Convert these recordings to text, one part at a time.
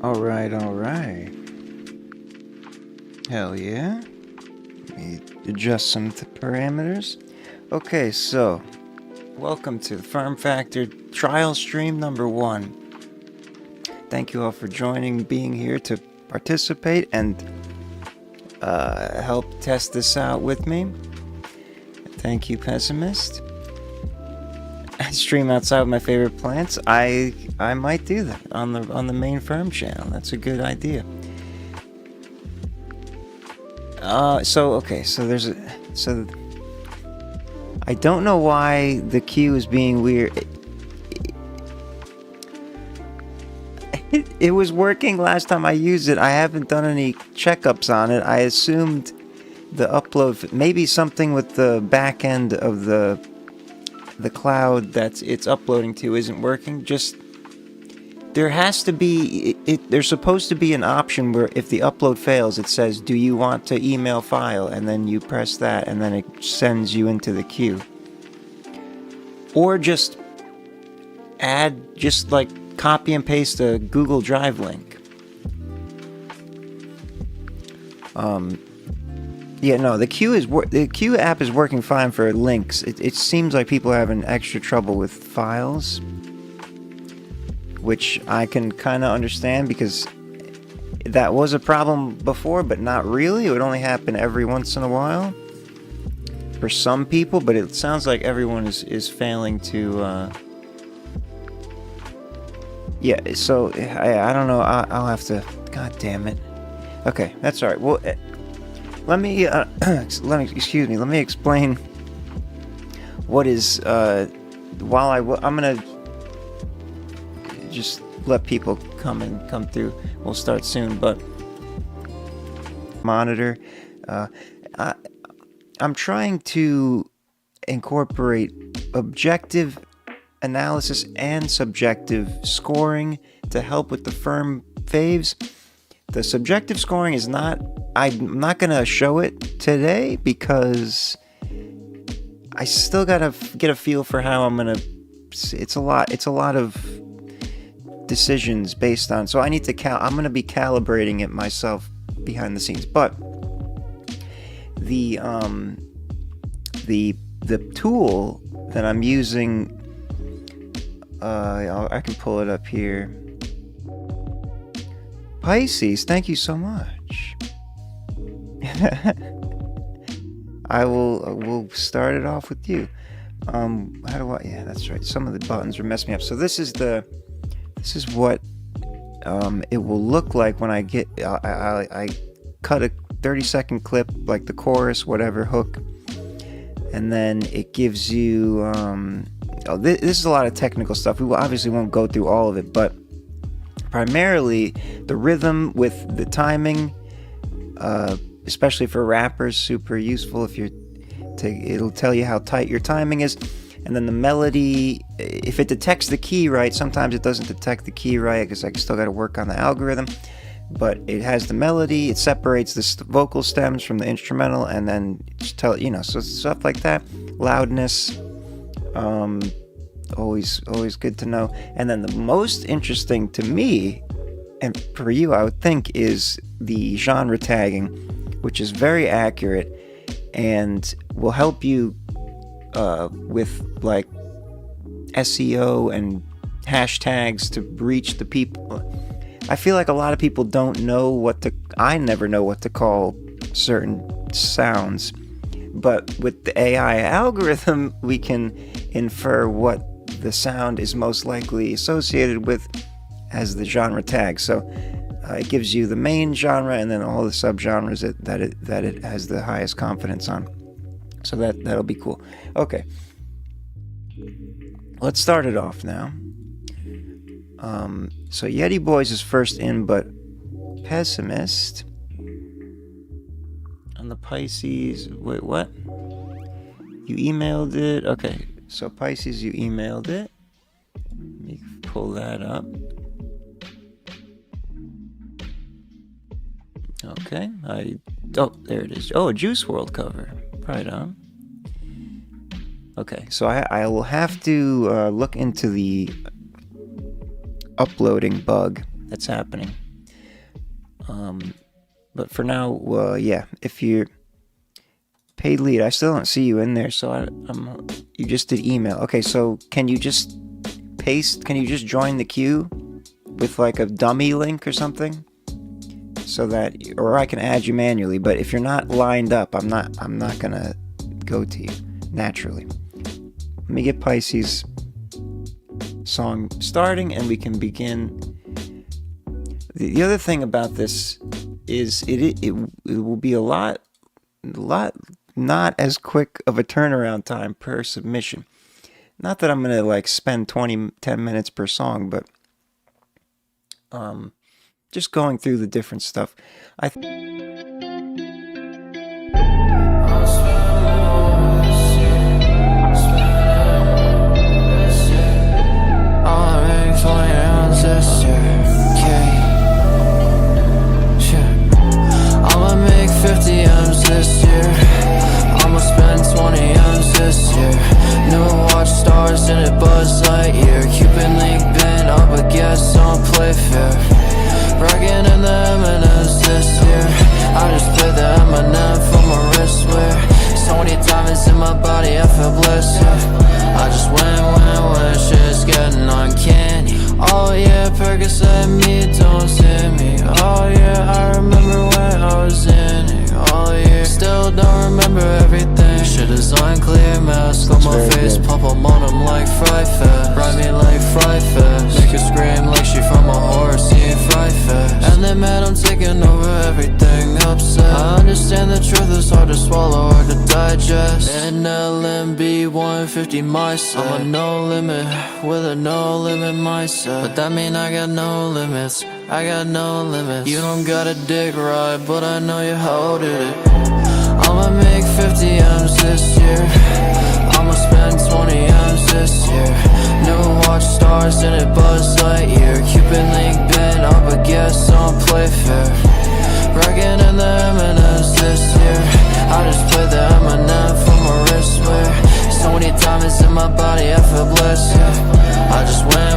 Alright. Hell yeah. Let me adjust some parameters. Okay, so welcome to the FERM Factor trial stream number 1. Thank you all for being here to participate and help test this out with me. Thank you, Pessimist. I stream outside with my favorite plants. I might do that on the main FERM channel. That's a good idea. So I don't know why the queue is being weird. It was working last time I used it. I haven't done any checkups on it. I assumed the upload, maybe something with the back end of the cloud that it's uploading to isn't working. Just there has to be there's supposed to be an option where if the upload fails, it says, "Do you want to email file?" and then you press that, and then it sends you into the queue. Or just copy and paste a Google Drive link. Yeah, no, the Queue app is working fine for links. It seems like people are having extra trouble with files, which I can kind of understand because that was a problem before, but not really. It would only happen every once in a while for some people, but it sounds like everyone is failing to. Yeah, so I don't know. I'll have to. God damn it. Okay, that's all right. Well. Let me explain what is, I'm gonna just let people come through. We'll start soon, but monitor, I'm trying to incorporate objective analysis and subjective scoring to help with the FERM Faves. The subjective scoring is I'm not gonna show it today because I still gotta get a feel for how I'm gonna. It's a lot of decisions based on. So I need to I'm gonna be calibrating it myself behind the scenes. But the tool that I'm using, I can pull it up here. Pisces, thank you so much. We'll start it off with you. How do I? Yeah, that's right. Some of the buttons are messing me up. So this is what it will look like when I get. I cut a 30-second clip, like the chorus, whatever hook, and then it gives you. This is a lot of technical stuff. We obviously won't go through all of it, but primarily the rhythm with the timing. Especially for rappers, super useful it'll tell you how tight your timing is. And then the melody, if it detects the key right, sometimes it doesn't detect the key right because I still got to work on the algorithm. But it has the melody, it separates the vocal stems from the instrumental, and then so stuff like that. Loudness, always good to know. And then the most interesting to me, and for you I would think, is the genre tagging, which is very accurate and will help you with like SEO and hashtags to reach the people. I feel like a lot of people don't know I never know what to call certain sounds, but with the AI algorithm we can infer what the sound is most likely associated with as the genre tag. So it gives you the main genre and then all the subgenres that it has the highest confidence on. So that'll be cool. Okay, let's start it off now. So Yeti Boys is first in, but Pessimist on the Pisces. Wait, what? You emailed it? Okay, so Pisces, you emailed it. Let me pull that up. Okay, there it is. Oh, a Juice WRLD cover. Right on. Okay, so I will have to look into the uploading bug that's happening. But for now, yeah, if you're paid lead, I still don't see you in there, so you just did email. Okay, so can you just join the queue with like a dummy link or something? So that, or I can add you manually, but if you're not lined up, I'm not gonna go to you naturally. Let me get Pisces song starting and we can begin. The other thing about this is it will be a lot not as quick of a turnaround time per submission. Not that I'm gonna like spend 10 minutes per song, but just going through the different stuff. I'ma make 50 M's this year. I'ma spend 20 M's this year. New watch, stars in it, Buzz Lightyear. Cupid link been up a guest on Playfair. Bragging in the M&M's this year. I just played the M&M for my wrist wear. So many diamonds in my body, I feel blessed, yeah. I just win, shit's getting uncanny. Oh yeah, Percocet me, don't see me. Oh yeah, I remember when I was in it. Oh yeah, still don't remember everything. Shit is unclear, mask on my face, pop them on them like Fry Fest. Ride me like Fry Fest. Make her scream like she from a horse, eating Fry Fest. And they mad I'm taking over everything, upset. I understand the truth is hard to swallow, hard to digest. In LMB 150 my set. I'm a no limit, with a no limit mindset. But that mean I got no limits, I got no limits. You don't got a dick right, but I know you how did it. I'ma make 50 M's this year. I'ma spend 20 M's this year. New watch, stars in it, Buzz Lightyear. Cupid link been up a guest on Playfair. Bragging in the M&M's this year. I just played the M&M for my wrist wear. So many diamonds in my body, I feel blessed, yeah. I just win,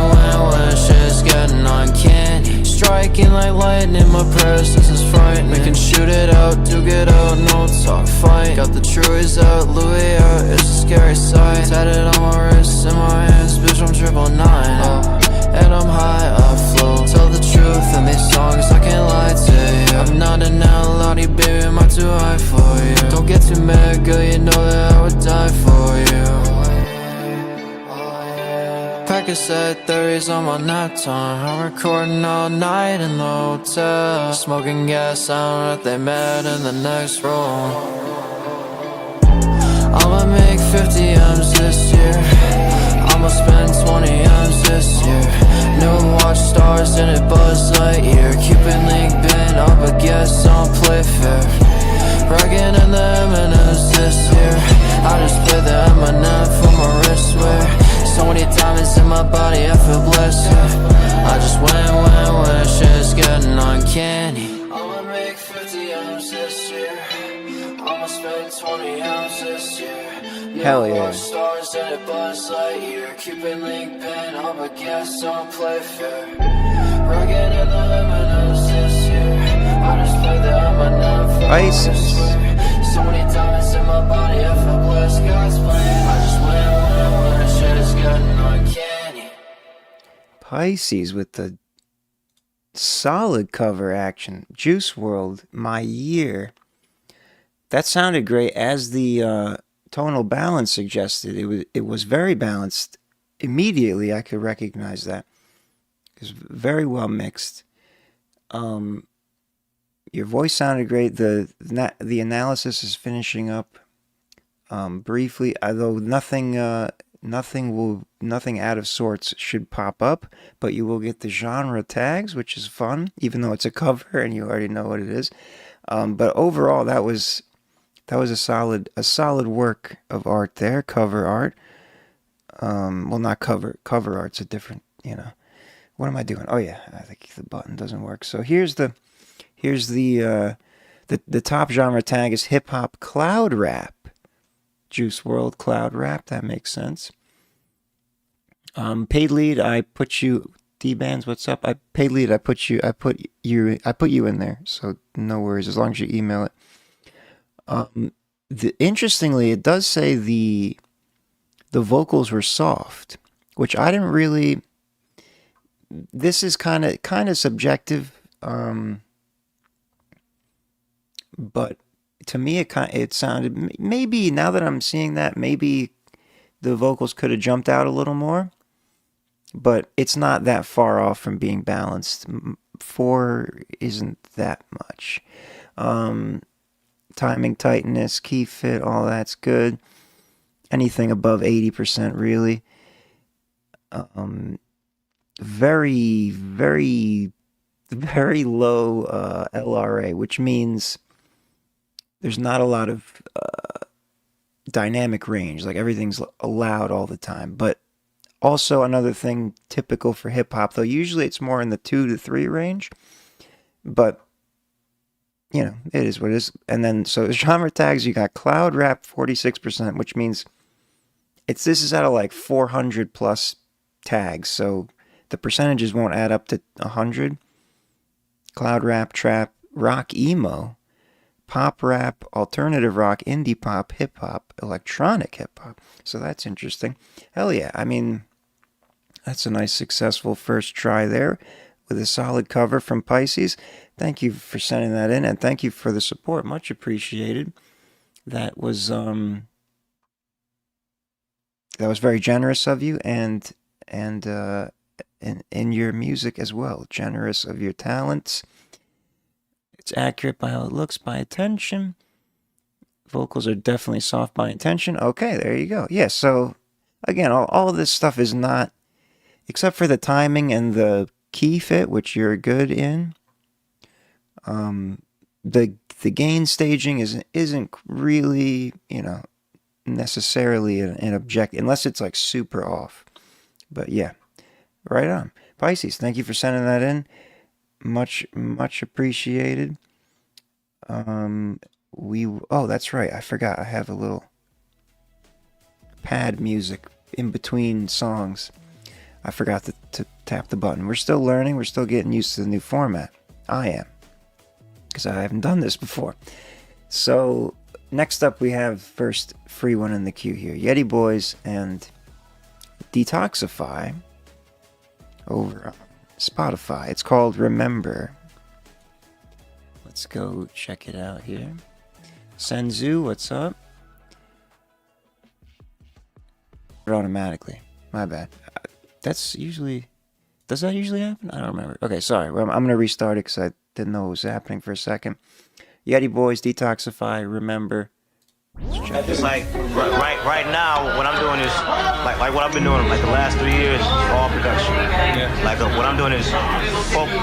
shit's getting uncanny. Striking like lightning, my presence is frightening. We can shoot it out, duke it out, no talk, fight. Got the truies out, Louis out, it's a scary sight. Tatted on my wrists, in my hands, bitch I'm 999, oh. And I'm high, I flow. Tell the truth in these songs, I can't lie to you. I'm not an outlaw, baby, am I too high for you? Don't get too mad, girl, you know that I would die for you. Percocet 30s on my nap time. I'm recording all night in the hotel. Smoking gas, I don't know if they met in the next room. I'ma make 50 M's this year. I'ma spend 20 M's this year. New watch, stars in it, Buzz Lightyear. Cupid link been up a guest on Playfair. Bragging in the M&M's this year. I just played the M&M for my wrist wear. So many diamonds in my body, I feel blessed, yeah. I just win, shit's getting uncanny. I'ma make 50 M's this year. I'ma spend 20 M's this year. Hell yeah. Stars in it, Buzz Lightyear. Cupid link pen, I'm a guest on Playfair. Bragging in the M&M's this year. I just played the M&M for my wrist wear. So many diamonds in my body, I feel blessed, God's plan. I just win, shit is getting uncanny. Pisces with the solid cover action. Juice WRLD, My Year. That sounded great, as the tonal balance suggested. It was very balanced. Immediately I could recognize that. It was very well mixed. Your voice sounded great. The analysis is finishing up briefly, although nothing out of sorts should pop up, but you will get the genre tags, which is fun, even though it's a cover and you already know what it is. But overall, that was a solid work of art there. Cover art. Well, not cover art's a different, What am I doing? Oh yeah, I think the button doesn't work. So here's the top genre tag is hip hop cloud rap. Juice WRLD cloud rap. That makes sense. Paid lead, I put you D-Bands, what's up? Pay lead. I put you in there, so no worries as long as you email it. Interestingly, it does say the vocals were soft, which I didn't really. This is kind of subjective, but to me it sounded, maybe now that I'm seeing that, maybe the vocals could have jumped out a little more, but it's not that far off from being balanced. 4 isn't that much. Timing, tightness, key fit, all that's good. Anything above 80% really. Very, very, very low LRA, which means there's not a lot of dynamic range. Like everything's loud all the time. But also another thing typical for hip hop, though usually it's more in the 2 to 3 range. But you know, it is what it is. And then so genre tags, you got cloud rap 46%, which means this is out of like 400 plus tags. So the percentages won't add up to 100. Cloud rap, trap, rock emo, pop rap, alternative rock, indie pop, hip hop, electronic hip hop. So that's interesting. Hell yeah. I mean, that's a nice successful first try there with a solid cover from Pisces. Thank you for sending that in, and thank you for the support. Much appreciated. That was very generous of you, and in your music as well. Generous of your talents. It's accurate by how it looks, by attention. Vocals are definitely soft by intention. Okay, there you go. Yeah, so again, all of this stuff is not, except for the timing and the key fit, which you're good in. The gain staging isn't really, necessarily an object, unless it's like super off. But yeah, right on. Pisces, thank you for sending that in. Much appreciated. That's right. I forgot. I have a little pad music in between songs. I forgot to tap the button. We're still learning. We're still getting used to the new format. I am, because I haven't done this before. So next up, we have first free one in the queue here. Yeti Boys and Detoxify over Spotify. It's called Remember. Let's go check it out here. Senzu, what's up? Automatically. My bad. Does that usually happen? I don't remember. Okay, sorry. Well, I'm going to restart it because I didn't know what was happening for a second. Yeti Boys, Detoxify, Remember. It's like right now, what I'm doing is like what I've been doing like the last 3 years, all production. Yeah. Like what I'm doing is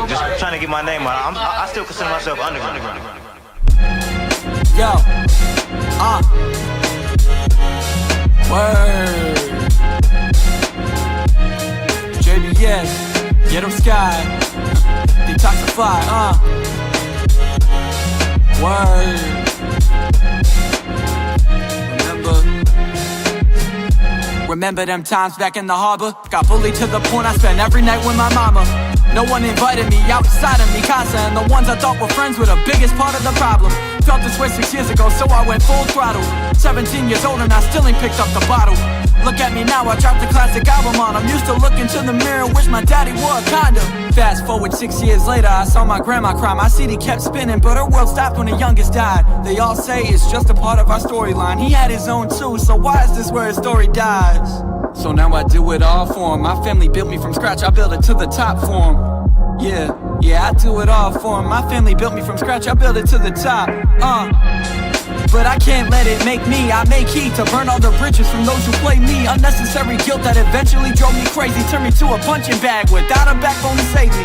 just trying to get my name out. I still consider myself underground. Yo, word. JBS, Ghetto Sky, Detoxify, word. Remember them times back in the harbor? Got bullied to the point I spent every night with my mama. No one invited me outside of Mikasa, and the ones I thought were friends were the biggest part of the problem. Felt this way 6 years ago, so I went full throttle. 17 years old and I still ain't picked up the bottle. Look at me now, I dropped a classic album on. I'm used to looking to the mirror, wish my daddy wore a condom. Fast forward 6 years later, I saw my grandma cry. My CD kept spinning, but her world stopped when the youngest died. They all say it's just a part of our storyline. He had his own too, so why is this where his story dies? So now I do it all for him. My family built me from scratch, I built it to the top for him. Yeah, I do it all for him. My family built me from scratch, I built it to the top. But I can't let it make me. I make heat to burn all the bridges from those who play me. Unnecessary guilt that eventually drove me crazy. Turned me to a punching bag without a backbone to save me.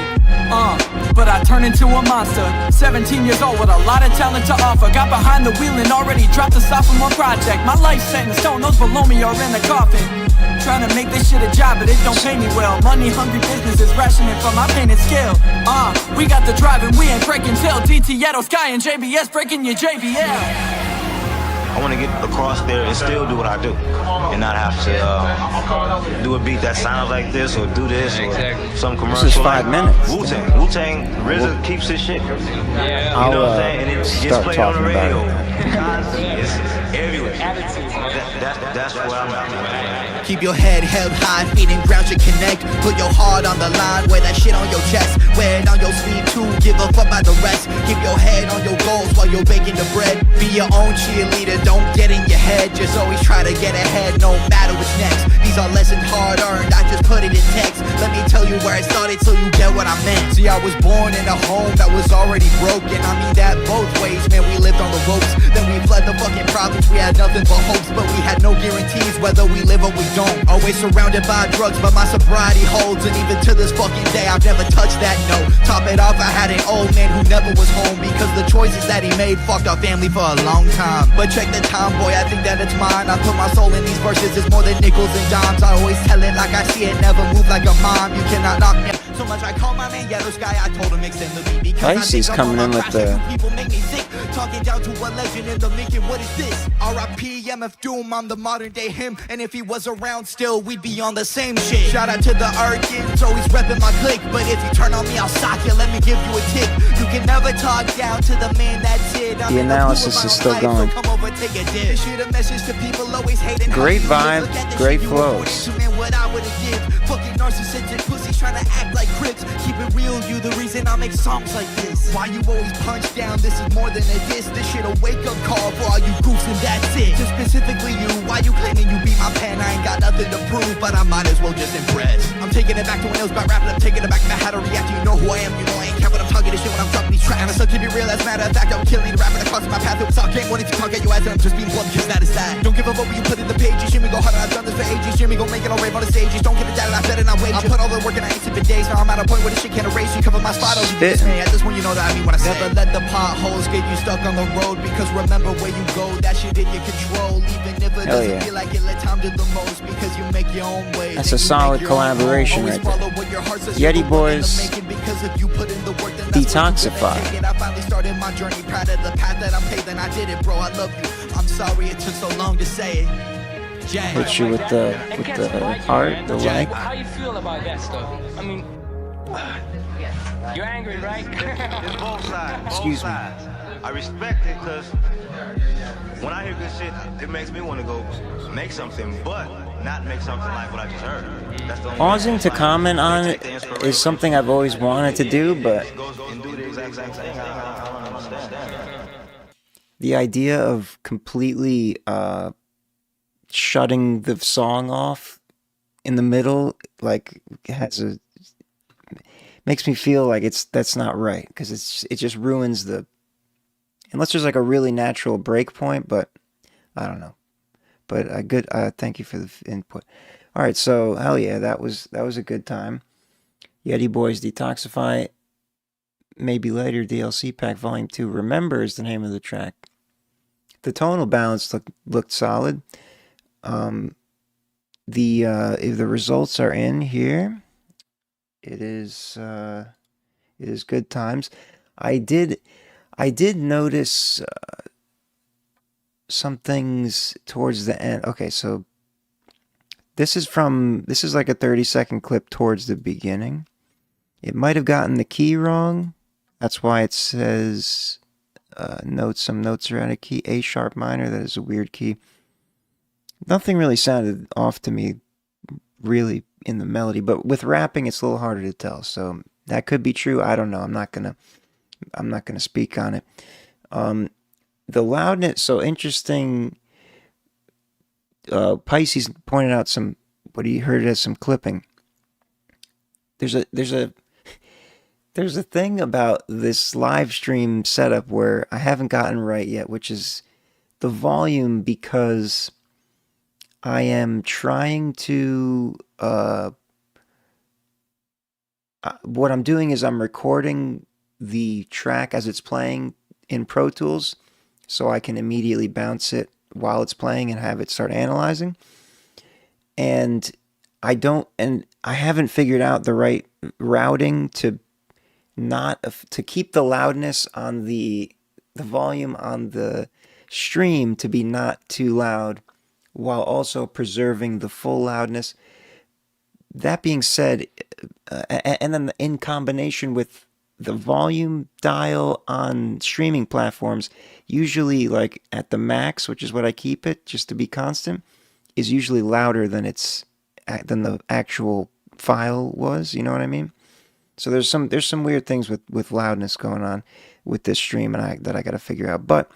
But I turned into a monster. 17 years old with a lot of talent to offer. Got behind the wheel and already dropped a sophomore project. My life's set in stone, those below me are in the coffin. Trying to make this shit a job, but it don't pay me well. Money-hungry businesses rationing from my painted skill. We got the drive and we ain't breaking till DT, Ghetto Sky and JBS breaking your JBL. want to get across there and still do what I do, and not have to do a beat that sounds like this or do this or some commercial. This is 5 minutes. Wu-Tang, RZA keeps his shit. I'll You know what I'm saying? And it gets start played on the talking radio. about it. It's everywhere. That's where I'm at. Keep your head held high, feet and ground should connect. Put your heart on the line, wear that shit on your chest. Wear it on your sleeve too, give a fuck about the rest. Keep your head on your goals while you're baking the bread. Be your own cheerleader, don't get in your head. Just always try to get ahead, no matter what's next. These are lessons hard earned, I just put it in text. Let me tell you where I started so you get what I meant. See, I was born in a home that was already broken. I mean that both ways, man, we lived on the ropes. Then we fled the fucking problems, we had nothing but hopes. But we had no guarantees whether we live or we don't. Always surrounded by drugs, but my sobriety holds. And even to this fucking day, I've never touched that note. Top it off, I had an old man who never was home, because the choices that he made fucked our family for a long time. But check the time, boy, I think that it's mine. I put my soul in these verses, it's more than nickels and dimes. I always tell it like I see it, never move like a mime. You cannot knock me so much. I call my man Yellow Sky, I told him extend the beat, because Icy's coming in with the people make me sick. Talking down to a legend in the making, what is this? R.I.P. MF Doom, I'm the modern day him. And if he was around still, we'd be on the same shit. Shout out to the Urkins, always repping my clique. But if you turn on me, I'll sock you, let me give you a tip. You can never talk down to the man that did. The analysis is still going. So come over, take a dip. Shoot a message to people always hating. Great vibe, great flows. What I would've give. Fucking narcissistic pussies trying to act like Crips. Keep it real, you the reason I make songs like this. Why you always punch down, this is more than a diss. This shit a wake up call for all you goofs and that's it. Just specifically you, why you claiming you beat my pen? I ain't got nothing to prove, but I might as well just impress. I'm taking it back to when it was about rapping, I'm taking it back to how to react. You know who I am, you know I ain't care, but I'm talking this shit when I'm dropping these tracks. And I still keep it real, as a matter of fact, I'm killing the rapper that crosses my path. It was all game, what if you talk at your ass and I'm just being blunt, because that is that. Don't give a fuck what you put in the pages, hear me go harder, I've done this for ages. Hear me go make it all rave on the stages. Don't give a damn, I said it, I wait. I put all the work and I ain't sipping days. Now I'm at a point where this shit can't erase you. Cover my spot, I'll be this man. At this point, you know that I mean what I say. Never let the potholes get you stuck on the road, because remember where you go, that shit in your control. Even if it doesn't feel like it, let time do the most, because you make your own way. That's a solid collaboration right there. Yeti Boys, Detoxify. I finally started my journey, proud of the path that I'm paving. I did it, bro, I love you. I'm sorry it took so long to say it. Hit you with the heart, the like. How you feel about that stuff? I mean, you're angry, right? It's both sides. Excuse me. I respect it, because when I hear good shit, it makes me want to go make something, but not make something like what I just heard. That's the only Pausing to comment on it is something I've always wanted to do, but the idea of completely shutting the song off in the middle, like, makes me feel like that's not right, because it just ruins the, unless there's like a really natural break point, but I don't know. But thank you for the input. All right, so hell yeah, that was a good time. Yeti Boys, Detoxify, Maybe Later, DLC Pack Volume 2. Remember is the name of the track. The tonal balance looked solid. If the results are in here, it is good times. I did notice some things towards the end. Okay, so this is like a 30-second clip towards the beginning. It might have gotten the key wrong. That's why it says some notes are out of key. A sharp minor, that is a weird key. Nothing really sounded off to me, really, in the melody, but with rapping, it's a little harder to tell. So that could be true. I don't know. I'm not gonna speak on it. The loudness, so interesting. Pisces pointed out what he heard as some clipping. There's a thing about this live stream setup where I haven't gotten right yet, which is the volume, because I am trying to, what I'm doing is I'm recording the track as it's playing in Pro Tools, so I can immediately bounce it while it's playing and have it start analyzing. And I haven't figured out the right routing to keep the loudness on the volume on the stream to be not too loud while also preserving the full loudness. That being said, and then in combination with the volume dial on streaming platforms, usually like at the max, which is what I keep it just to be constant, is usually louder than the actual file was. You know what I mean? So there's some weird things with loudness going on with this stream, and that I got to figure out. But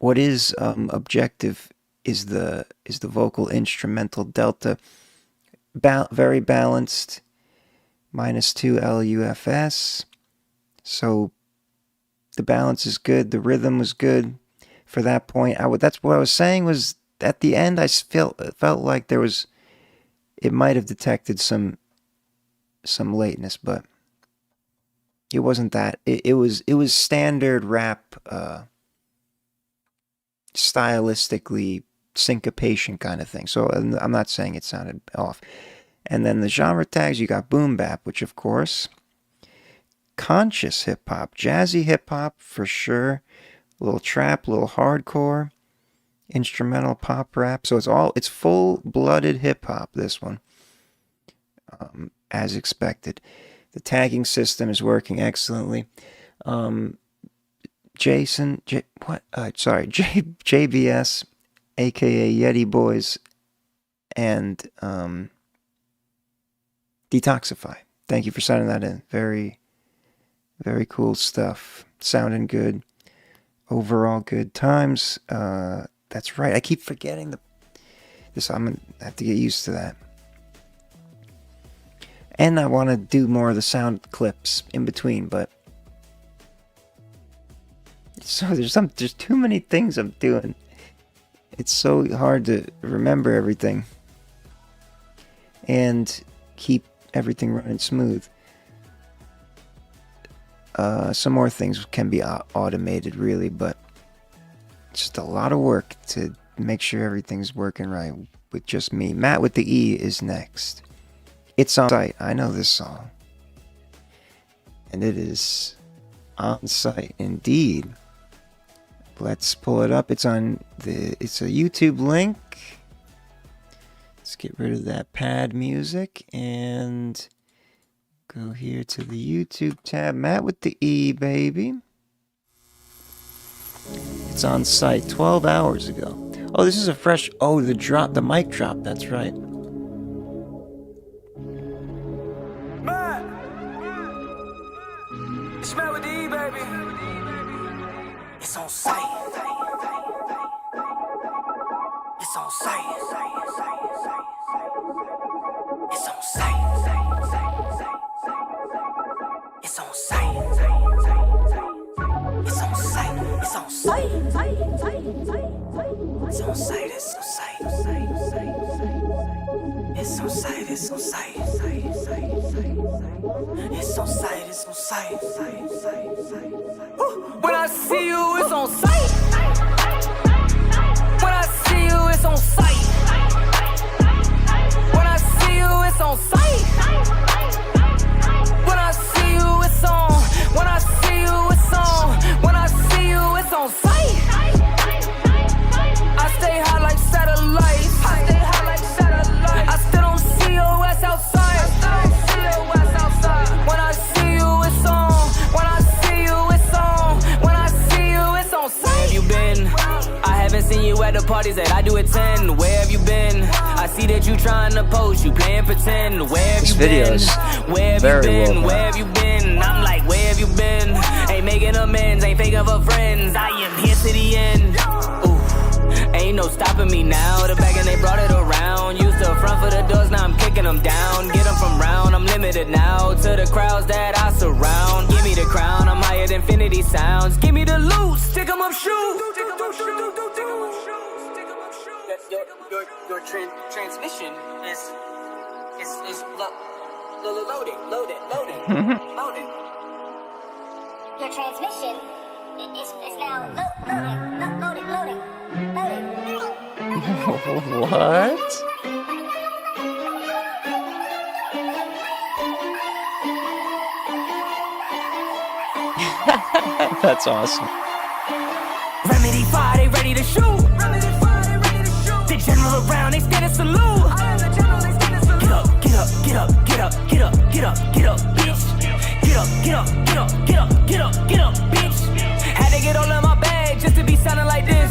what is objective is the vocal instrumental delta, very balanced. -2 LUFS. So the balance is good. The rhythm was good for that point. That's what I was saying was at the end I felt like it might have detected some lateness, but it wasn't that. It was standard rap, stylistically syncopation kind of thing. So I'm not saying it sounded off. And then the genre tags, you got boom bap, which of course, conscious hip hop, jazzy hip hop for sure, a little trap, a little hardcore, instrumental pop rap. So it's full-blooded hip hop, this one, as expected. The tagging system is working excellently. JBS, aka Yeti Boys, and Detoxify. Thank you for sending that in. Very, very cool stuff. Sounding good. Overall good times. That's right. I keep forgetting this. I'm going to have to get used to that. And I want to do more of the sound clips in between, but so there's too many things I'm doing. It's so hard to remember everything and keep everything running smooth. Some more things can be automated, really, but it's just a lot of work to make sure everything's working right with just me. Matt with the E is next. It's on site. I know this song. And it is on site indeed. Let's pull it up. It's a YouTube link. Let's get rid of that pad music and go here to the YouTube tab. Matt with the E, baby. It's on site 12 hours ago. Oh, this is a fresh... Oh, the mic drop. That's right. Matt! It's Matt with the E, baby. It's on site. It's on site. It's on site. It's on site. It's on site. It's on site. It's on site. It's on site. It's on site. It's on site. It's on site. It's on site. When I see you, it's on site. When I see you, it's on site. When I see you, it's on site. When I see you, it's on. When I see you, it's on. When I see you, it's on site. I stay high like satellites. I stay high like satellites. I still don't see your ass outside. I still don't see your ass outside. When I see you, it's on. When I see you, it's on. When I see you, it's on site. Where have you been? I haven't seen you at the parties that I do attend. Where have you been? I see that you trying to post, you playing pretend. Where have you been? Where have you been? Where have you been? I'm like, where have you been? Ain't making amends, ain't faking for friends. I am here to the end. Ooh, ain't no stopping me now. The back and they brought it around. Used to front for the doors, now I'm kicking them down. Get them from round, I'm limited now. To the crowds that I surround. Give me the crown, I'm higher than infinity sounds. Give me the loot, stick 'em up, shoot. Your transmission is loading. Your transmission is now loading. What? That's awesome. Remedy 5. ready to shoot. The general around, they stand and salute. Get up, get up, get up, get up, get up, get up, get up, bitch. Get up, get up, get up, get up, get up, get up, bitch. Had to get all in my bag just to be sounding like this.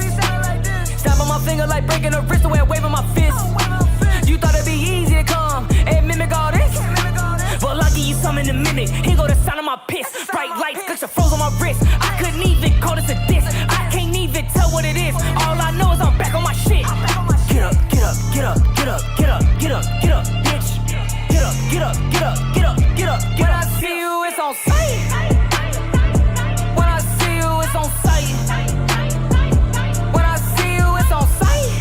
Snapping my finger like breaking a wrist away, waving my fist. You thought it'd be easy to come and mimic all this? Well, I'll give you something to mimic. Here go the sound of my piss. Bright lights, got your froze on my wrist. I couldn't even call this a diss. I can't even tell what it is. All I know is I'm back on my shit. Get up, get up, get up, get up, get up, get up, get up, bitch. Get up, get up, get up, get up, get up. When I see you, it's on sight. When I see you, it's on sight. When I see you, it's on sight.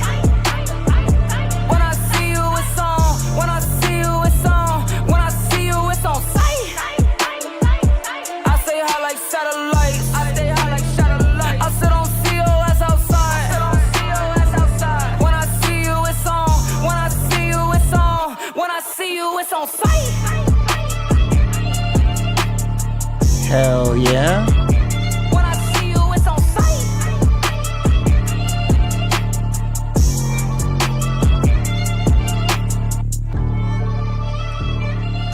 When I see you, it's on. When I see you, it's on. When I see you, it's on sight. I stay high like satellites. I stay high like satellites. I sit on COS outside. When I see you, it's on. When I see you, it's on. When I see you, it's on sight. Hell yeah. When I see you, it's on sight.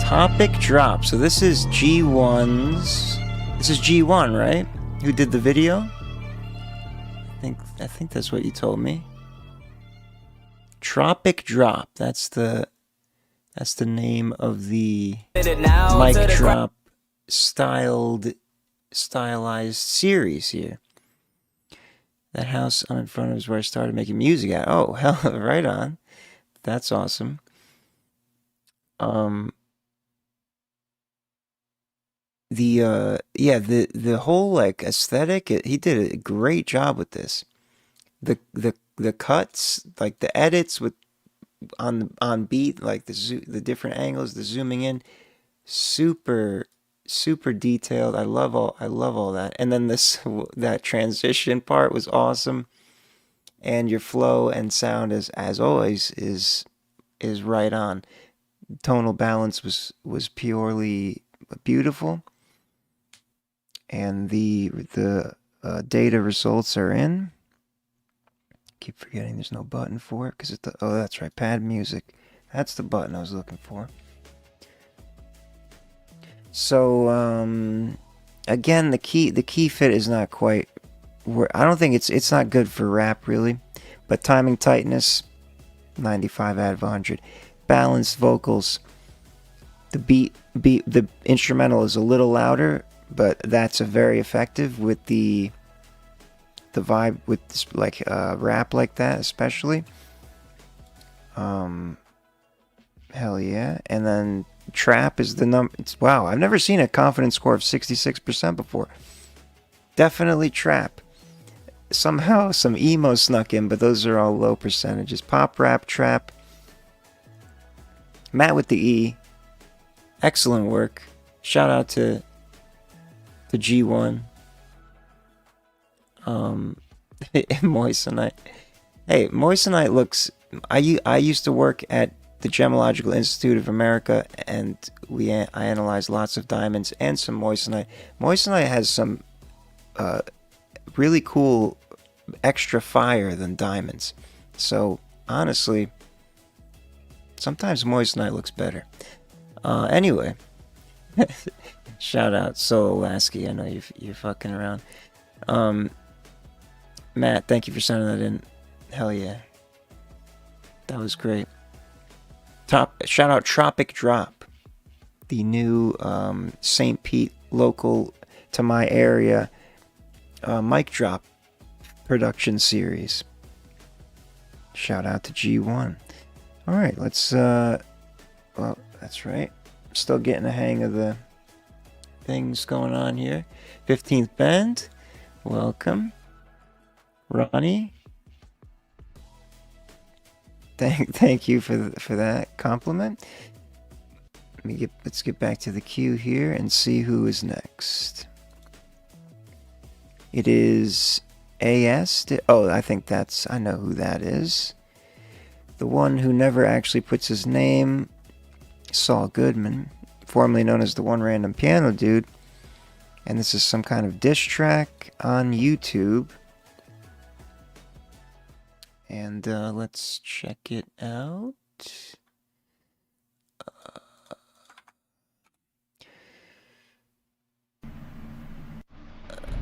Topic drop. So this is G1's. This is G1, right? Who did the video? I think that's what you told me. Tropic Drop. That's the name of the mic drop stylized series here. That house I'm in front of is where I started making music at. Oh, hell, right on. That's awesome. The whole like aesthetic, he did a great job with this. The cuts, like the edits with on beat, like the different angles, the zooming in, super detailed. I love all that. And then that transition part was awesome. And your flow and sound as always is right on. Tonal balance was purely beautiful. And the data results are in. Keep forgetting there's no button for it because oh, that's right, pad music. That's the button I was looking for. So again, the key fit is not quite where I don't think it's not good for rap really, but timing tightness 95 out of 100. Balanced vocals. The instrumental is a little louder, but that's a very effective with the vibe with like rap like that especially. Hell yeah. And then trap is the number. Wow, I've never seen a confidence score of 66% before. Definitely trap. Somehow some emo snuck in, but those are all low percentages. Pop, rap, trap. Matt with the E. Excellent work. Shout out to G1. Moissanite. Hey, Moissanite looks. I used to work at the Gemological Institute of America, and I analyzed lots of diamonds and some moissanite. Moissanite has some really cool extra fire than diamonds. So honestly, sometimes moissanite looks better. Anyway, shout out Solo Lasky. I know you're fucking around. Matt, thank you for sending that in. Hell yeah. That was great. Shout out Tropic Drop, the new St. Pete local to my area mic drop production series. Shout out to G1. All right, let's well, that's right. Still getting the hang of the things going on here. 15th Bend, welcome. Ronnie, thank you for that compliment. Let's get back to the queue here and see who is next. It is AS. Oh, I know who that is. The one who never actually puts his name, Saul Goodman, formerly known as the One Random Piano Dude. And this is some kind of diss track on YouTube. And let's check it out.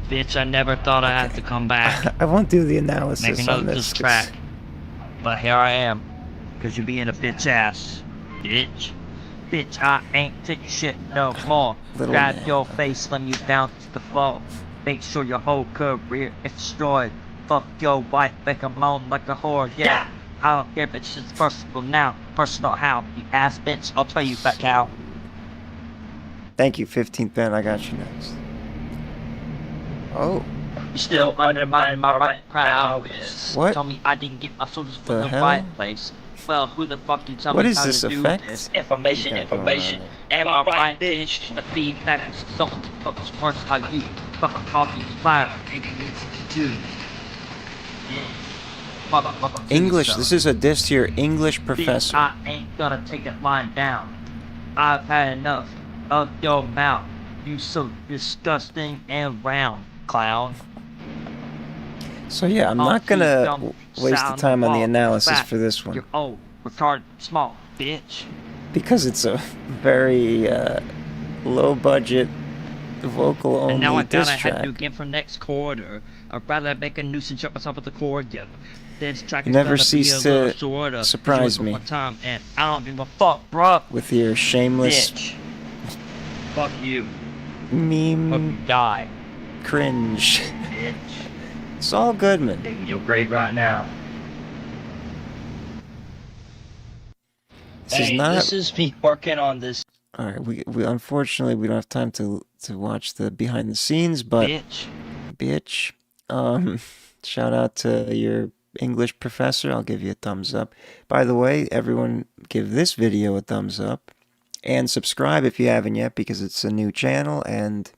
Bitch, I never thought I had to come back. I won't do the analysis Make on another this. track. But here I am. Cause you're being a bitch ass. Bitch. Bitch, I ain't taking shit no more. Little Grab man. your face, slam you down to the floor. Make sure your whole career is destroyed. Fuck your wife, make her moan like a whore, yeah. I don't care, bitch, it's personal now. Personal how, you ass bitch, I'll tell you, fat cow. Thank you, 15th band. I got you next. Oh, You still undermining my right prowess. What? Tell me I didn't get my soldiers from The the hell? right place. Well, who the fuck can tell What me is how this to do effect? this? Information, Okay, information. Am I right, bitch? The feedback is something to focus first how you fucking coffee fire. English. This is a diss to your English Bitch, professor. I ain't gonna take that line down. I've had enough of your mouth. You so disgusting and round, clown. So yeah, I'm not gonna waste the time on the analysis for this You're one old, retarded, small, bitch. because it's a very low budget, vocal And now I only diss gotta have track. to get for next quarter. I'd rather make a nuisance of myself with the chord together. This track You is never gonna be cease a little to shorter. surprise Do it me. one time, and I don't give a fuck, bruh. With your shameless Bitch. Fuck you. Hope meme you die, cringe. bitch. It's all good, man. Taking your grave right now. This is not. This is me working on this, All right, we unfortunately we don't have time to watch the behind the scenes, but bitch. shout out to your English professor. I'll give you a thumbs up. By the way, everyone give this video a thumbs up and subscribe if you haven't yet because it's a new channel and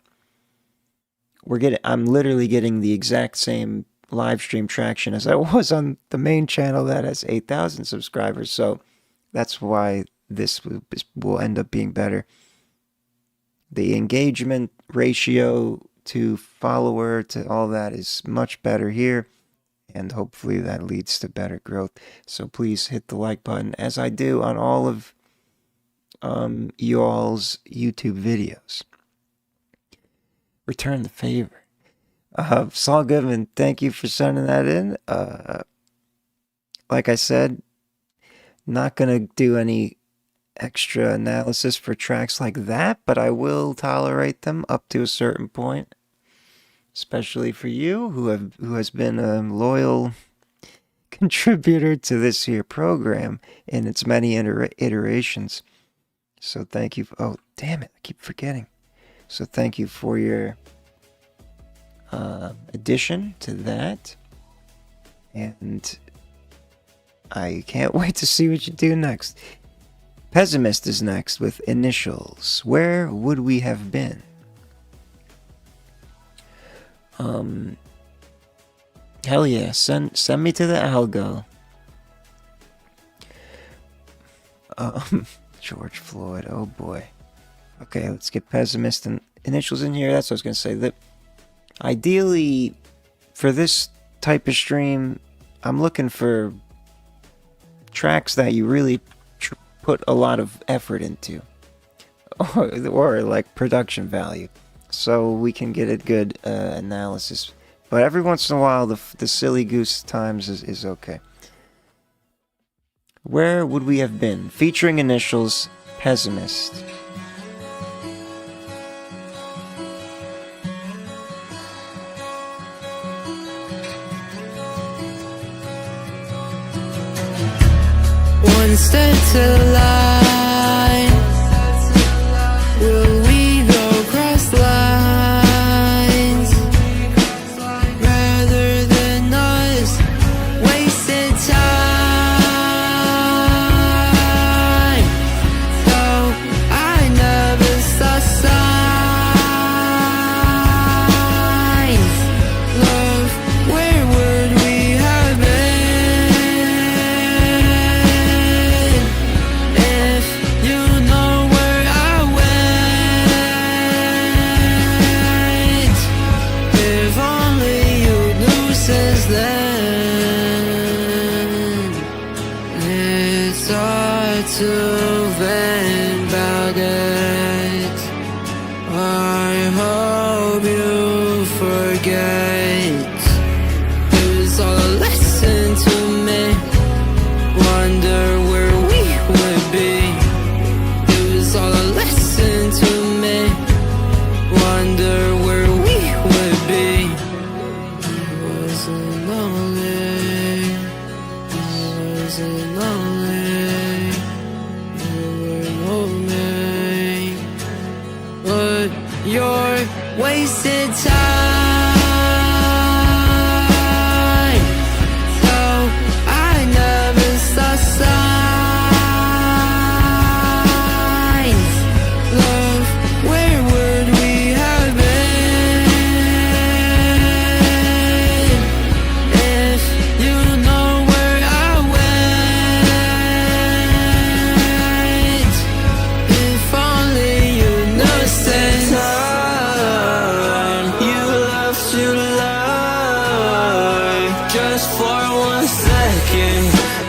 I'm literally getting the exact same live stream traction as I was on the main channel that has 8,000 subscribers. So that's why this will end up being better. The engagement ratio to follower to all that is much better here, and hopefully that leads to better growth. So please hit the like button as I do on all of y'all's YouTube videos. Return the favor. Saul Goodman, thank you for sending that in. Like I said, not gonna do any extra analysis for tracks like that, but I will tolerate them up to a certain point, especially for you who has been a loyal contributor to this here program in its many iterations. So thank you. Oh, damn it, I keep forgetting. So thank you for your addition to that, and I can't wait to see what you do next. Pessimist is next with Initials. Where would we have been? Hell yeah, send me to the algo. George Floyd, oh boy. Okay, let's get Pessimist and Initials in here. That's what I was gonna say. That ideally, for this type of stream, I'm looking for tracks that you really put a lot of effort into, or like production value, so we can get a good analysis. But every once in a while, the silly goose times is okay. Where would we have been? Featuring Initials, Pessimist. One step to the line. Will we go cross lines? Rather than us wasted time. Though I never saw signs. Love, where would we have been if start to vent about it. I hope you forget. It was all a lesson to me. Wonder where we would be. It was all a lesson to me. Wonder where we would be. It wasn't lonely. It wasn't lonely. You were lonely. But you're wasted time. So I never saw signs. Love, where would we have been if you know where I went? If only you knew since you love to lie. Just for 1 second,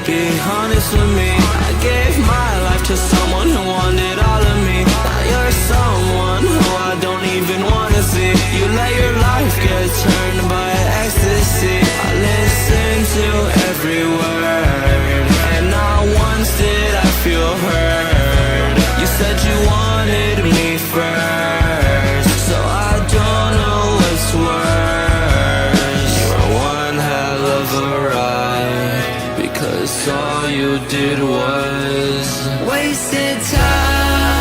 be honest with me. I gave my life to someone who wanted all of me. Now you're someone who I don't even wanna see. You let your life get turned by ecstasy. I listened to every word, and not once did I feel heard. You said you wanted me first, so I don't know what's worse. You were one hell of a ride, because all you did was wasted time.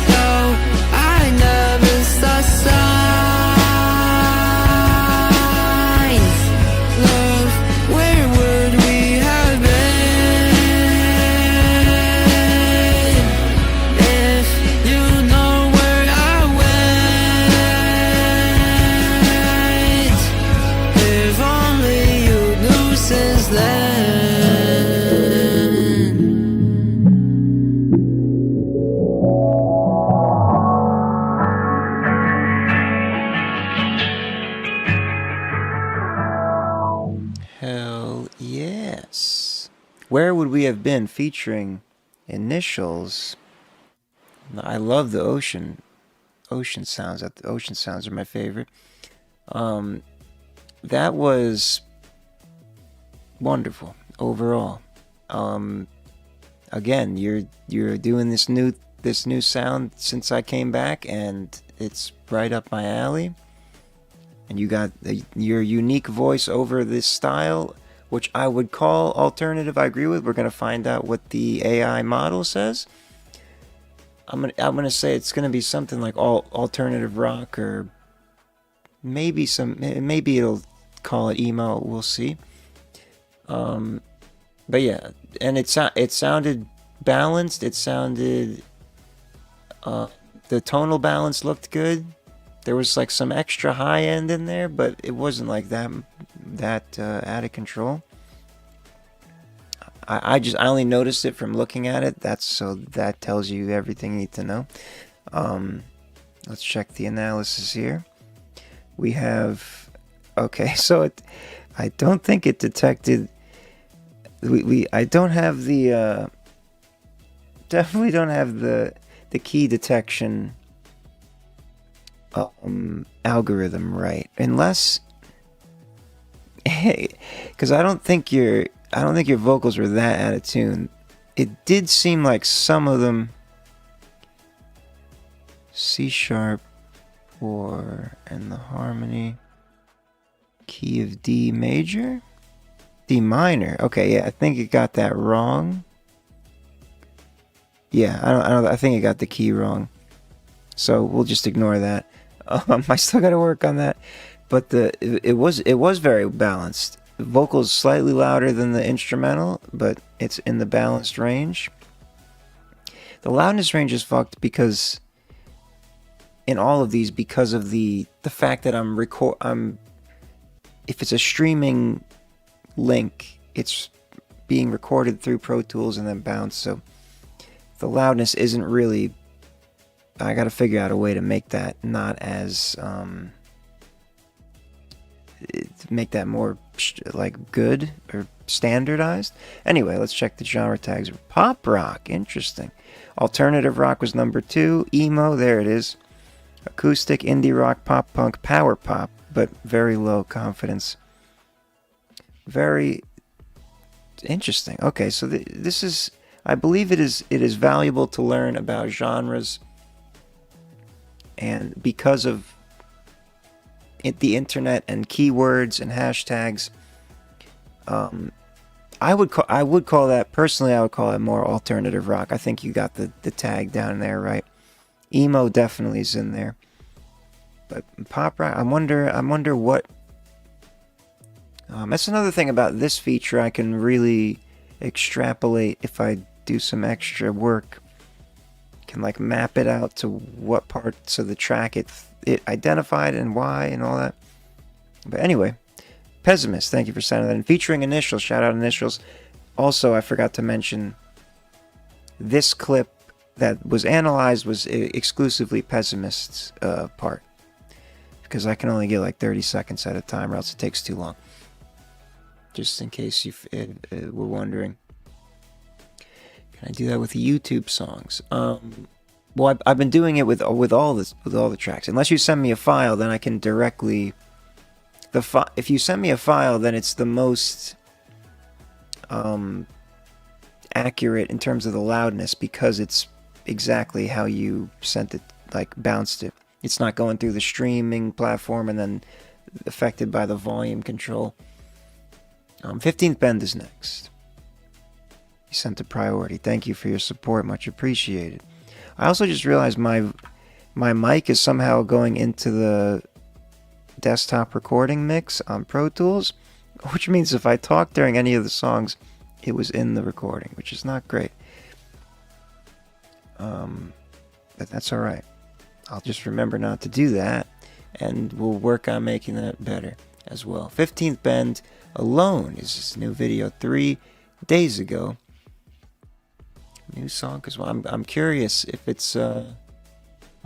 So I never saw signs. Love, where would we have been if you know where I went? If only you knew since then. Hell yes. Where would we have been featuring Initials? I love the ocean sounds. The ocean sounds are my favorite. That was wonderful overall. Again, you're doing this new sound since I came back, and it's right up my alley. And you got your unique voice over this style, which I would call alternative. I agree with. We're gonna find out what the AI model says. I'm gonna say it's gonna be something like alternative rock, or maybe it'll call it emo. We'll see. But yeah, and it sounded balanced. It sounded the tonal balance looked good. There was like some extra high end in there, but it wasn't like that out of control. I only noticed it from looking at it. That tells you everything you need to know. Let's check the analysis here. We have, okay, so I don't think it detected. I don't have the definitely don't have the key detection algorithm right, unless, because I don't think your vocals were that out of tune. It did seem like some of them C sharp and the harmony key of D major, D minor. Okay, yeah, I think it got that wrong. Yeah, I think it got the key wrong. So we'll just ignore that. I still got to work on that, but it was very balanced. The vocals slightly louder than the instrumental, but it's in the balanced range. The loudness range is fucked because in all of these, because of the fact that if it's a streaming link, it's being recorded through Pro Tools and then bounced, so the loudness isn't really. I got to figure out a way to make that not as make that more like good or standardized. Anyway, let's check the genre tags. Pop rock, interesting. Alternative rock was number 2. Emo, there it is. Acoustic, indie rock, pop punk, power pop, but very low confidence. Very interesting. Okay, so this is, I believe it is valuable to learn about genres, and because of the internet and keywords and hashtags, I would call that, personally, I would call it more alternative rock. I think you got the tag down there, right? Emo definitely is in there, but pop rock, I wonder what. That's another thing about this feature. I can really extrapolate if I do some extra work. Can like map it out to what parts of the track it identified and why and all that. But anyway, Pessimist, thank you for sending that in. Featuring Initials, shout out Initials. Also, I forgot to mention, this clip that was analyzed was exclusively Pessimist's part, because I can only get like 30 seconds at a time, or else it takes too long. Just in case you were wondering. Can I do that with YouTube songs? Well, I've been doing it with all the tracks. Unless you send me a file, then I can directly. If you send me a file, then it's the most accurate in terms of the loudness, because it's exactly how you sent it, like bounced it. It's not going through the streaming platform and then affected by the volume control. 15th Bend is next. You sent a priority. Thank you for your support. Much appreciated. I also just realized my mic is somehow going into the desktop recording mix on Pro Tools, which means if I talk during any of the songs, it was in the recording, which is not great. But that's all right. I'll just remember not to do that, and we'll work on making that better as well. 15th Bend Alone is this new video 3 days ago. New song, because I'm curious if it's well,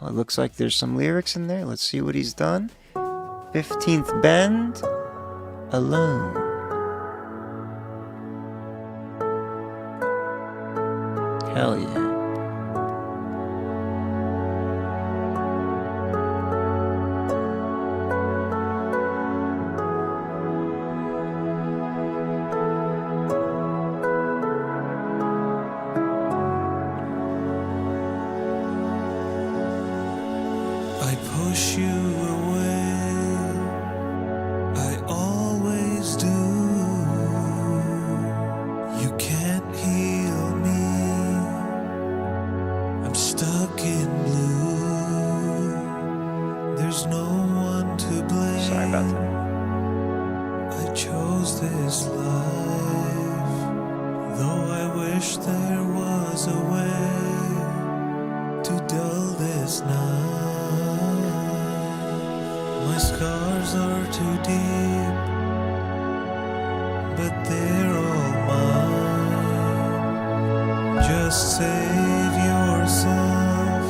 it looks like there's some lyrics in there. Let's see what he's done. 15th Bend Alone. Hell yeah. Push you away, I always do. You can't heal me, I'm stuck in blue. There's no one to blame. Sorry about that. I chose this life, though I wish there was a way to dull this night. My scars are too deep, but they're all mine. Just save yourself,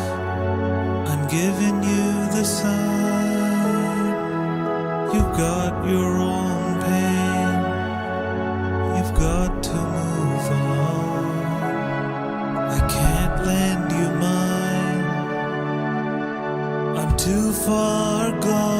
I'm giving you the sign. You've got your own pain, you've got to move on. I can't lend you mine, I'm too far gone.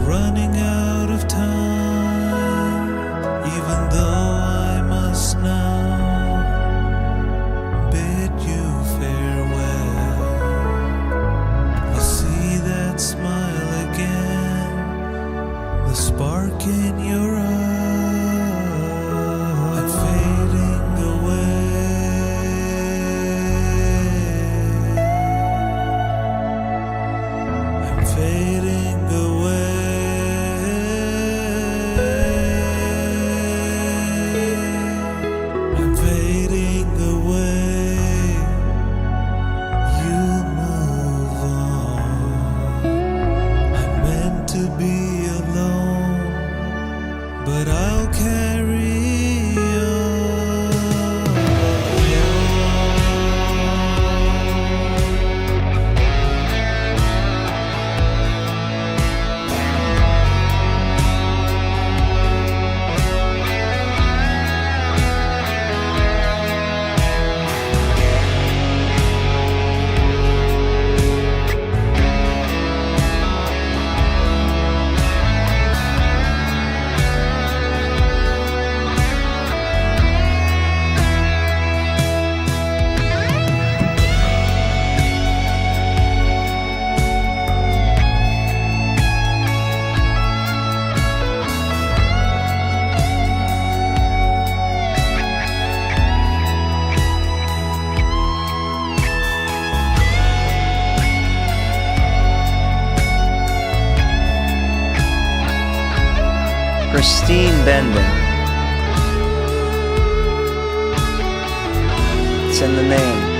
Running out of but I'll carry on. Christine Bending. It's in the name.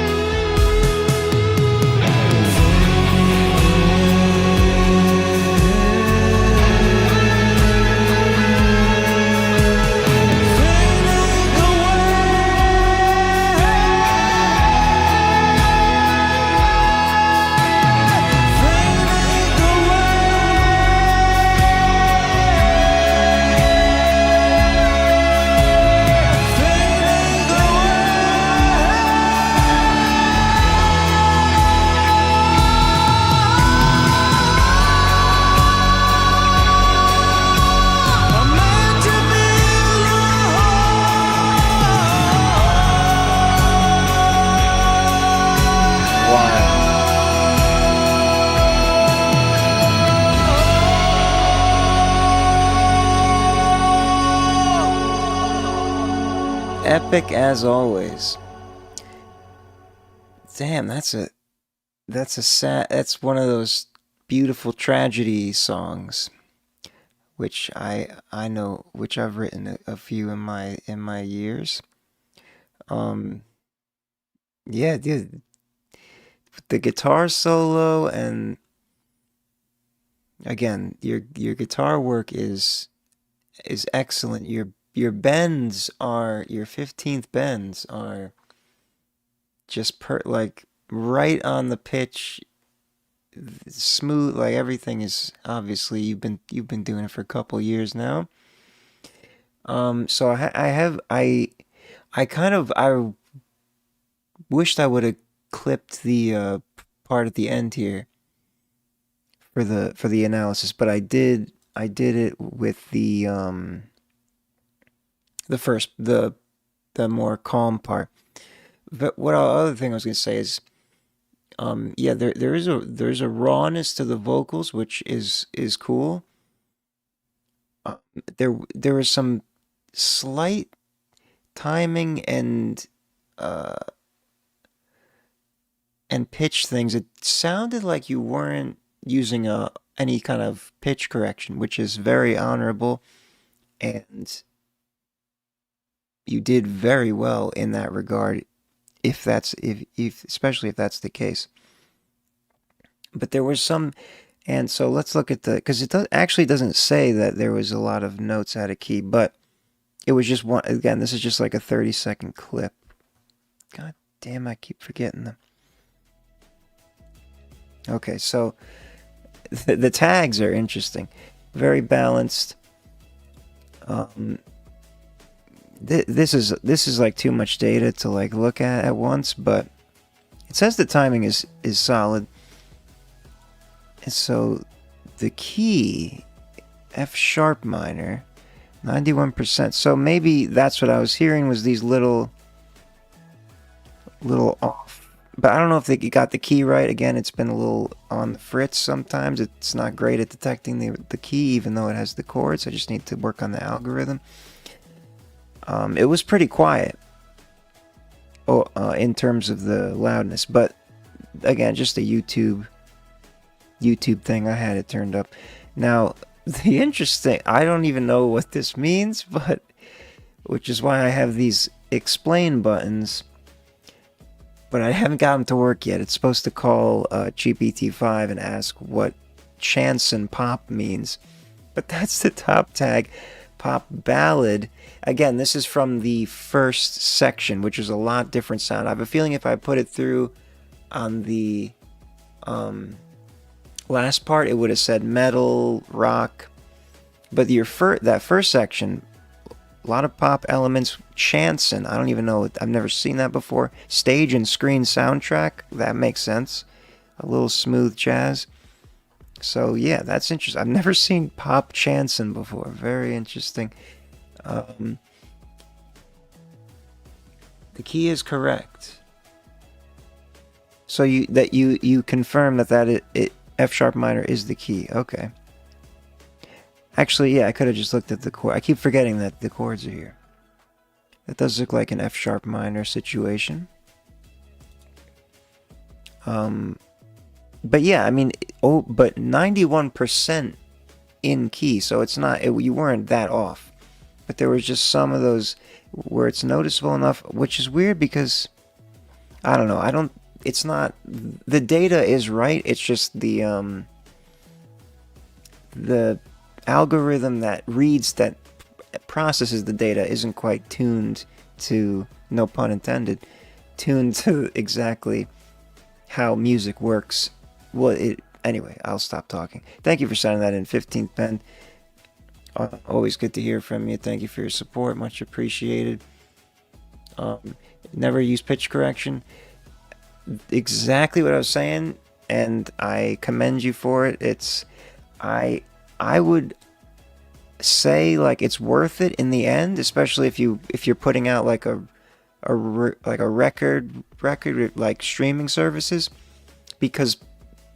Epic as always. Damn, that's sad. That's one of those beautiful tragedy songs, which I know, which I've written a few in my years. Yeah, dude, the guitar solo, and again, your guitar work is excellent. Your bends are, your 15th bends are just like right on the pitch, smooth, like everything is, obviously you've been doing it for a couple years now. So I wished I would have clipped the part at the end here for the analysis, but I did it with the more calm part. But what other thing I was gonna say is, yeah, there's a rawness to the vocals, which is cool. There was some slight timing and pitch things. It sounded like you weren't using any kind of pitch correction, which is very honorable, and you did very well in that regard, especially if that's the case. But there was some, and so let's look at because it actually doesn't say that there was a lot of notes out of key, but it was just one. Again, this is just like a 30-second clip. God damn, I keep forgetting them. Okay, so the tags are interesting, very balanced. This is like too much data to like look at once, but it says the timing is solid. And so the key, F sharp minor, 91%. So maybe that's what I was hearing, was these little off. But I don't know if they got the key right. Again, it's been a little on the fritz sometimes. It's not great at detecting the key, even though it has the chords. I just need to work on the algorithm. It was pretty quiet in terms of the loudness. But again, just a YouTube thing. I had it turned up. Now, the interesting, I don't even know what this means, but which is why I have these explain buttons. But I haven't got them to work yet. It's supposed to call GPT-5 and ask what chance and pop means. But that's the top tag. pop ballad. Again, this is from the first section, which is a lot different sound. I have a feeling if I put it through on the last part, it would have said metal, rock. But that first section, a lot of pop elements, chanson. I don't even know. I've never seen that before. Stage and screen soundtrack. That makes sense. A little smooth jazz. So yeah, that's interesting. I've never seen pop chanson before. Very interesting. The key is correct. So you confirm that F sharp minor is the key. Okay. Actually, yeah, I could have just looked at the chord. I keep forgetting that the chords are here. That does look like an F sharp minor situation. But yeah, I mean, but 91% in key, so it's not, you weren't that off. But there was just some of those where it's noticeable enough, which is weird because, I don't know, it's not, the data is right, it's just the algorithm that processes the data isn't quite tuned to, no pun intended, tuned to exactly how music works. Well, anyway, I'll stop talking. Thank you for sending that in, 15th Bend. Always good to hear from you. Thank you for your support. Much appreciated. Never use pitch correction. Exactly what I was saying, and I commend you for it. I would say like it's worth it in the end, especially if you're putting out like a record like streaming services, because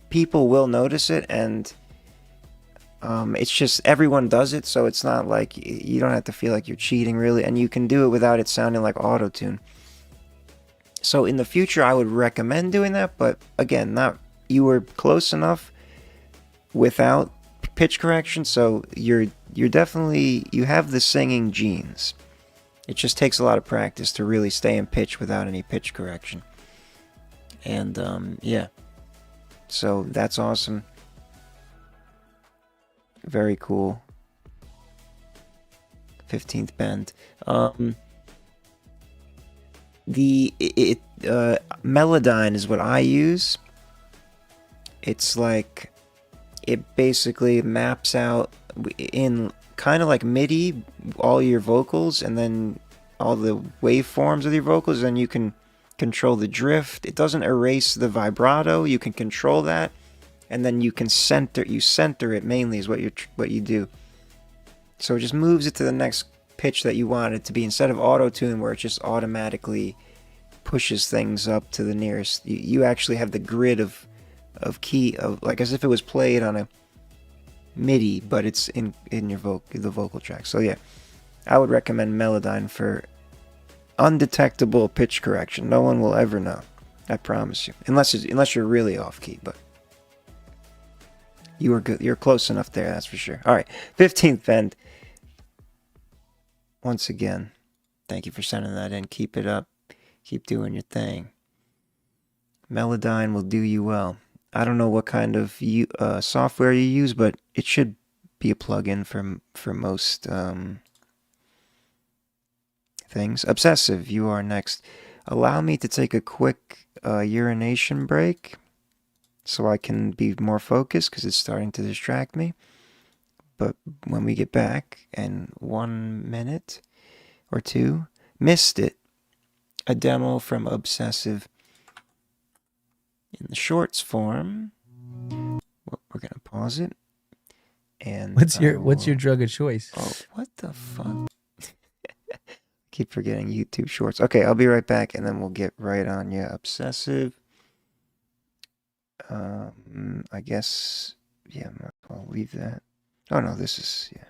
people will notice it, and it's just everyone does it, so it's not like you don't have to feel like you're cheating really, and you can do it without it sounding like auto-tune. So in the future I would recommend doing that, but again, you were close enough without pitch correction, so you're definitely, you have the singing genes. It just takes a lot of practice to really stay in pitch without any pitch correction. And yeah, so that's awesome. Very cool. 15th Bend. Melodyne is what I use. It's like, it basically maps out in kind of like MIDI all your vocals, and then all the waveforms of your vocals, and you can control the drift. It doesn't erase the vibrato. You can control that, and then you can center it mainly is what you do. So it just moves it to the next pitch that you want it to be, instead of auto-tune where it just automatically pushes things up to the nearest. You actually have the grid of key, of like as if it was played on a MIDI, but it's in your the vocal track. So yeah, I would recommend Melodyne for undetectable pitch correction. No one will ever know, I promise you, unless you're really off key. But you were good. You're close enough there, that's for sure. All right, 15th Bend. Once again, thank you for sending that in. Keep it up. Keep doing your thing. Melodyne will do you well. I don't know what kind of software you use, but it should be a plugin for most things. Obsessive, you are next. Allow me to take a quick urination break so I can be more focused, because it's starting to distract me. But when we get back in 1 minute or two, Missed It, a demo from Obsessive in the shorts form. We're gonna pause it. And what's your drug of choice? Oh, what the fuck? Keep forgetting YouTube Shorts. Okay, I'll be right back, and then we'll get right on. Yeah, Obsessive. I guess, yeah, I'll leave that. Oh no, this is, yeah.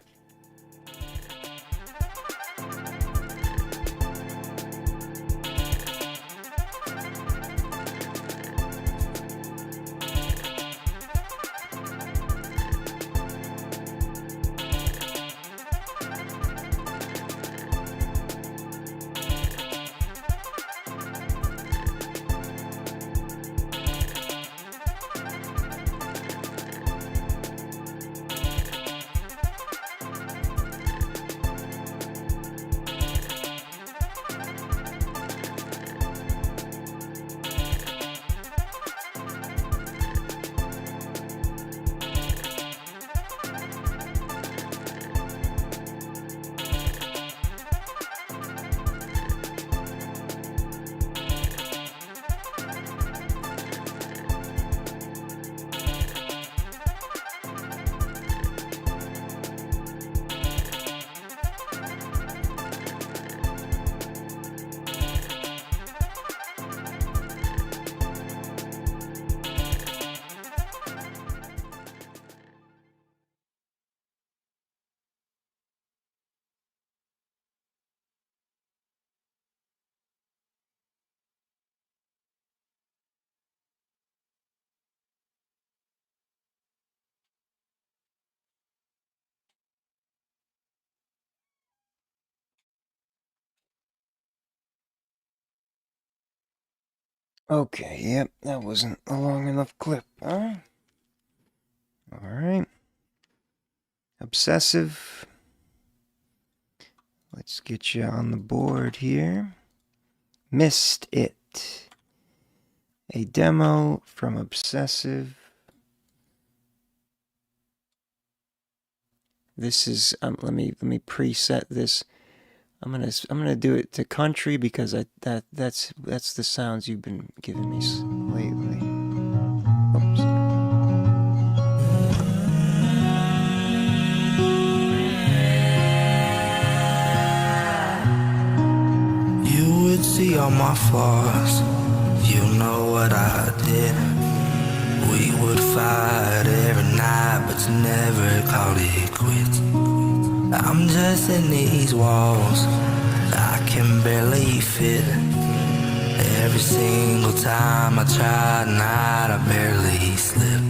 Okay, yep, that wasn't a long enough clip, huh? Alright. Obsessive. Let's get you on the board here. Missed It. A demo from Obsessive. This is let me preset this. I'm gonna do it to country because that's the sounds you've been giving me lately. Oops. You would see all my flaws. You know what I did. We would fight every night, but you never called it quits. I'm just in these walls, I can barely fit. Every single time I try not, I barely slip.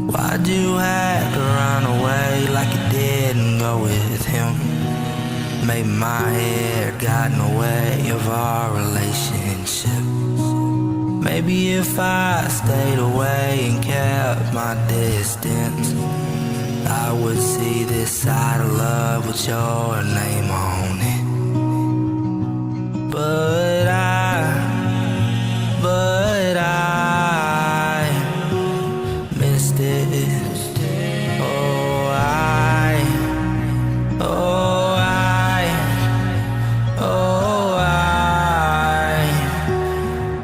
Why'd you have to run away like you didn't go with him? Maybe my head got in the way of our relationship. Maybe if I stayed away and kept my distance, I would see this side of love with your name on it. But I missed it. Oh, I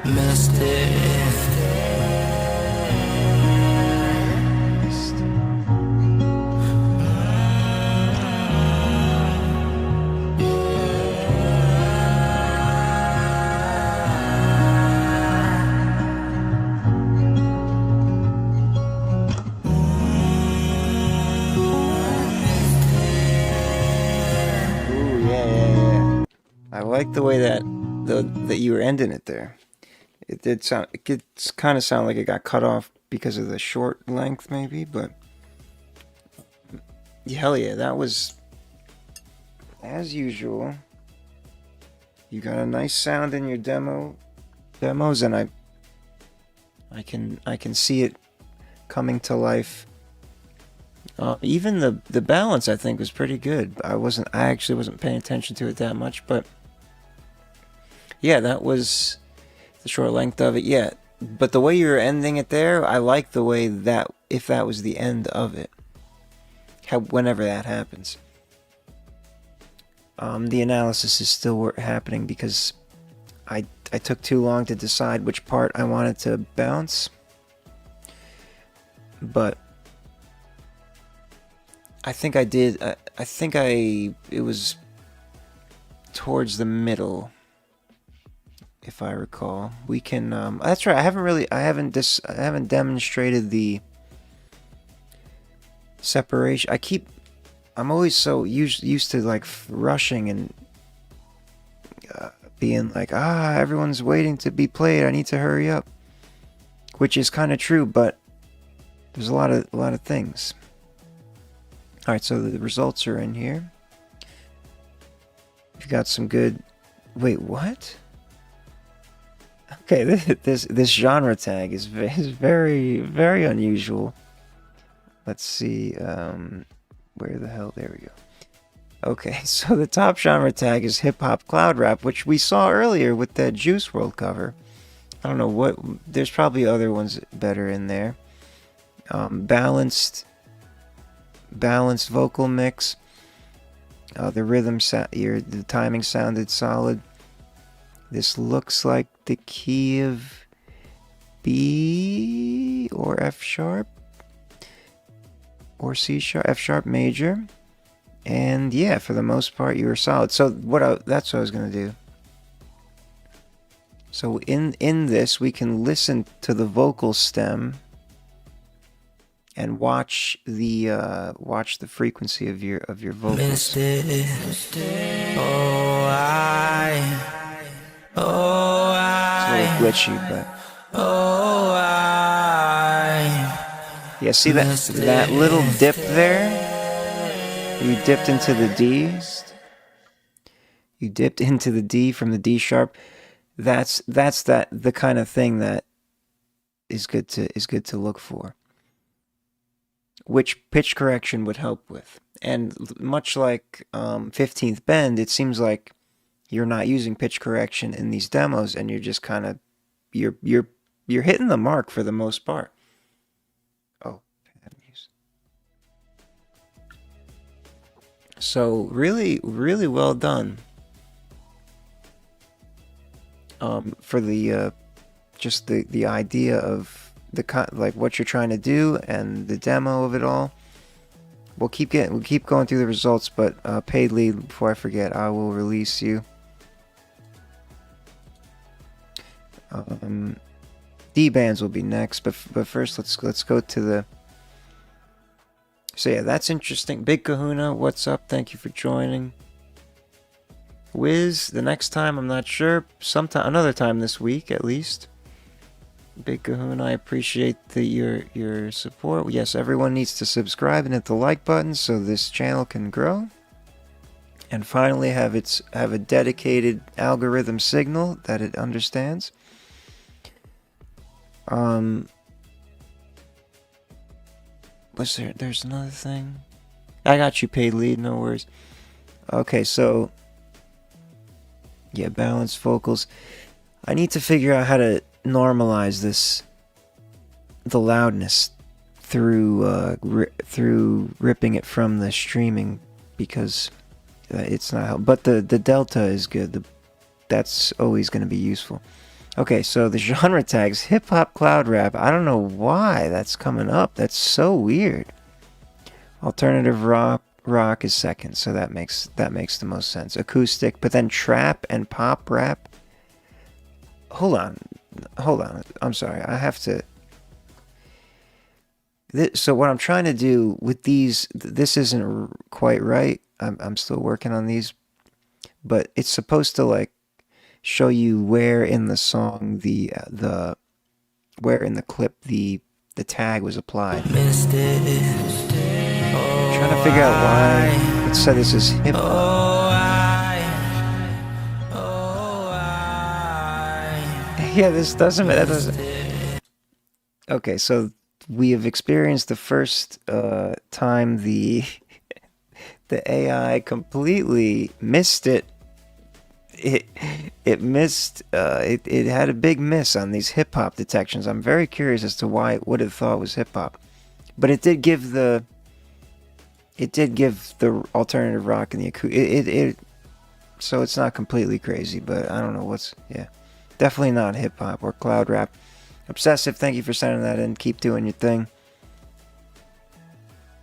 missed it. I like the way that you were ending it there. It did sound. It could kind of sound like it got cut off because of the short length, maybe. But hell yeah, that was as usual. You got a nice sound in your demos, and I can see it coming to life. Even the balance I think was pretty good. I actually wasn't paying attention to it that much, but yeah, that was the short length of it. Yeah, but the way you're ending it there, I like the way that if that was the end of it, whenever that happens. The analysis is still happening because I took too long to decide which part I wanted to bounce, but I think I did. It was towards the middle, if I recall. We can. That's right. I haven't demonstrated the separation. I'm always so used to like rushing and being like, everyone's waiting to be played. I need to hurry up, which is kind of true, but there's a lot of things. All right, so the results are in here. You've got some good. Wait, what? Okay, this genre tag is very very unusual. Let's see, where the hell? There we go. Okay, so the top genre tag is hip hop cloud rap, which we saw earlier with that Juice WRLD cover. I don't know what. There's probably other ones better in there. Balanced vocal mix. The rhythm the timing sounded solid. This looks like the key of B or F sharp or C sharp, F sharp major. And yeah, for the most part you were solid. So that's what I was going to do. So in this we can listen to the vocal stem and watch the frequency of your vocals. Missed it. It's a little glitchy, but yeah. See that little dip there? You dipped into the D. You dipped into the D from the D sharp. that's the kind of thing that is good to look for, which pitch correction would help with. And much like 15th Bend, it seems like you're not using pitch correction in these demos, and you're just kind of you're hitting the mark for the most part. Oh, so really well done for the just the idea of like what you're trying to do and the demo of it all. We'll keep going through the results, but paid lead, before I forget, I will release you. D bands will be next, but first let's go to the. So yeah, that's interesting. Big Kahuna, what's up? Thank you for joining. Wiz, the next time I'm not sure, sometime another time this week at least. Big Kahuna, I appreciate your support. Yes, everyone needs to subscribe and hit the like button so this channel can grow. And finally have a dedicated algorithm signal that it understands. There's another thing? I got you, paid lead, no worries. Okay, so yeah, balanced vocals. I need to figure out how to normalize the loudness through ripping it from the streaming, because it's not. But the delta is good. That's always going to be useful. Okay, so the genre tags, hip hop, cloud rap. I don't know why that's coming up. That's so weird. Alternative rock is second, so that makes the most sense. Acoustic, but then trap and pop rap. Hold on. I'm sorry. I have to. So what I'm trying to do with these, this isn't quite right. I'm still working on these, but it's supposed to like show you where in the song where in the clip the tag was applied. Trying to figure out why it said this is hip hop. Yeah, that doesn't. Okay, so we have experienced the first time the AI completely missed it. It missed. It had a big miss on these hip hop detections. I'm very curious as to why it would have thought was hip hop, but it did give the alternative rock and the acoustic. So it's not completely crazy, but I don't know definitely not hip hop or cloud rap. Obsessive, thank you for sending that in. Keep doing your thing.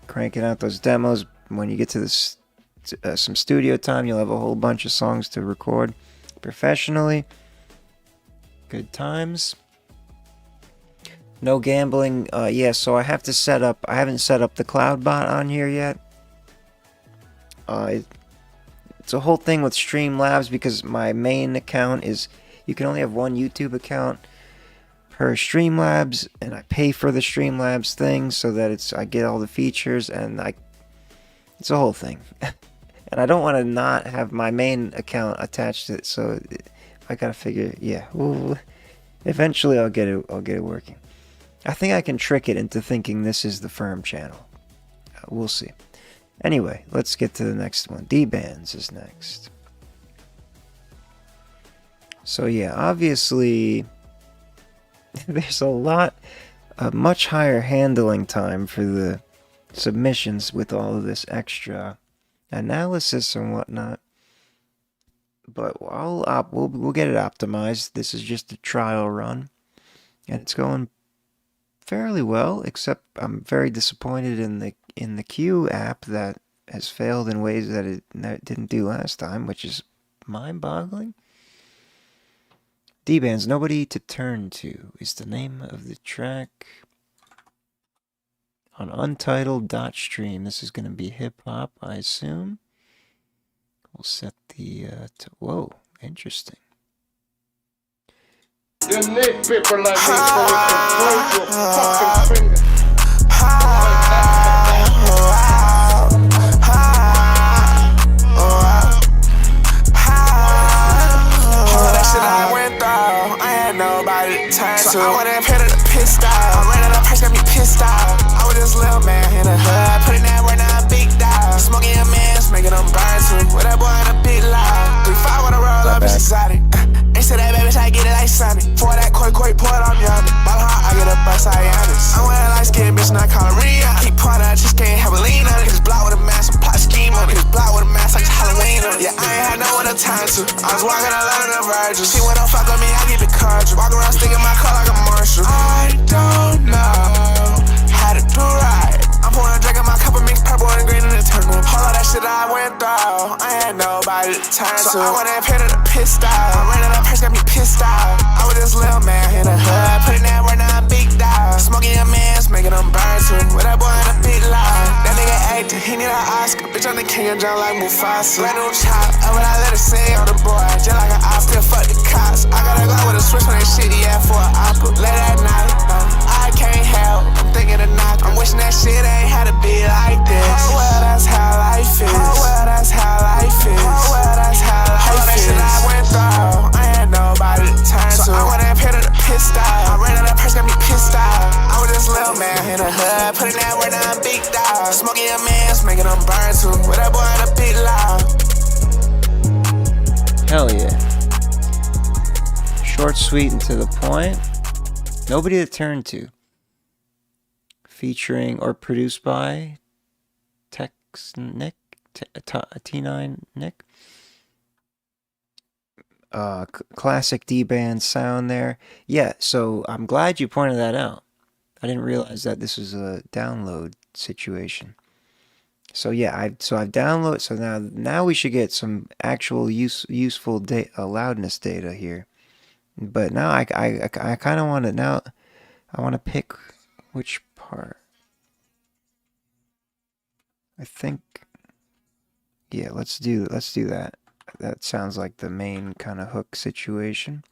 Cranking out those demos. When you get to this. Some studio time, you'll have a whole bunch of songs to record professionally. Good times. No gambling. Yeah, so I have to set up. I haven't set up the cloud bot on here yet. It's a whole thing with Streamlabs because my main account is. You can only have one YouTube account per Streamlabs, and I pay for the Streamlabs thing so that I get all the features, and it's a whole thing. And I don't want to not have my main account attached to it, so I gotta figure. Yeah, eventually I'll get it working. I think I can trick it into thinking this is the FERM channel. We'll see. Anyway, let's get to the next one. D-Bands is next. So yeah, obviously there's a much higher handling time for the submissions with all of this extra analysis and whatnot. But we'll get it optimized. This is just a trial run, and it's going fairly well. Except I'm very disappointed in the Q app that has failed in ways that it didn't do last time, which is mind-boggling. D-Bands, Nobody to Turn To is the name of the track. On untitled.stream. This is going to be hip-hop, I assume. We'll set the... whoa, interesting. You need people like me so we can throw your fucking finger. All that shit I went through. Yeah, I ain't had no one to turn to. I was walking a lot of the virgins. She wanna fuck with me, I keep it cordial. Walk around sticking my car like a Marshall. I don't know how to do right. I'm pouring a drink in my cup of mixed purple and green in the turtle. All of that shit I went through, I had nobody to turn to. So I went and paid her the pissed out. I ran out that purse, got me pissed out. I was this little man in the hood, putting that work, now I'm big dog. Smoking your mans, making them burn too. With that boy in a big line. That nigga acting, he need an Oscar. Bitch, I'm the king of John like Mufasa. Brand new chop, and when I let her sing on the boy, just like an op, still fuck the cops. I gotta go with a switch when they shitty ass for an opera. Late at night, I can't help, I'm thinking of knock. I'm wishing that shit ain't had to be like this. Oh well, that's how life is. Oh well, that's how life is. Oh well, that's how life is. All that shit I went through, I had nobody to turn to. So I went and paid her the pissed out. I ran out that purse, got me pissed out. I was this little man in the hood, putting that work, now I'm big dog. Smoking your mans, making them burn too. With that boy in a big loud. Hell yeah. Short, sweet, and to the point. Nobody to turn to. Featuring or produced by Nick, T9 Nick. Classic D-band sound there. Yeah, so I'm glad you pointed that out. I didn't realize that this was a download situation. So yeah, I've downloaded. So now we should get some actual useful loudness data here. But now I kind of want to now. I want to pick which part. I think. Yeah, let's do that. That sounds like the main kind of hook situation.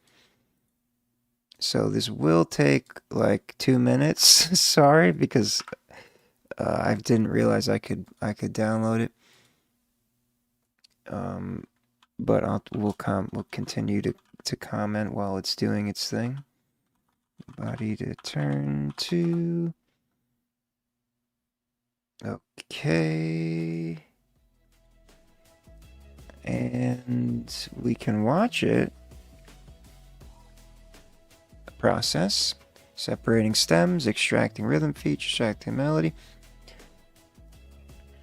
So this will take like 2 minutes. Sorry, because I didn't realize I could download it. But we'll continue to comment while it's doing its thing. Body to turn to. Okay. And we can watch it. Process. Separating stems, extracting rhythm features, extracting melody.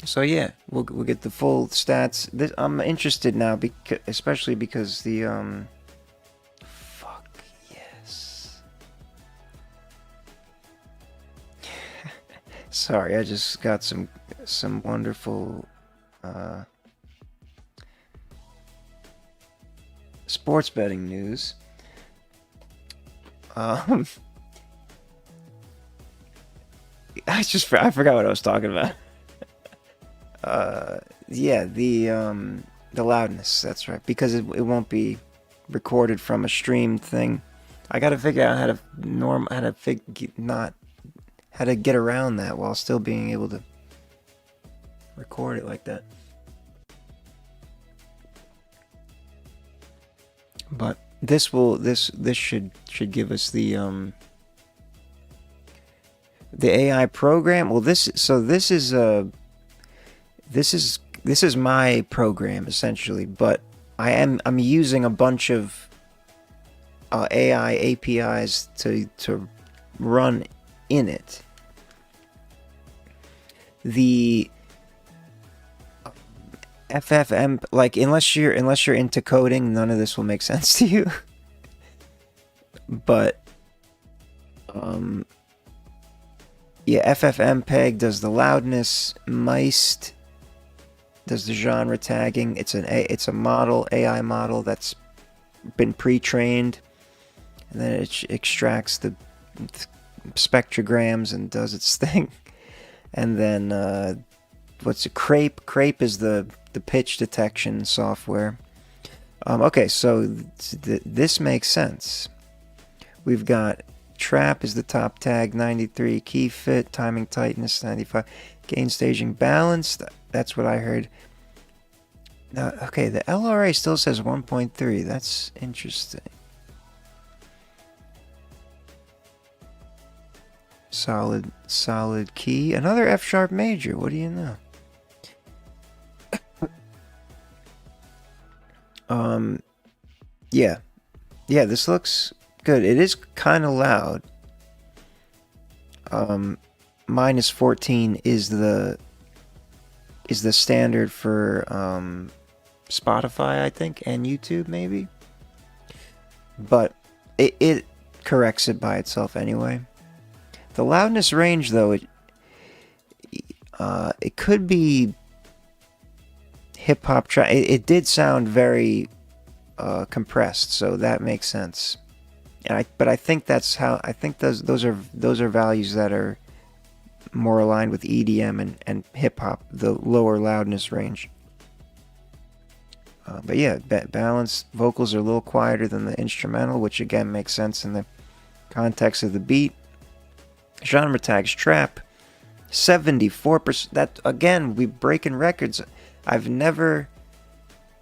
So yeah, we'll get the full stats. I'm interested now, especially because the fuck yes. Sorry, I just got some wonderful sports betting news. I forgot what I was talking about. Yeah, the loudness, that's right, because it won't be recorded from a streamed thing. I gotta figure out how to get around that while still being able to record it like that. But this should give us the AI program. Well, this is my program essentially, but I'm using a bunch of AI APIs to run in it. The FFM, like unless you're into coding, none of this will make sense to you. But yeah, FFmpeg does the loudness, Meist does the genre tagging. It's a model, AI model that's been pre-trained, and then it extracts the spectrograms and does its thing. And then what's a Crape? Crape is the pitch detection software. Okay, so this makes sense. We've got trap is the top tag, 93, key fit, timing tightness, 95, gain staging balance. That's what I heard. Now, okay, the LRA still says 1.3. That's interesting. Solid key. Another F sharp major. What do you know? Yeah, this looks good. It is kind of loud. Minus 14 is the standard for Spotify, I think, and YouTube maybe. But it corrects it by itself anyway. The loudness range, though, it could be hip hop track. It did sound very compressed, so that makes sense. But I think that's how those are values that are more aligned with EDM and hip hop, the lower loudness range. But yeah, balanced vocals are a little quieter than the instrumental, which again makes sense in the context of the beat. Genre tags trap, 74%. That again, we breaking records. I've never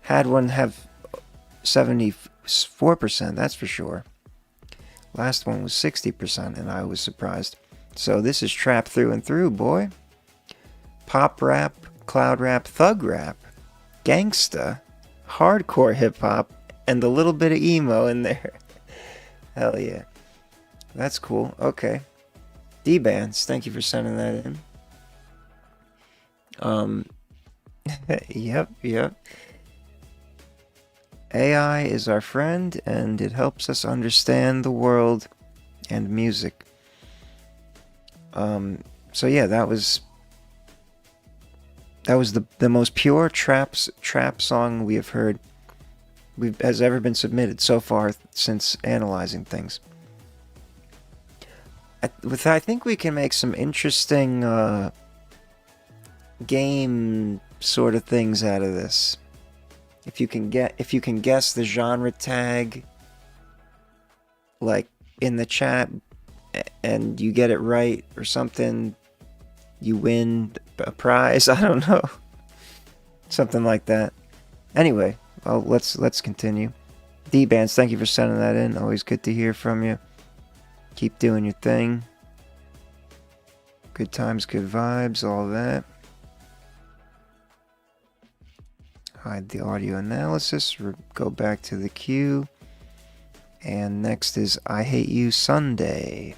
had one have 74%. That's for sure. Last one was 60%, and I was surprised. So this is trap through and through, boy. Pop rap, cloud rap, thug rap, gangsta, hardcore hip hop, and a little bit of emo in there. Hell yeah. That's cool. Okay. D-Bands, thank you for sending that in. Yep. AI is our friend, and it helps us understand the world and music. So yeah, that was the most pure trap song we have heard has ever been submitted so far since analyzing things. I think we can make some interesting game sort of things out of this. If you can guess the genre tag, like in the chat, and you get it right or something, you win a prize. I don't know, something like that. Anyway, well, let's continue. D-Bands, thank you for sending that in. Always good to hear from you. Keep doing your thing. Good times, good vibes, all that. Hide the audio analysis. Go back to the queue. And next is I Hate You Sunday.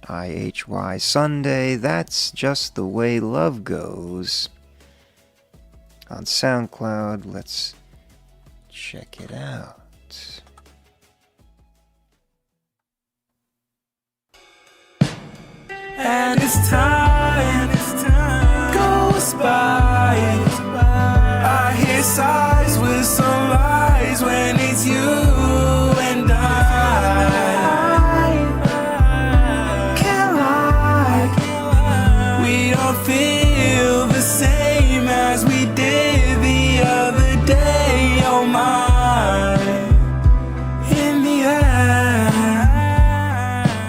IHY Sunday. That's just the way love goes. On SoundCloud. Let's check it out. And it's time goes by. I hear sighs with some lies when it's you and I. Can't lie, we don't feel the same as we did the other day. Oh my, in the end,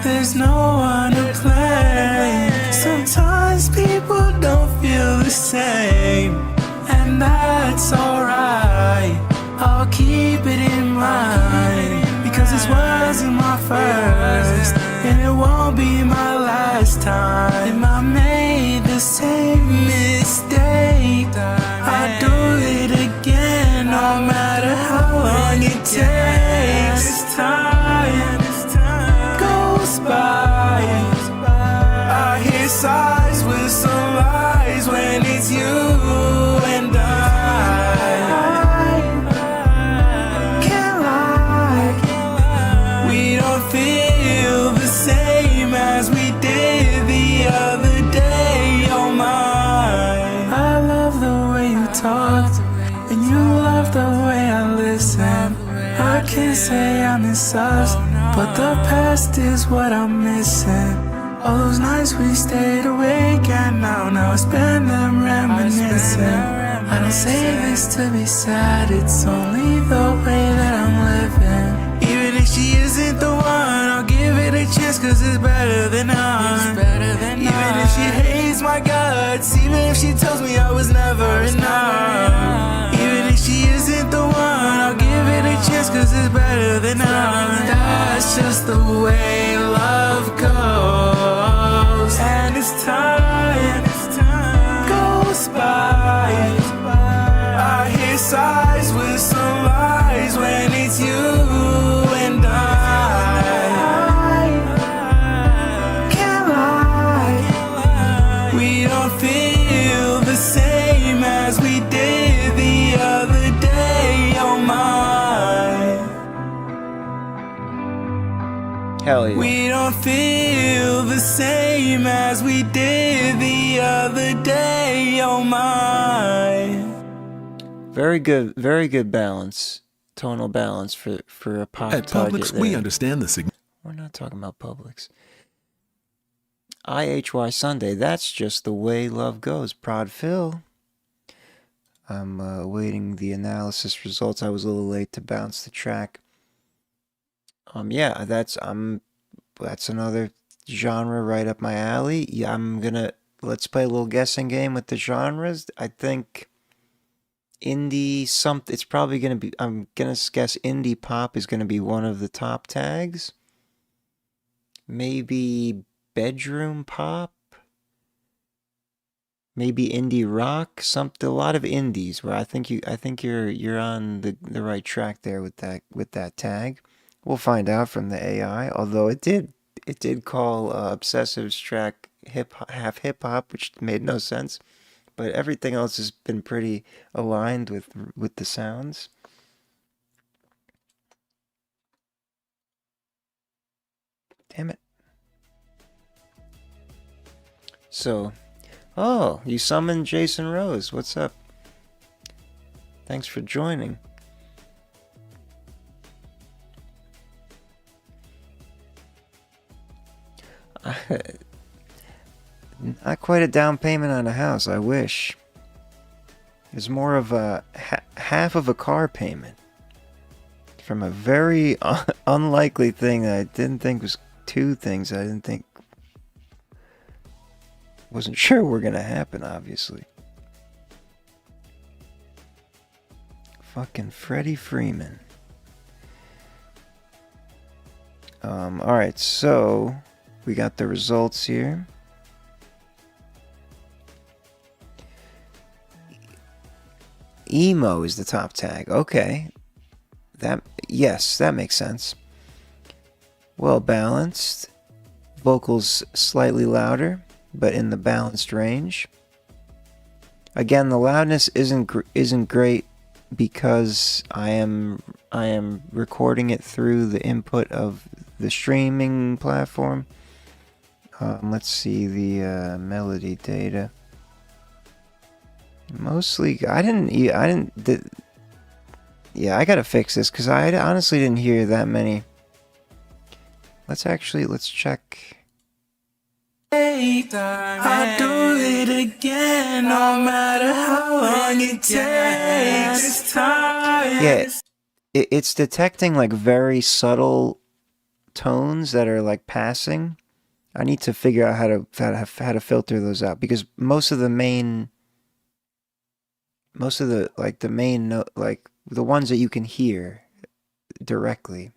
there's no one to blame. Sometimes people don't feel the same, and that's alright. I'll keep it in mind, because this wasn't my first, and it won't be my last time. I made the same mistake, I'll do it again, no matter how long it takes. As time goes by, I hear sighs with some lies when it's you and I. Can't lie, we don't feel the same as we did the other day. Oh my, I love the way you talk, and you love the way I listen. I can't say I'm obsessed, but the past is what I'm missing. All those nights we stayed awake, and now I spend them reminiscing. I don't say this to be sad, it's only the way that I'm living. Even if she isn't the one, I'll give it a chance, cause it's better than none. Even if she hates my guts, even if she tells me I was never enough. Even if she isn't the one, I'll give it a chance, cause it's better than none. That's just the way love goes. And as time goes by, I hear sighs with some lies when it's you and I. Can't lie, we don't feel the same as we did Hell yeah. We don't feel the same as we did the other day, oh my. Very good balance, tonal balance for a pop At target Publix, there. we understand the significance. We're not talking about Publix. IHY Sunday, that's just the way love goes. Prod Phil. I'm awaiting the analysis results. I was a little late to bounce the track. Yeah, that's another genre right up my alley. Yeah, let's play a little guessing game with the genres. I think indie it's probably gonna be, I'm gonna guess indie pop is gonna be one of the top tags. Maybe bedroom pop. Maybe indie rock, a lot of indies. Where I think you're on the right track there with that tag. We'll find out from the AI. Although it did call Obsessive's track half hip hop, which made no sense. But everything else has been pretty aligned with the sounds. Damn it. So, oh, you summoned Jason Rose. What's up? Thanks for joining. Not quite a down payment on a house, I wish. It's more of a half of a car payment. From a very unlikely thing that I didn't think was two things I didn't think wasn't sure were gonna happen, obviously. Fucking Freddie Freeman. Alright, so we got the results here. Emo is the top tag. Okay. Yes, that makes sense. Well balanced. Vocals slightly louder, but in the balanced range. Again, the loudness isn't great because I am recording it through the input of the streaming platform. Let's see the melody data. Mostly, yeah, I gotta fix this because I honestly didn't hear that many. Let's check. I'll do it again, no matter how long it takes. Yeah, it's detecting like very subtle tones that are like passing. I need to figure out how to filter those out because most of the main note, like the ones that you can hear directly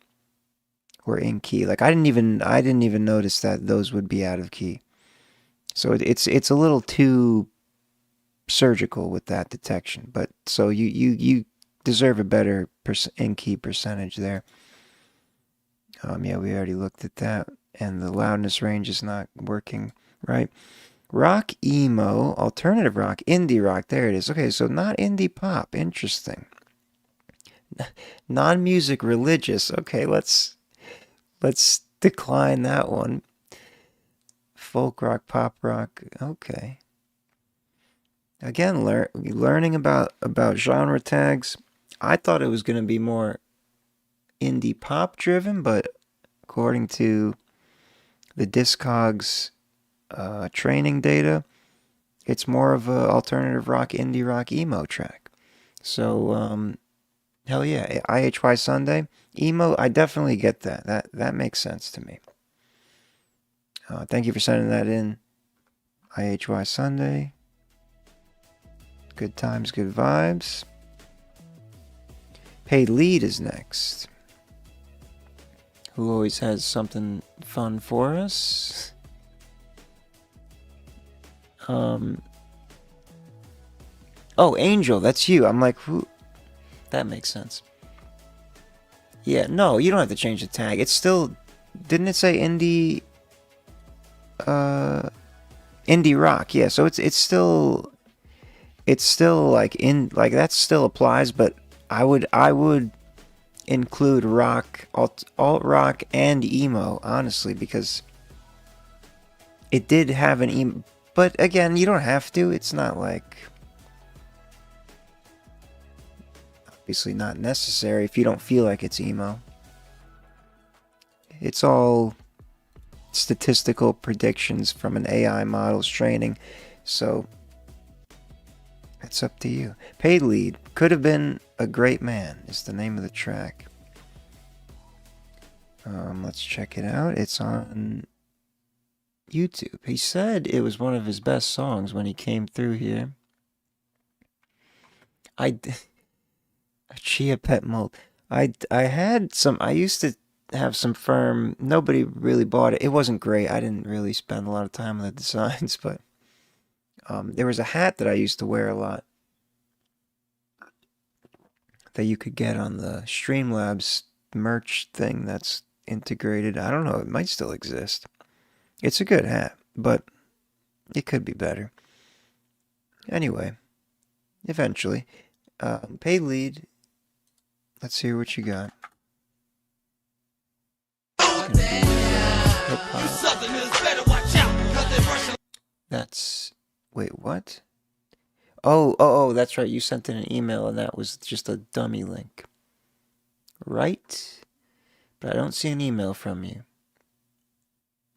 were in key. Like I didn't even notice that those would be out of key. So it's a little too surgical with that detection. But so you deserve a better in key percentage there. Yeah, we already looked at that, and the loudness range is not working right. Rock, emo, alternative rock, indie rock. There it is. Okay, so not indie pop. Interesting. Non-music religious. Okay, let's decline that one. Folk rock, pop rock. Okay. Again, learning about genre tags. I thought it was going to be more indie pop driven, but according to the Discogs training data, it's more of a alternative rock, indie rock, emo track. So hell yeah, IHY Sunday emo. I definitely get that. That makes sense to me. Thank you for sending that in. IHY Sunday. Good times, good vibes. Paid lead is next. Who always has something fun for us? Oh, Angel, that's you. I'm like, who? That makes sense. Yeah, no, you don't have to change the tag. It's still, didn't it say indie? Indie rock. Yeah, so it's still like that still applies, but I would include rock, alt rock, and emo, honestly, because it did have an emo. But again, you don't have to. It's not like, obviously not necessary if you don't feel like it's emo. It's all statistical predictions from an AI model's training, so it's up to you. Paid Lead, Could Have Been a Great Man is the name of the track. Let's check it out. It's on YouTube. He said it was one of his best songs when he came through here. A Chia Pet Mold. I used to have some FERM. Nobody really bought it. It wasn't great. I didn't really spend a lot of time on the designs, but there was a hat that I used to wear a lot that you could get on the Streamlabs merch thing that's integrated. I don't know. It might still exist. It's a good hat, but it could be better. Anyway, eventually. Paid Lead. Let's hear what you got. That's... Wait, what? Oh, that's right. You sent in an email and that was just a dummy link. Right? But I don't see an email from you.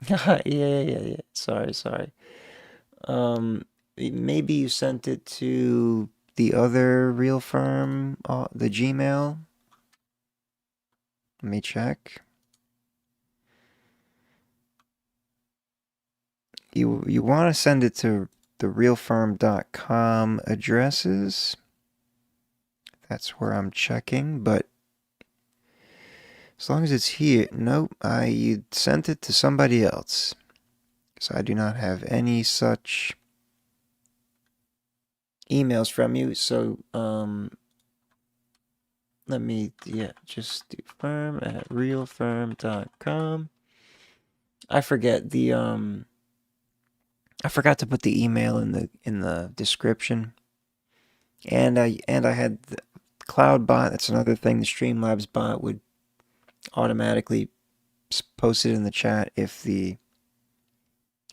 Yeah. Sorry. Maybe you sent it to the other Real FERM, the Gmail. Let me check. You want to send it to the realferm.com addresses. That's where I'm checking, but as long as it's here, nope, you sent it to somebody else. So I do not have any such emails from you. So let me, just do firm@realferm.com. I forget the I forgot to put the email in the description, and I had the Cloud bot. That's another thing. The Streamlabs bot would automatically post it in the chat if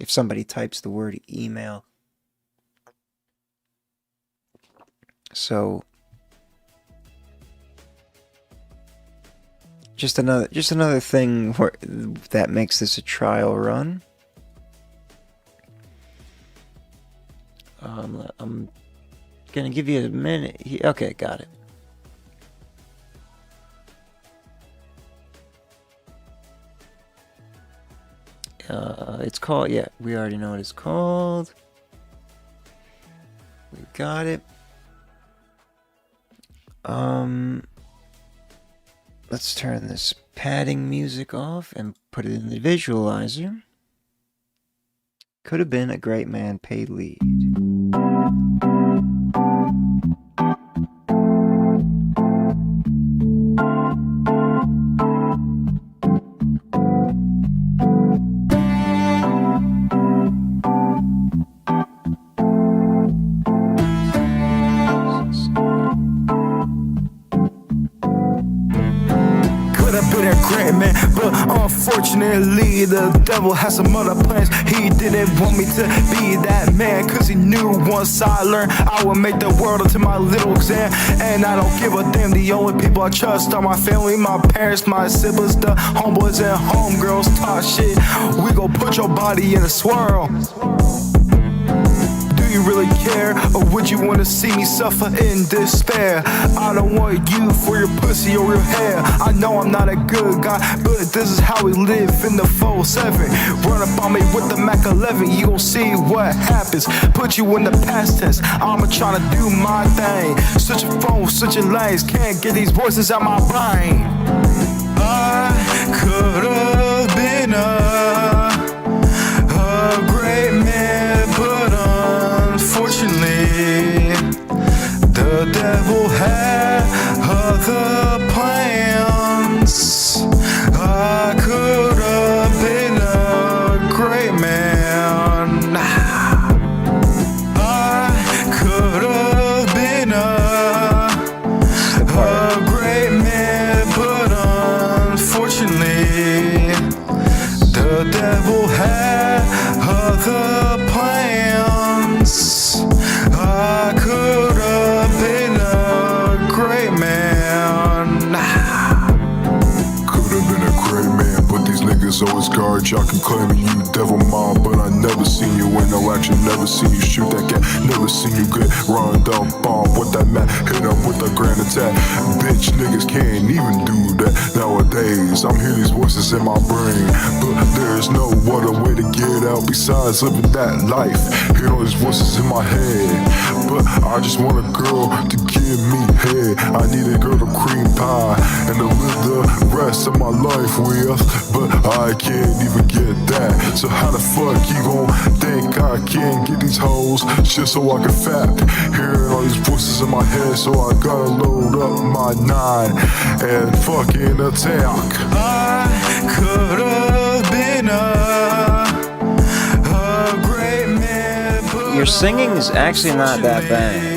somebody types the word email. So just another thing that makes this a trial run. I'm gonna give you a minute. Okay, got it. It's called, we already know what it's called. We got it. Let's turn this padding music off and put it in the visualizer. Could Have Been a Great Man, Paid Lead. But unfortunately, the devil has some other plans. He didn't want me to be that man, cause he knew once I learned I would make the world into my little exam. And I don't give a damn, the only people I trust are my family, my parents, my siblings, the homeboys and homegirls. Talk shit, we gon' put your body in a swirl. Do you really care, or would you wanna see me suffer in despair? I don't want you for your pussy or your hair. I know I'm not a good guy, but this is how we live in the 4-7. Run up on me with the Mac 11, you gon' see what happens. Put you in the past tense, I'ma tryna do my thing. Switching phones, switching lanes, can't get these voices out my brain. I could've been a great man, but unfortunately, the devil had other plans. I could have been a great man. I could have been a great man, but had other plans. I could have been a great man. Could have been a great man, but these niggas always guard. Y'all can claim you devil mom, but I never seen you in no action. Never seen you shoot that cat. Never seen you get run down bomb with that mat. Hit him with a grand attack. Bitch, niggas can't even do that nowadays. I'm hearing these voices in my brain, but there's no other way to get out besides living that life. Hear all these voices in my head, but I just want a girl to give me head. I need a girl to cream pie and to live the rest of my life with, but I can't even get that. So how the fuck you gon' think I can't get these hoes just so I can fap? Hearing all these voices in my head, so I gotta load up my 9 and fucking attack. I could've been a great man, but your singing is actually not that bad.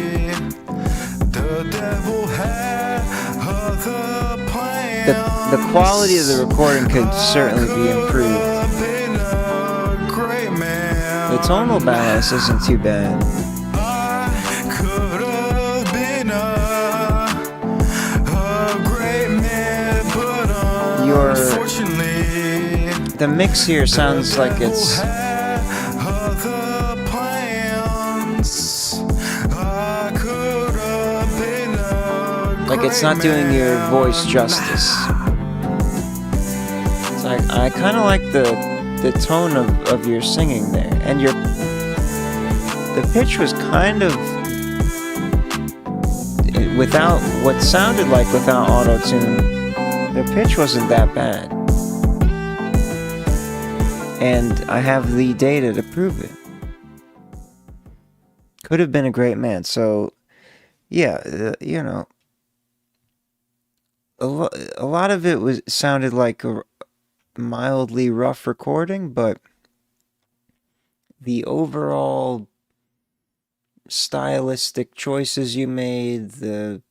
the devil had other plans. The quality of the recording could certainly be improved. The tonal balance isn't too bad. The mix here sounds like it's not doing your voice justice. It's like I kind of like the tone of your singing there, and the pitch was kind of without what sounded like without auto-tune. The pitch wasn't that bad. And I have the data to prove it. Could have been a great man. So, yeah, you know, a lot of it sounded like a mildly rough recording, but the overall stylistic choices you made, the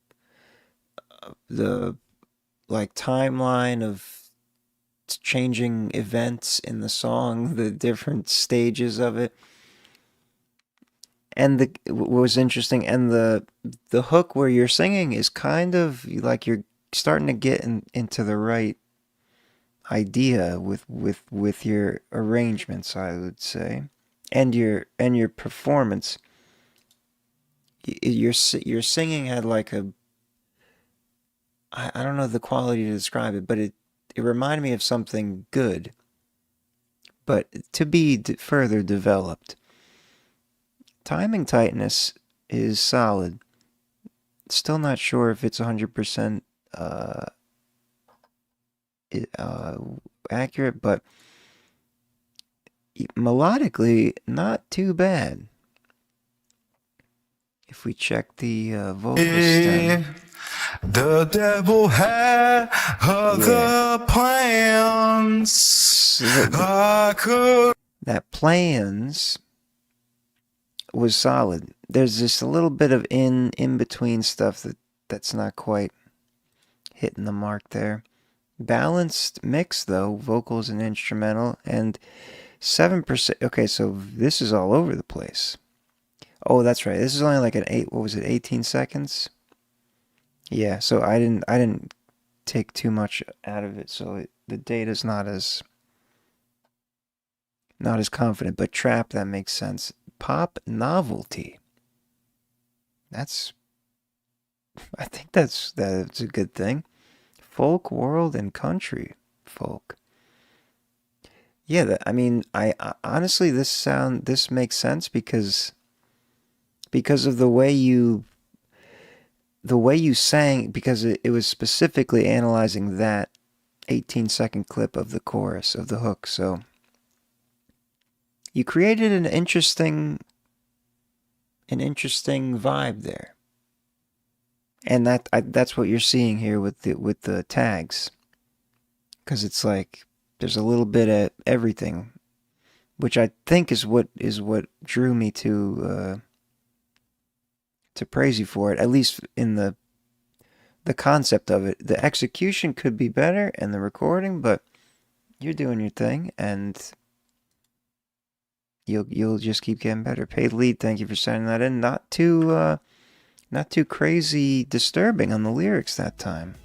like timeline of changing events in the song, the different stages of it, and what was interesting, and the hook where you're singing is kind of like you're starting to get into the right idea with your arrangements, I would say, and your performance. Your singing had like I don't know the quality to describe it, but it reminded me of something good, but to be further developed. Timing tightness is solid. Still not sure if it's 100% accurate, but melodically, not too bad. If we check the vocal stem. The devil had other plans. That plans was solid. There's just a little bit of in between stuff that's not quite hitting the mark there. Balanced mix though, vocals and instrumental, and 7%. Okay, so this is all over the place. Oh, that's right. This is only like 18 seconds? Yeah, so I didn't take too much out of it, so the data's not as confident. But trap, that makes sense. Pop novelty. I think that's a good thing. Folk, world, and country folk. Yeah, I honestly, this makes sense because of the way you sang, because it was specifically analyzing that 18-second clip of the chorus of the hook. So you created an interesting vibe there, and that's what you're seeing here with the tags, because it's like there's a little bit of everything, which I think is what drew me to praise you for it, at least in the concept of it. The execution could be better and the recording, but you're doing your thing, and you'll just keep getting better. Paid lead, thank you for sending that in. Not too crazy disturbing on the lyrics that time.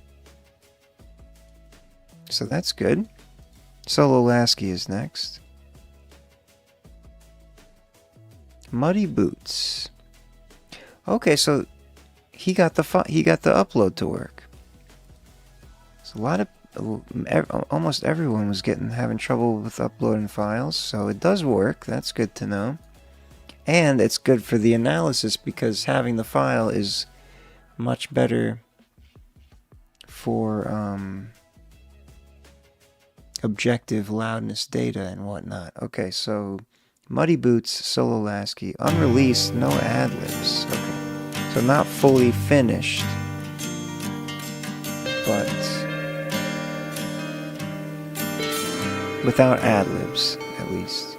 So that's good. Solo Lasky is next. Muddy Boots. Okay, so he got the upload to work. So almost everyone was having trouble with uploading files, so it does work. That's good to know. And it's good for the analysis because having the file is much better for objective loudness data and whatnot. Okay, so Muddy Boots, Solo Lasky, unreleased, no ad-libs. Okay, so not fully finished, but without ad-libs, at least.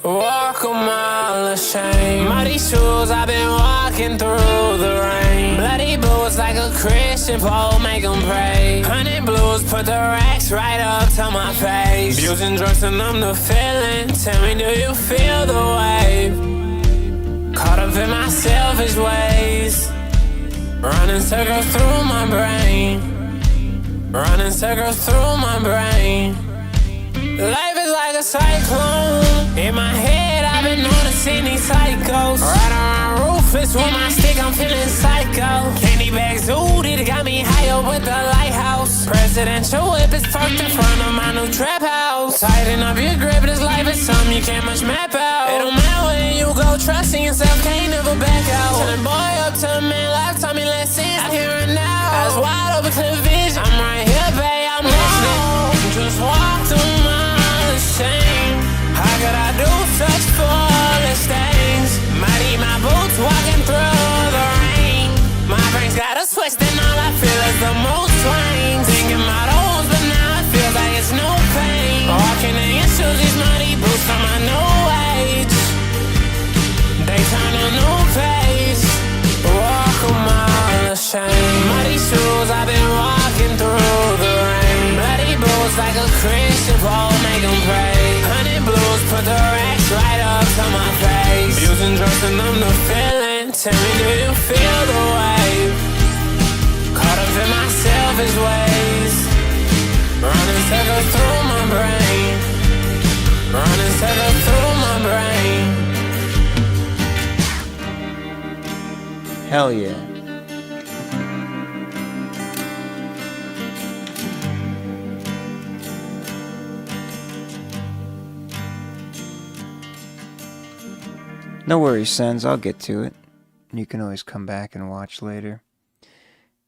Walk a mile of shame. Muddy shoes, I've been walking through the rain. Bloody boots like a Christian pole, make them pray. Honey blues, put the racks right up to my face. Using drugs and numb the feeling. Tell me, do you feel the wave? Caught up in my selfish ways. Running circles through my brain. Running circles through my brain. Life is like a cyclone. In my head, I've been noticing these cycles. Right around Rufus with my stick, I'm feeling psycho. Candy bags, ooh, it got me high up with the lighthouse. Presidential whip is parked in front of my new trap house. Tighten up your grip, this life is something you can't much map out. It don't matter where you go, trusting yourself, can't never back out. Turn boy up to a man, life taught me lessons. Out here and now, eyes wide open, clear vision. I'm right here, babe, I'm listening. Just walk through my shame. How could I do such foolish things? Muddy my boots walking through the rain. My brain's got a switch, then all I feel is the mood swings. Thinking about old, but now it feels like it's no pain. Walking in your shoes, these muddy boots from my new age. They turn a new page. Walk a mile of shame. Muddy shoes, I've been walking through the rain. Bloody boots like a Christian pole, make them pray. Honey blues, put the racks right up to my face. Using drugs and numb the feeling. Tell me, do you feel the wave? Caught up in my selfish ways. Running circles through my brain. Running circles through my brain. Hell yeah. No worries, Sens. I'll get to it. You can always come back and watch later.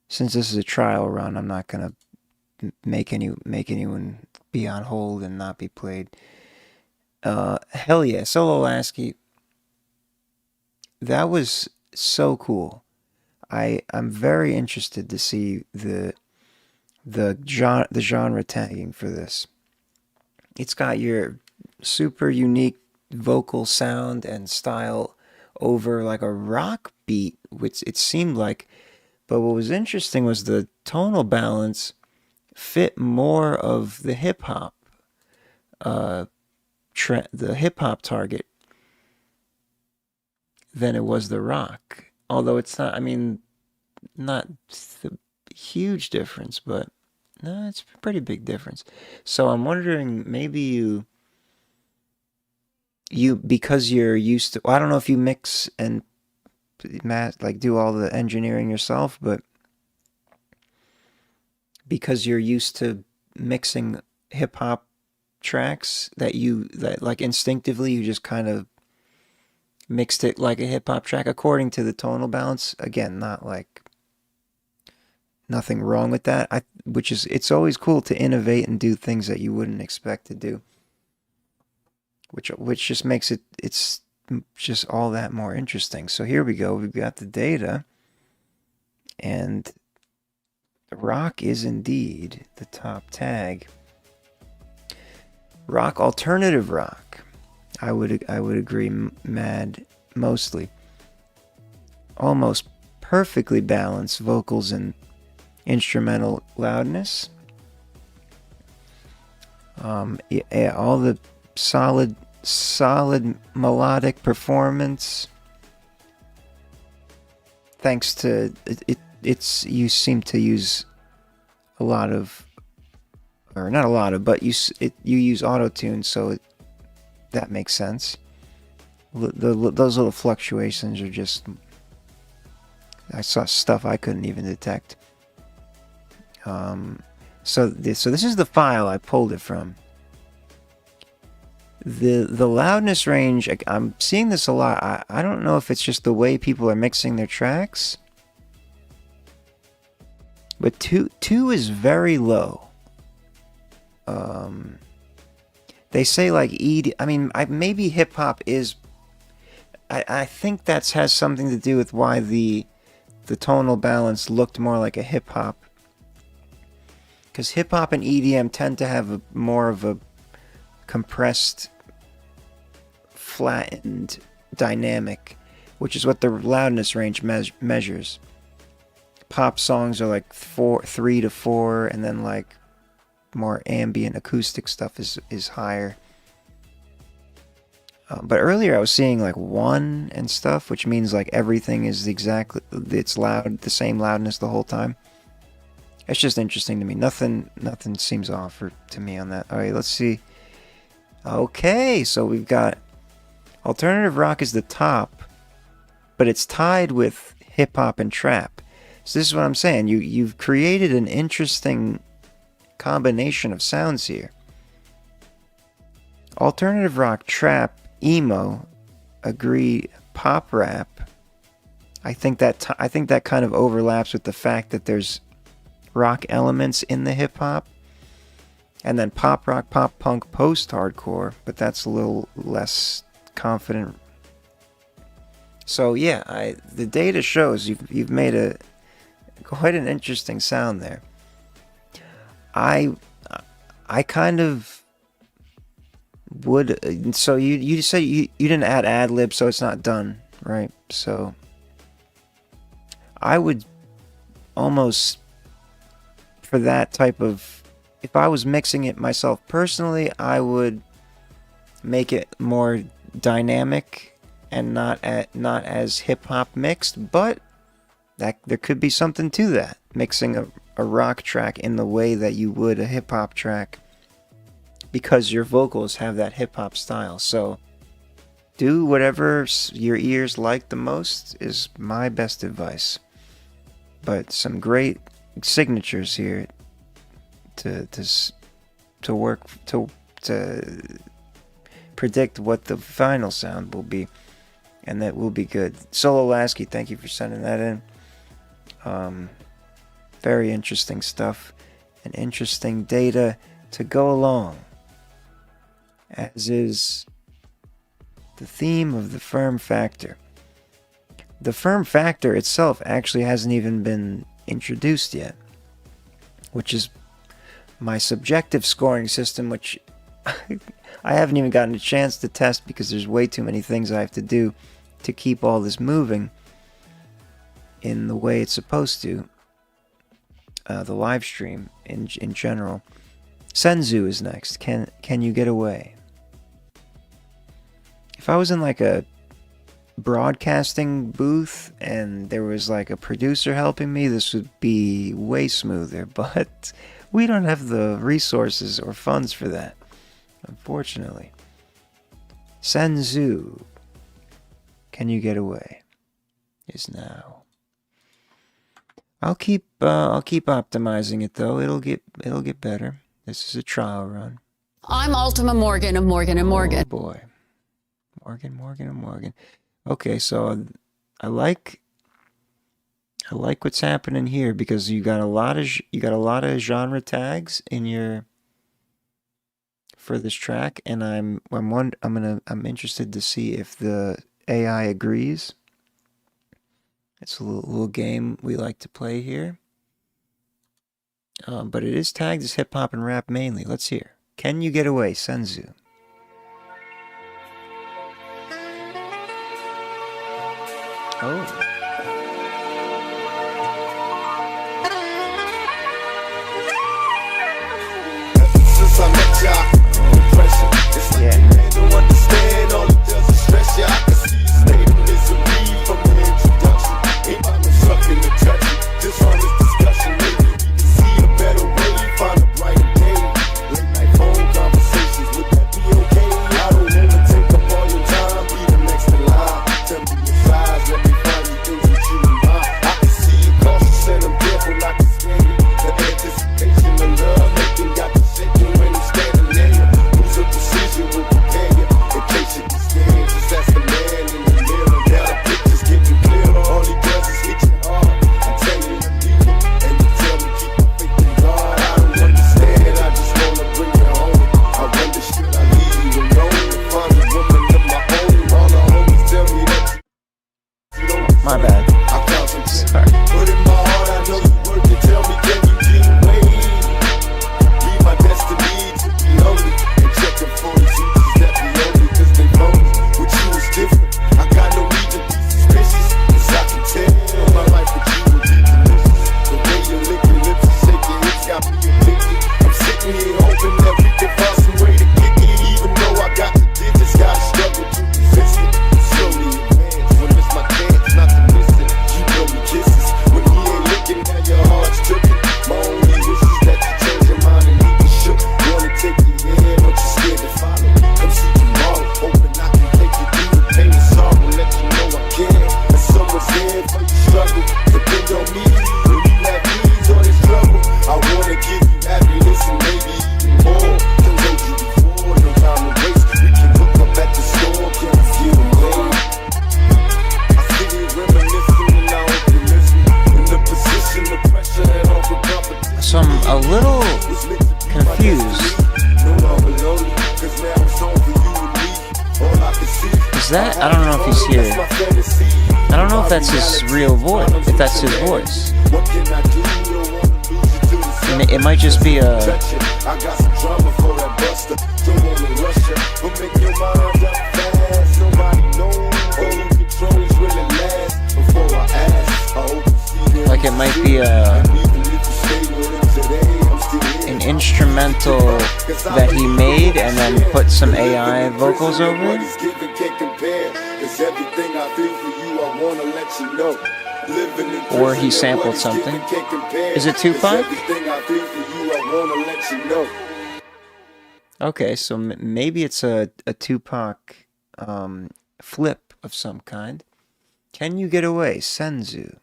Since this is a trial run, I'm not gonna make anyone be on hold and not be played. Hell yeah, Solo Lasky. That was so cool. I'm very interested to see the genre tagging for this. It's got your super unique vocal sound and style over like a rock beat, which it seemed like. But what was interesting was the tonal balance fit more of the hip hop, the hip hop target than it was the rock. Although it's not, I mean, not the huge difference, but no, it's a pretty big difference. So I'm wondering, maybe you because you're used to, I don't know if you mix and like do all the engineering yourself, but because you're used to mixing hip hop tracks that like instinctively you just kind of mixed it like a hip hop track according to the tonal balance. Again, not like nothing wrong with that. It's always cool to innovate and do things that you wouldn't expect to do. Which just makes it's just all that more interesting. So here we go. We've got the data, and rock is indeed the top tag. Rock, alternative rock. I would agree, Mad, mostly. Almost perfectly balanced vocals and instrumental loudness. Yeah, all the solid melodic performance. Thanks to it's you seem to use a lot of, or not a lot of, but you use auto-tune, so that makes sense. Those little fluctuations are just, I saw stuff I couldn't even detect. So this is the file I pulled it from. The loudness range, I'm seeing this a lot. I don't know if it's just the way people are mixing their tracks, but two is very low. They say like I mean, maybe hip hop is. I think that has something to do with why the tonal balance looked more like a hip hop. Because hip hop and EDM tend to have more of a compressed, flattened dynamic, which is what the loudness range measures. Pop songs are like 3 to 4, and then like more ambient acoustic stuff is higher. But earlier I was seeing like 1 and stuff, which means like everything is it's loud, the same loudness the whole time. It's just interesting to me. Nothing seems off to me on that. All right, let's see. Okay, so we've got alternative rock is the top, but it's tied with hip hop and trap. So this is what I'm saying. You've created an interesting combination of sounds here. Alternative rock, trap, emo, agree, pop rap. I think that kind of overlaps with the fact that there's rock elements in the hip hop, and then pop rock, pop punk, post hardcore, but that's a little less confident. So yeah, the data shows you've made quite an interesting sound there. I kind of would. So you say you didn't add ad lib, so it's not done, right? So I would almost, for that type of, if I was mixing it myself personally, I would make it more dynamic and not as hip hop mixed, but that there could be something to that, mixing a rock track in the way that you would a hip hop track, because your vocals have that hip hop style. So do whatever your ears like the most is my best advice. But some great signatures here to work to predict what the final sound will be, and that will be good. Solo Lasky, thank you for sending that in. Very interesting stuff and interesting data to go along, as is the theme of the FERM Factor. The FERM Factor itself actually hasn't even been introduced yet, which is my subjective scoring system, which I haven't even gotten a chance to test because there's way too many things I have to do to keep all this moving in the way it's supposed to. The live stream in general. Senzu is next. Can you get away? If I was in like a broadcasting booth and there was like a producer helping me, this would be way smoother, but we don't have the resources or funds for that, unfortunately. Senzu, Can You Get Away is now. I'll keep optimizing it though. It'll get better. This is a trial run. I'm Ultima Morgan of Morgan & Morgan. Oh boy. Morgan. Okay, so I like what's happening here, because you got a lot of genre tags in your for this track, and I'm interested to see if the AI agrees. It's a little game we like to play here. But it is tagged as hip hop and rap mainly. Let's hear. Can You Get Away, Senzu. Oh. Since I met ya, I can see the state of misery from the introduction. Ain't about no sucking or touching, just honest discussion. Maybe we can see a better way, find a brighter day. Late night phone conversations, would that be okay? I don't wanna take up all your time, be the next in line. Tell me your size, let me find you things that you and mine. I can see you cautious and I'm careful not to scare you. The anticipation of love making got you shaking when you standing there. Lose a precision will prepare you in case you get scared. Just ask the man in the mirror. Now the picture's getting clearer. All he does is hit you hard and tell you to leave it. And you tell me keep my faith in God. I don't understand, I just wanna bring you home. I wonder should I leave you alone and find a woman of my own. All the homies tell me that you don't deserve. My bad. I contemplate, but in my heart I know you worth it. Tell me, can you get away? Be my destiny to be lonely and checking for the futures that be only cause they lonely. With you is different. I got no need to be suspicious, cause I can tell my life with you would be delicious. The way you lick your lips and shake your hips got me addicted. I'm sitting here hoping that we can find some way to kick it. Even though I got the digits, gotta struggle to resist it. Slowly advance when it's my chance not to miss it. You blow me kisses when he ain't looking at your heart's took it. My only wish is that you change your mind and leave me shook. Wanna take you in, but you're scared to follow. Come see tomorrow, hoping I can take you through the pain and sorrow. Let you know I care, and someone's there for your struggle. Depend on me when you have needs or this trouble. I wanna give you happiness and maybe even more. Don't hold you before, no time to waste. We can hook up at the store, can you feel the way? I sit here reminiscing and I hope you listen. In the position of pressure and all the competition. So I'm a little confused. Is that? I don't know if he's here. I don't know if that's his real voice. If that's his voice. It might just be a. I got some drama for that buster. Don't wanna rush ya, but make your mind up fast. Nobody knows all you controls really last. Before I ask, I hope you see them. Like it might be an instrumental that he made and then put some AI vocals over it. Or he sampled something. Is it Tupac? Okay, so maybe it's a Tupac flip of some kind. Can you get away, Senzu?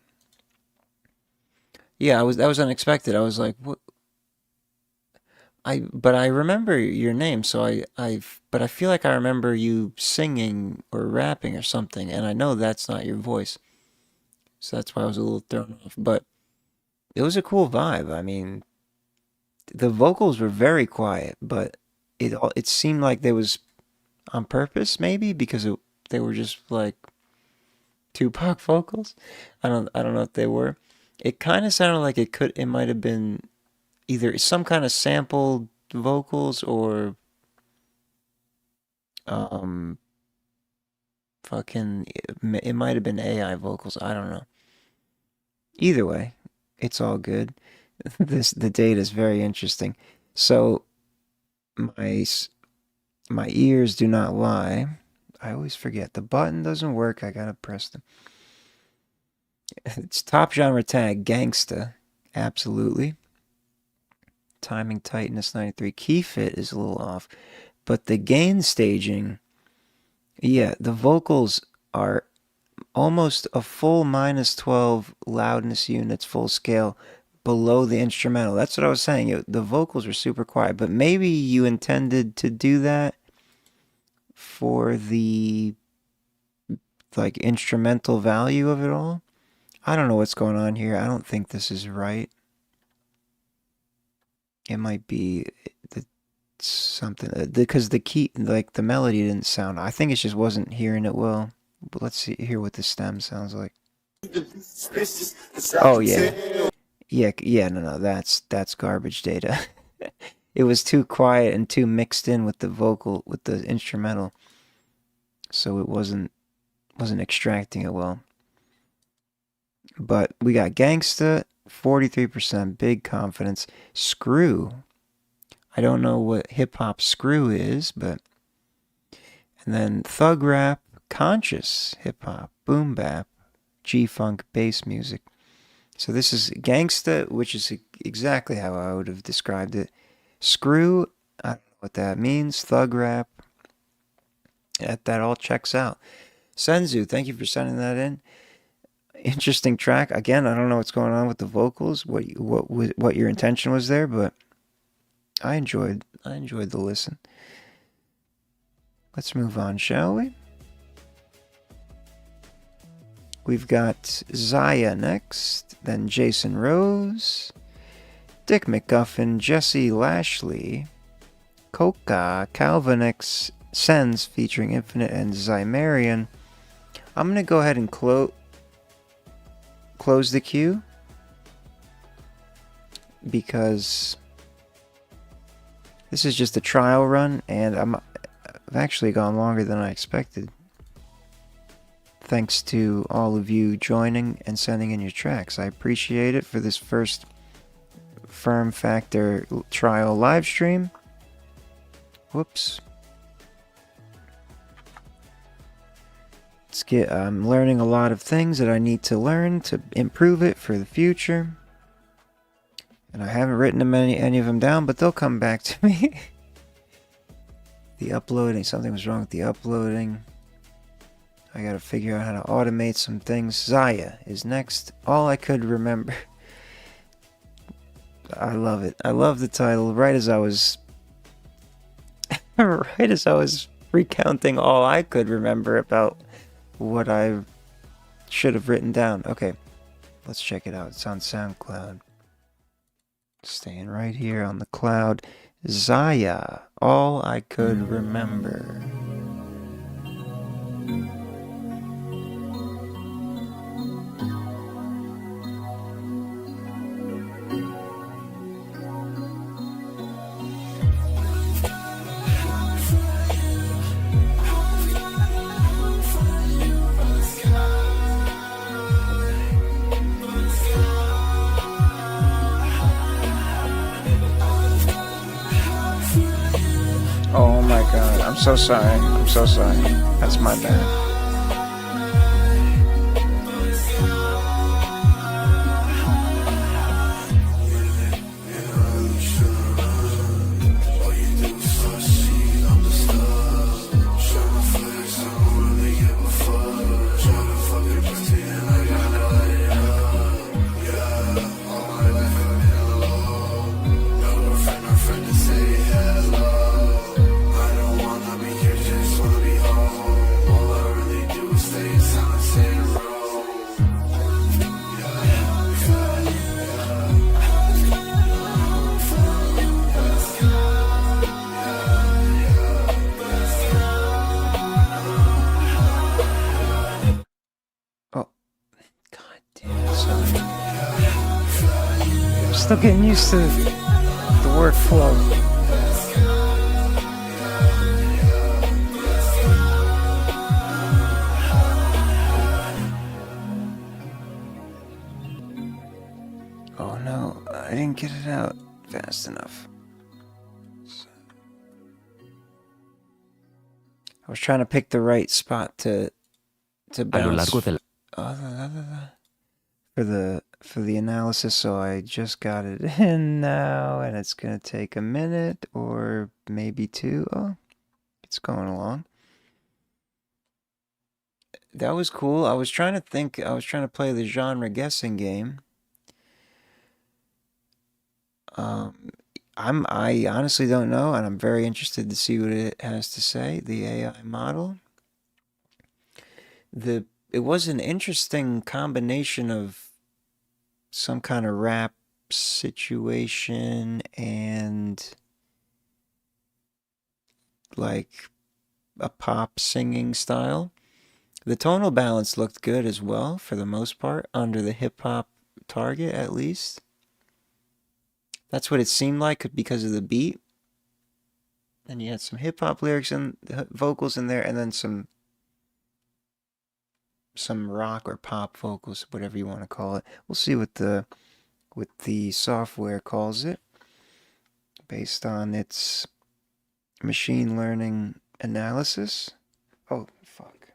Yeah, that was unexpected. I was like, what? But I remember your name, so but I feel like I remember you singing or rapping or something, and I know that's not your voice. So that's why I was a little thrown off. But it was a cool vibe. I mean, the vocals were very quiet, but it seemed like they was on purpose, maybe because they were just like Tupac vocals. I don't know if they were. It kind of sounded like it might have been either some kind of sampled vocals or it might have been AI vocals. I don't know. Either way, it's all good. The data is very interesting. So my ears do not lie. I always forget. The button doesn't work. I gotta press them. It's top genre tag, gangsta. Absolutely. Timing tightness 93. Key fit is a little off. But the gain staging, yeah, the vocals are almost a full -12 loudness units full scale below the instrumental. That's what I was saying. The vocals were super quiet, but maybe you intended to do that for the like instrumental value of it all. I don't know what's going on here. I don't think this is right. It might be something because the key, like the melody didn't sound. I think it just wasn't hearing it well. But let's hear what the stem sounds like. Oh yeah, no, that's garbage data. It was too quiet and too mixed in with the vocal, with the instrumental, so it wasn't extracting it well. But we got Gangsta, 43%, big confidence. Screw, I don't know what hip hop screw is, but and then Thug Rap, conscious hip-hop, boom bap, G-funk bass music. So this is gangsta, which is exactly how I would have described it. Screw, I don't know what that means. Thug rap. That all checks out. Senzu, thank you for sending that in. Interesting track. Again, I don't know what's going on with the vocals, what your intention was there, but I enjoyed the listen. Let's move on, shall we? We've got Zaya next, then Jason Rose, Dick McGuffin, Jesse Lashley, Coca, Calvin X Sens featuring Infinite, and Zymarian. I'm going to go ahead and close the queue because this is just a trial run, and I've actually gone longer than I expected. Thanks to all of you joining and sending in your tracks. I appreciate it for this first FERM Factor trial live stream. Whoops. I'm learning a lot of things that I need to learn to improve it for the future. And I haven't written any of them down, but they'll come back to me. The uploading, something was wrong with the uploading. I gotta figure out how to automate some things. Zaya is next. All I could remember. I love it. I love the title. Right as I was recounting all I could remember about what I should have written down. Okay, let's check it out. It's on SoundCloud. Staying right here on the cloud. Zaya, all I could remember. Oh my god, I'm so sorry. I'm so sorry. That's my bad. Still getting used to the workflow. Oh no, I didn't get it out fast enough. I was trying to pick the right spot to bounce for the analysis, so I just got it in now, and it's gonna take a minute or maybe two. Oh, it's going along. That was cool. I was trying to think. I was trying to play the genre guessing game. I honestly don't know, and I'm very interested to see what it has to say. The AI model. It was an interesting combination of some kind of rap situation and like a pop singing style. The tonal balance looked good as well for the most part, under the hip hop target at least. That's what it seemed like because of the beat. And you had some hip hop lyrics and vocals in there, and then some rock or pop vocals, whatever you want to call it. We'll see what the software calls it based on its machine learning analysis. Oh fuck.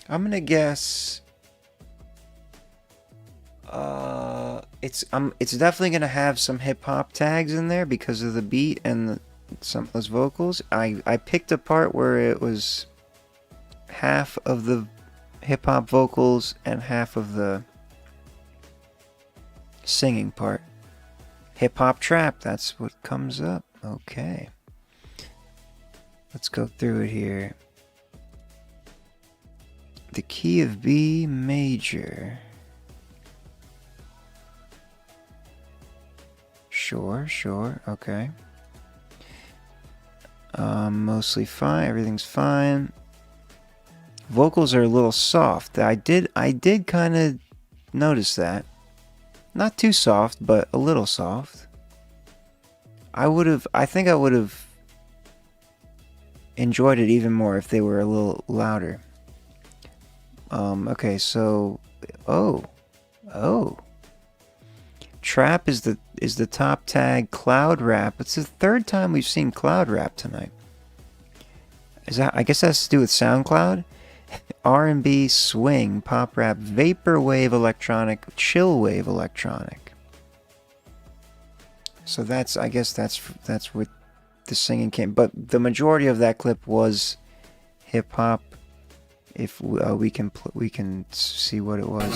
I'm gonna guess. It's definitely gonna have some hip hop tags in there because of the beat and some of those vocals. I picked a part where it was half of the hip hop vocals and half of the singing part. Hip hop trap, that's what comes up. Okay. Let's go through it here. The key of B major. Sure, okay. Mostly fine, everything's fine. Vocals are a little soft. I did kind of notice that. Not too soft, but a little soft. I think I would have enjoyed it even more if they were a little louder. Okay, so trap is the top tag. Cloud rap. It's the third time we've seen cloud rap tonight. I guess that has to do with SoundCloud. R&B, swing, pop rap, vaporwave electronic, chillwave electronic. So I guess that's where the singing came. But the majority of that clip was hip hop. If we can see what it was.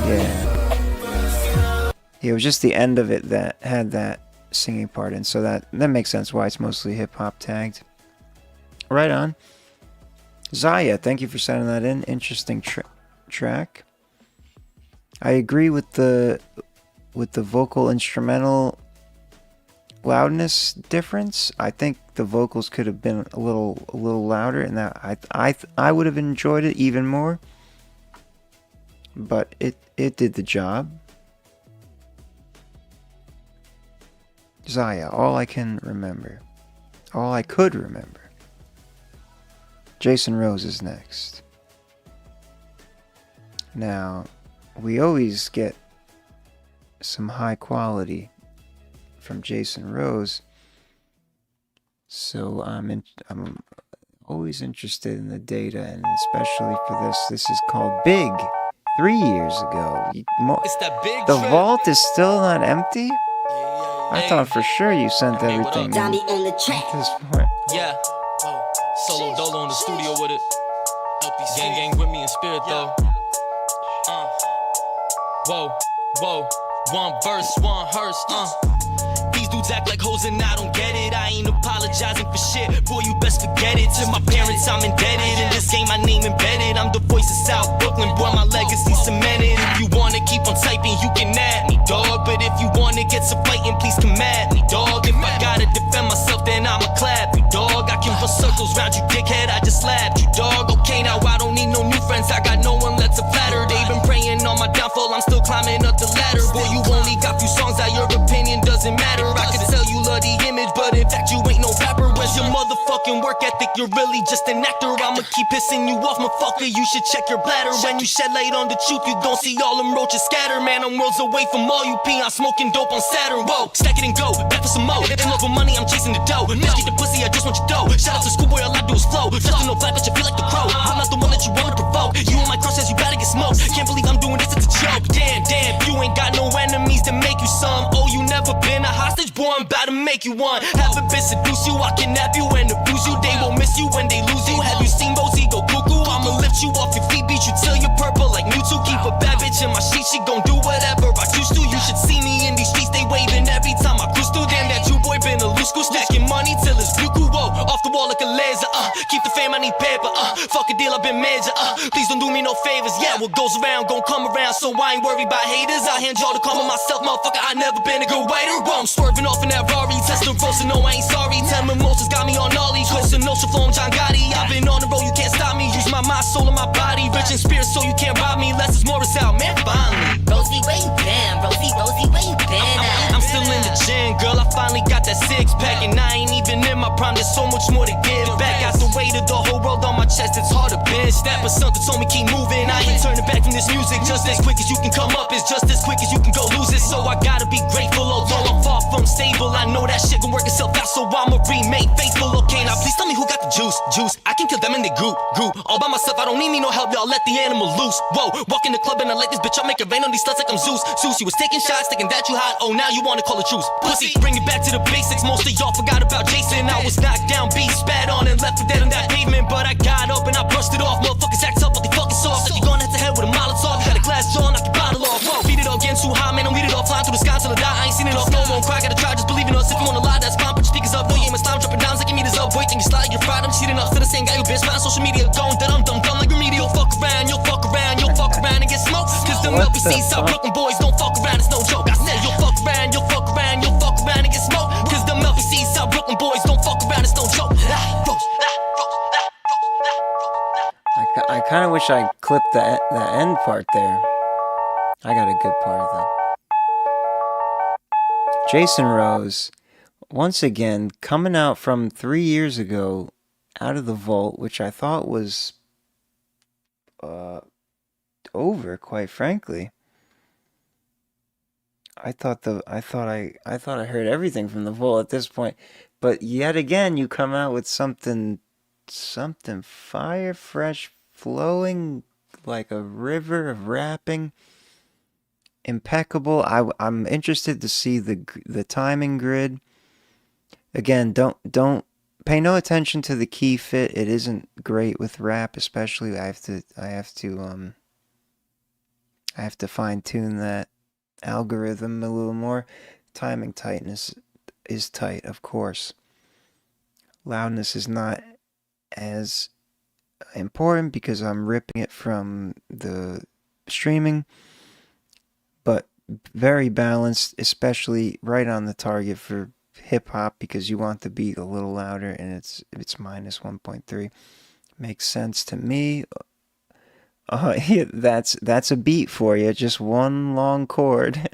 Yeah, it was just the end of it that had that singing part in. So that makes sense why it's mostly hip hop tagged. Right on. Zaya, thank you for sending that in. Interesting track. I agree with the vocal instrumental loudness difference. I think the vocals could have been a little louder, and that I would have enjoyed it even more. But it did the job. Zaya, all I could remember. Jason Rose is next. Now, we always get some high quality from Jason Rose, so I'm always interested in the data, and especially for this. This is called Big. 3 years ago. It's that big the trip. vault is still not empty? I thought for sure you sent everything in. on the track. At this point. Yeah. Solo dolo in the studio with it. Gang with me in spirit though. Whoa. One verse, one hearse. These dudes act like hoes and I don't get it. I ain't apologizing for shit. Boy, you best forget it. To my parents, I'm indebted. In this game, my name embedded. I'm the voice of South Brooklyn. Boy, my legacy cemented. If you wanna keep on typing, you can add me, dog. But if you wanna get some fighting, please come at me, dog. If I gotta defend myself, then I'ma clap you, dog. I can run circles round you, dickhead. I just slapped you, dog. Okay, now I don't need no new friends. I got no one left to flatter. They been praying on my downfall. I'm still climbing up the ladder. Boy, you only got few songs out. Your opinion doesn't matter. I could tell you love the image, but in fact you ain't no rapper. Where's your motherfucking work ethic? You're really just an actor. I'ma keep pissing you off, motherfucker. You should check your bladder. When you shed light on the truth, you gon' see all them roaches scatter. Man, I'm worlds away from all you I'm smoking dope on Saturn. Whoa, stack it and go, back for some more. In love with money, I'm chasing the dough. Bitch, get the pussy, I just want your dough. Shout out to Schoolboy, all I do is flow. Just to no flat, but you feel like the crow. I'm not the one that you wanna provoke. You and my crush says you gotta get smoked. Can't believe I'm doing this, it's a joke. Damn, you ain't got no enemies to make you some. Oh, you never been a hostage, boy, I'm about to make you one. Have a bitch seduce you, I kidnap you and abuse you. They will miss you when they lose you. Have you seen Bozy go cuckoo? I'ma lift you off your feet, beat you till you're purple like Mewtwo. Keep a bad bitch in my sheet, she gon' do whatever I choose to. You should see me in these streets, they waving every time I cruise through. Damn, that you boy been a loose school, stacking money till it's blue. Whoa, off the wall like a laser. Keep the fame, I need paper. Fuck a deal, I've been major. Please don't do me no favors. Yeah, what goes around gon' come around, so I ain't worried about haters. I hand y'all the karma myself, motherfucker. I never been a good waiter. Whoa, I'm swerving off in that Rari, testing roast, no, I ain't sorry. 10 mimosas got me on Ollie, twisting notion flow, John Gotti. I've been on the road, you can't stop me. Use my mind, soul, and my body, rich in spirit, so you can't rob me. Less is more is out, man. Finally, Rosie, where you been? Rosie, where you been at? I'm still in the gym, girl. I finally got that six pack, and I ain't even in my prime. There's so much more to give back. Got the weight of the whole whole world on my chest, it's hard to bench that. But something told me keep moving. I ain't turning back from this music. Just as quick as you can come up, it's just as quick as you can go lose it. So I gotta be grateful, although I'm far from stable. I know that shit gon' work itself out, so I'ma remain faithful. Okay, now please tell me who got the juice. I can kill them and they group. All by myself, I don't need me no help, y'all let the animal loose. Whoa, walk in the club and I let this bitch, I'll make it rain on these sluts like I'm Zeus. You was taking shots, thinking that you hot, oh now you wanna call it truce. Pussy, bring it back to the basics, most of y'all forgot about Jason. I was knocked down, beat, spat on, and left for dead on that pavement. But I got up and I brushed it off, motherfuckers act up like they fucking soft. Like you going head to head with a Molotov, got a glass jaw, knock your bottle off. Whoa, beat it all, getting too high, man, I'm weed it off. Flying through the sky until I die, I ain't seen it off. No, won't cry, gotta try, just believe in us. If you wanna lie, that's fine, put your speakers up. No, you ain't my slime, dropping dimes like you meet us up. Boy, think you slide, you're fried, I'm cheating up. For the same guy who bitch, find social media, going dumb like remedial. Fuck around, you'll fuck around and get smoked. Cause them LBC South Brooklyn boys don't fuck around, it's no joke. I said you'll fuck around and get smoked. Cause them LBC South Brooklyn boys don't fuck around, it's no joke. I kind of wish I clipped that end part there. I got a good part though. Jason Rose, once again, coming out from 3 years ago, out of the vault, which I thought was over, quite frankly. I thought I heard everything from the vault at this point, but yet again, you come out with something fire, fresh, flowing like a river of rapping, impeccable. I'm interested to see the timing grid. Again, don't pay no attention to the key fit. It isn't great with rap, especially. I have to fine tune that algorithm a little more. Timing tightness is tight, of course. Loudness is not as important because I'm ripping it from the streaming, but very balanced, especially right on the target for hip hop because you want the beat a little louder, and it's minus 1.3. Makes sense to me. Yeah, that's a beat for you, just one long chord.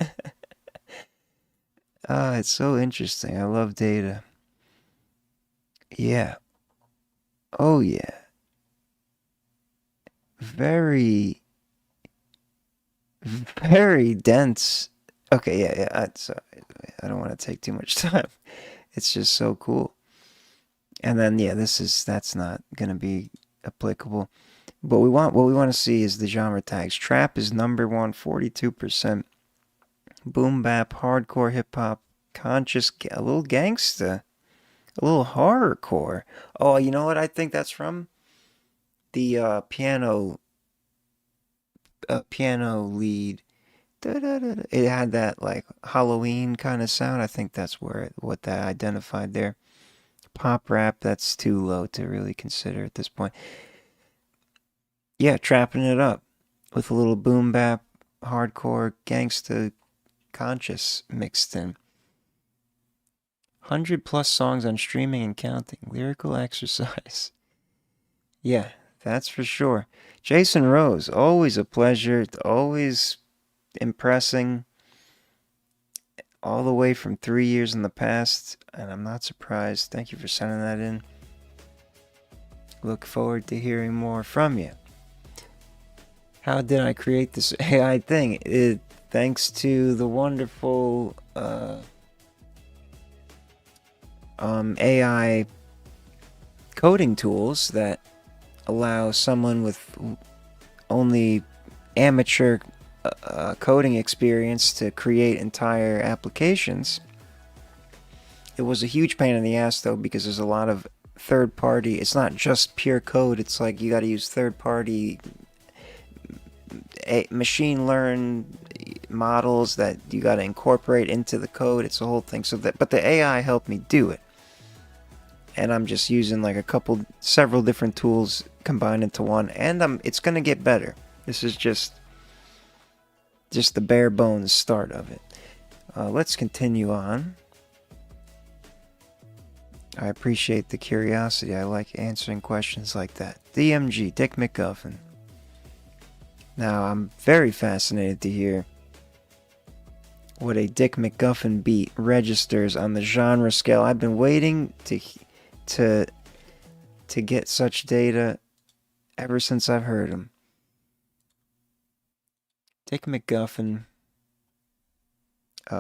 It's so interesting. I love data. Yeah. Oh yeah. Very, very dense. Okay, yeah. I don't want to take too much time. It's just so cool. And then yeah, that's not gonna be applicable. But what we want to see is the genre tags. Trap is number 1, 42%. Boom bap, hardcore hip hop, conscious, a little gangsta, a little horrorcore. Oh, you know what I think that's from? The piano lead. Da-da-da-da. It had that like Halloween kind of sound. I think that's what that identified there. Pop rap, that's too low to really consider at this point. Yeah, trapping it up with a little boom bap, hardcore, gangsta, conscious mixed in. 100+ songs on streaming and counting. Lyrical exercise. Yeah, that's for sure. Jason Rose, always a pleasure. Always impressing. All the way from 3 years in the past. And I'm not surprised. Thank you for sending that in. Look forward to hearing more from you. How did I create this AI thing? Thanks to the wonderful AI coding tools that allow someone with only amateur coding experience to create entire applications. It was a huge pain in the ass though, because there's a lot of third party. It's not just pure code. It's like you got to use third party machine learn models that you got to incorporate into the code. It's a whole thing. But the AI helped me do it, and I'm just using like several different tools combined into one, and it's gonna get better. This is just the bare bones start of it. Let's continue on. I appreciate the curiosity. I like answering questions like that. DMG, Dick McGuffin. Now, I'm very fascinated to hear what a Dick McGuffin beat registers on the genre scale. I've been waiting to to get such data ever since I've heard him. Dick McGuffin,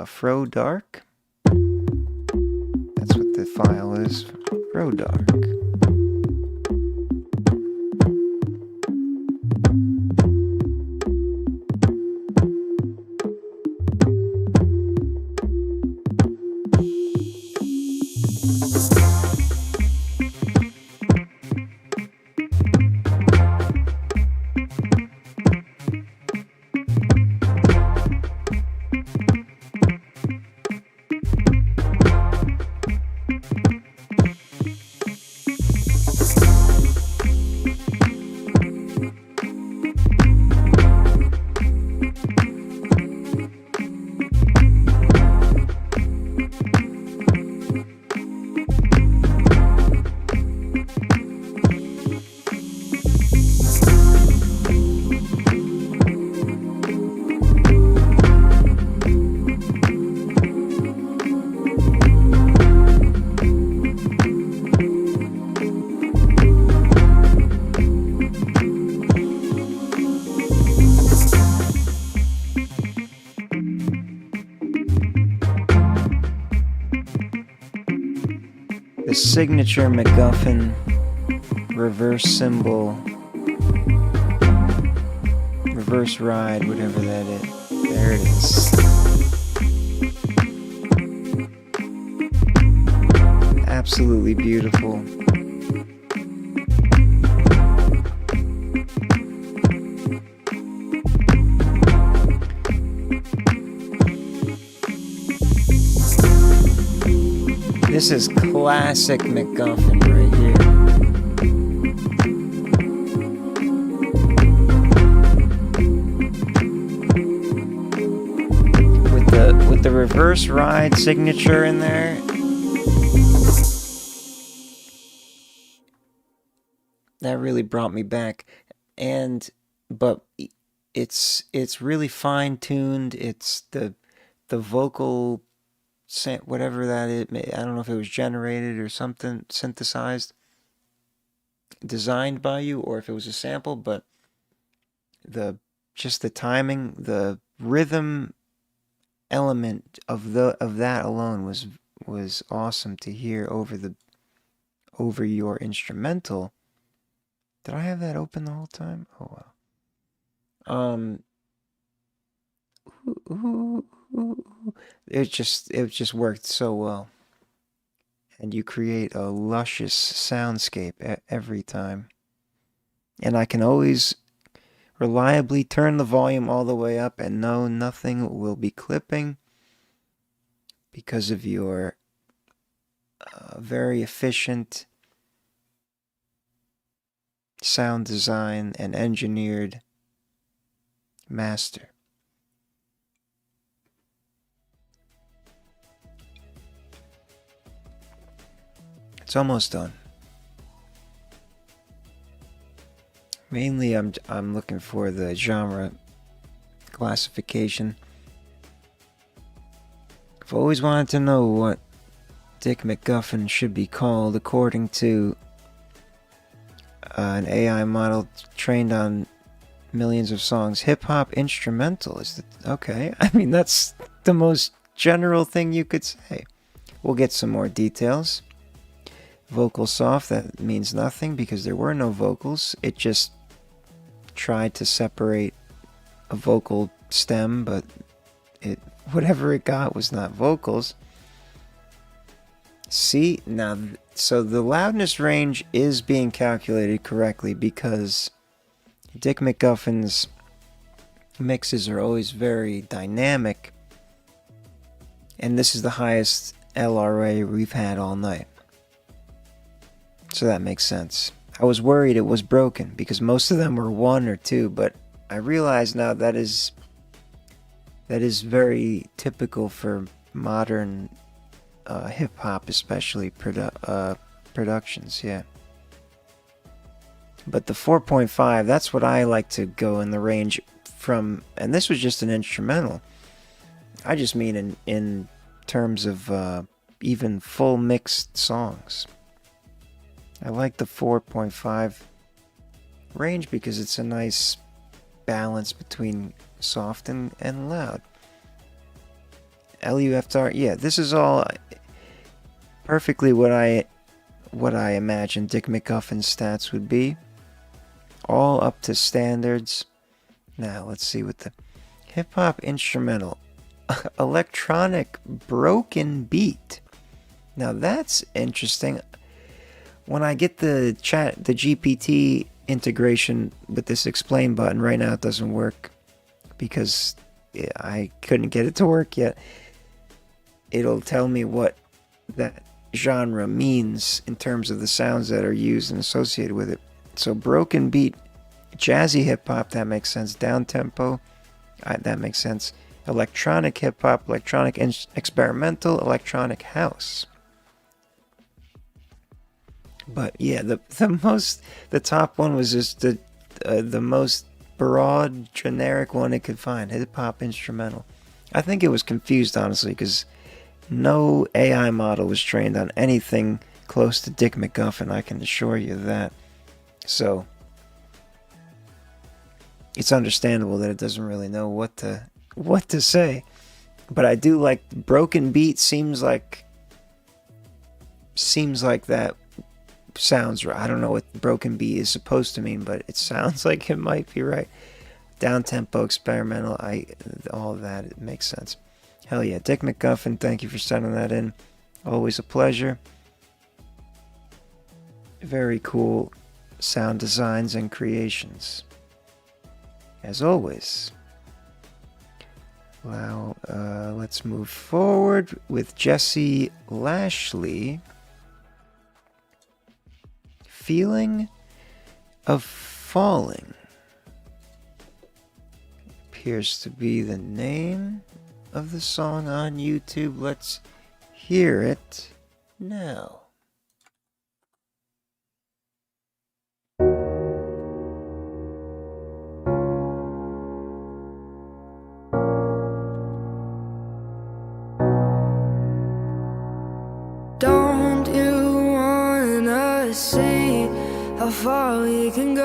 Fro Dark. That's what the file is. Fro Dark. The signature MacGuffin reverse cymbal, reverse ride, whatever that is. There it is. Absolutely beautiful. This is classic MacGuffin right here. With the reverse ride signature in there. That really brought me back. But it's really fine-tuned. It's the vocal, whatever that is, I don't know if it was generated or something, synthesized, designed by you, or if it was a sample, but just the timing, the rhythm element of that alone was awesome to hear over your instrumental. Did I have that open the whole time? Oh wow. It just worked so well, and you create a luscious soundscape every time. And I can always reliably turn the volume all the way up and know nothing will be clipping because of your very efficient sound design and engineered master. It's almost done. Mainly I'm looking for the genre classification. I've always wanted to know what Dick McGuffin should be called according to an AI model trained on millions of songs. Hip-hop instrumental is okay. I mean, that's the most general thing you could say. We'll get some more details. Vocal soft, that means nothing because there were no vocals. It just tried to separate a vocal stem, but whatever it got was not vocals. See, now, so the loudness range is being calculated correctly because Dick McGuffin's mixes are always very dynamic, and this is the highest LRA we've had all night. So that makes sense. I was worried it was broken because most of them were 1 or 2, but I realize now that is very typical for modern hip-hop, especially productions, yeah. But the 4.5, that's what I like to go in the range from, and this was just an instrumental. I just mean in terms of even full mixed songs. I like the 4.5 range because it's a nice balance between soft and loud. LUFR, yeah, this is all perfectly what I imagined Dick McGuffin's stats would be. All up to standards. Now let's see what the hip hop instrumental, electronic broken beat. Now that's interesting. When I get the GPT integration with this explain button, right now it doesn't work because I couldn't get it to work yet. It'll tell me what that genre means in terms of the sounds that are used and associated with it. So broken beat, jazzy hip hop, that makes sense. Down tempo, that makes sense. Electronic hip hop, electronic experimental, electronic house. But yeah, the top one was just the most broad, generic one it could find. Hip hop instrumental. I think it was confused, honestly, because no AI model was trained on anything close to Dick McGuffin. I can assure you that. So it's understandable that it doesn't really know what to say. But I do like broken beat. Seems like that sounds right. I don't know what broken beat is supposed to mean, but it sounds like it might be right. Down tempo, experimental, all of that, it makes sense. Hell yeah, Dick McGuffin, thank you for sending that in. Always a pleasure. Very cool sound designs and creations, as always. Now, let's move forward with Jesse Lashley. Feeling of Falling appears to be the name of the song on YouTube. Let's hear it now. Don't you wanna see how far we can go?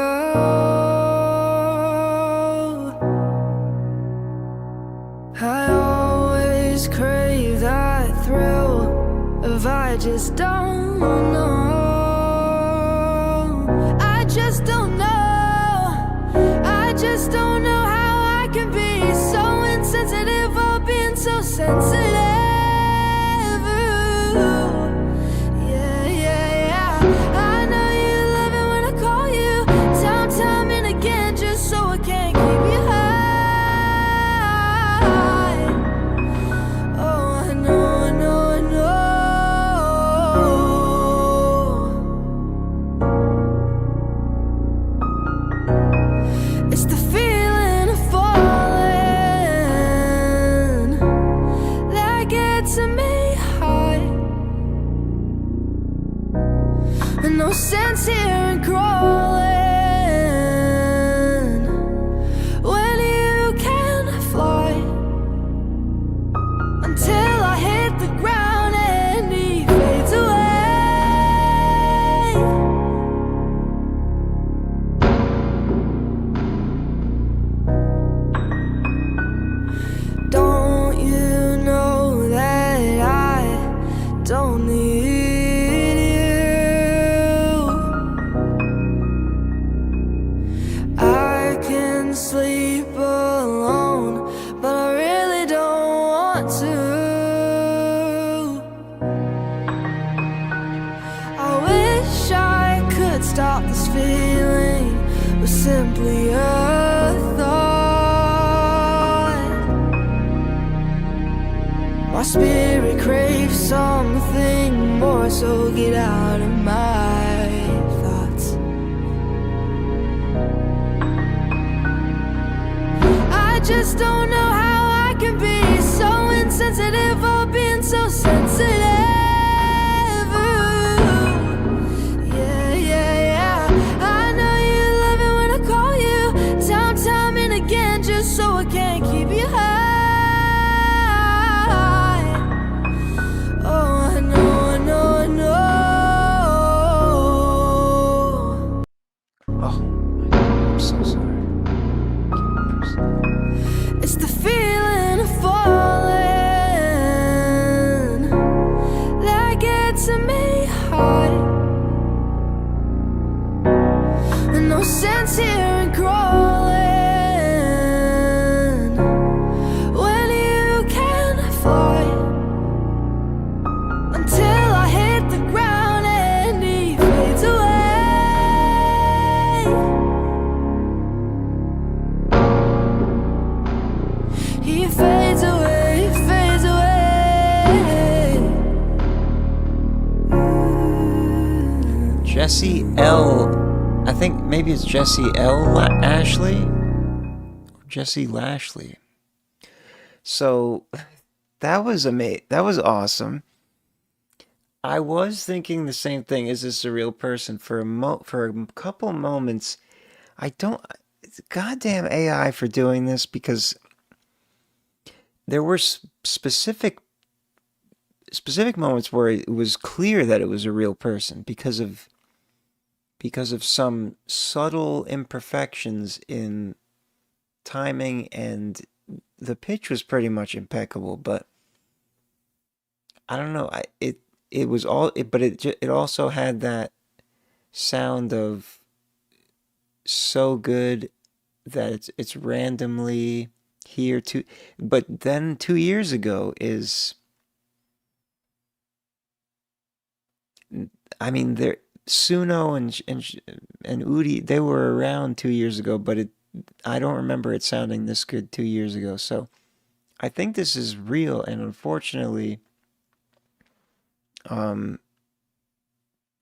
I always crave that thrill of I just don't know. I just don't know. I just don't know how I can be so insensitive or being so sensitive. No sense here in crawling when you can fly until I hit the ground and he fades away. Don't you know that I don't need sleep alone, but I really don't want to. I wish I could stop this feeling with simply a thought. My spirit craves something more, so get out of my thoughts. I just don't know how I can be so insensitive or being so sensitive. Yeah. I know you love it when I call you time and again, just so I can't keep you high. Oh, I know. Jesse L. I think maybe it's Jesse L. Ashley? Or Jesse Lashley. So that was amazing. That was awesome. I was thinking the same thing. Is this a real person? For a couple moments, I don't. Goddamn AI for doing this, because there were specific moments where it was clear that it was a real person because of some subtle imperfections in timing, and the pitch was pretty much impeccable. But I don't know. It was all. But it also had that sound of so good that it's randomly here too. But then 2 years ago is, I mean, there Suno and Udi, they were around 2 years ago, but I don't remember it sounding this good 2 years ago. So I think this is real, and unfortunately,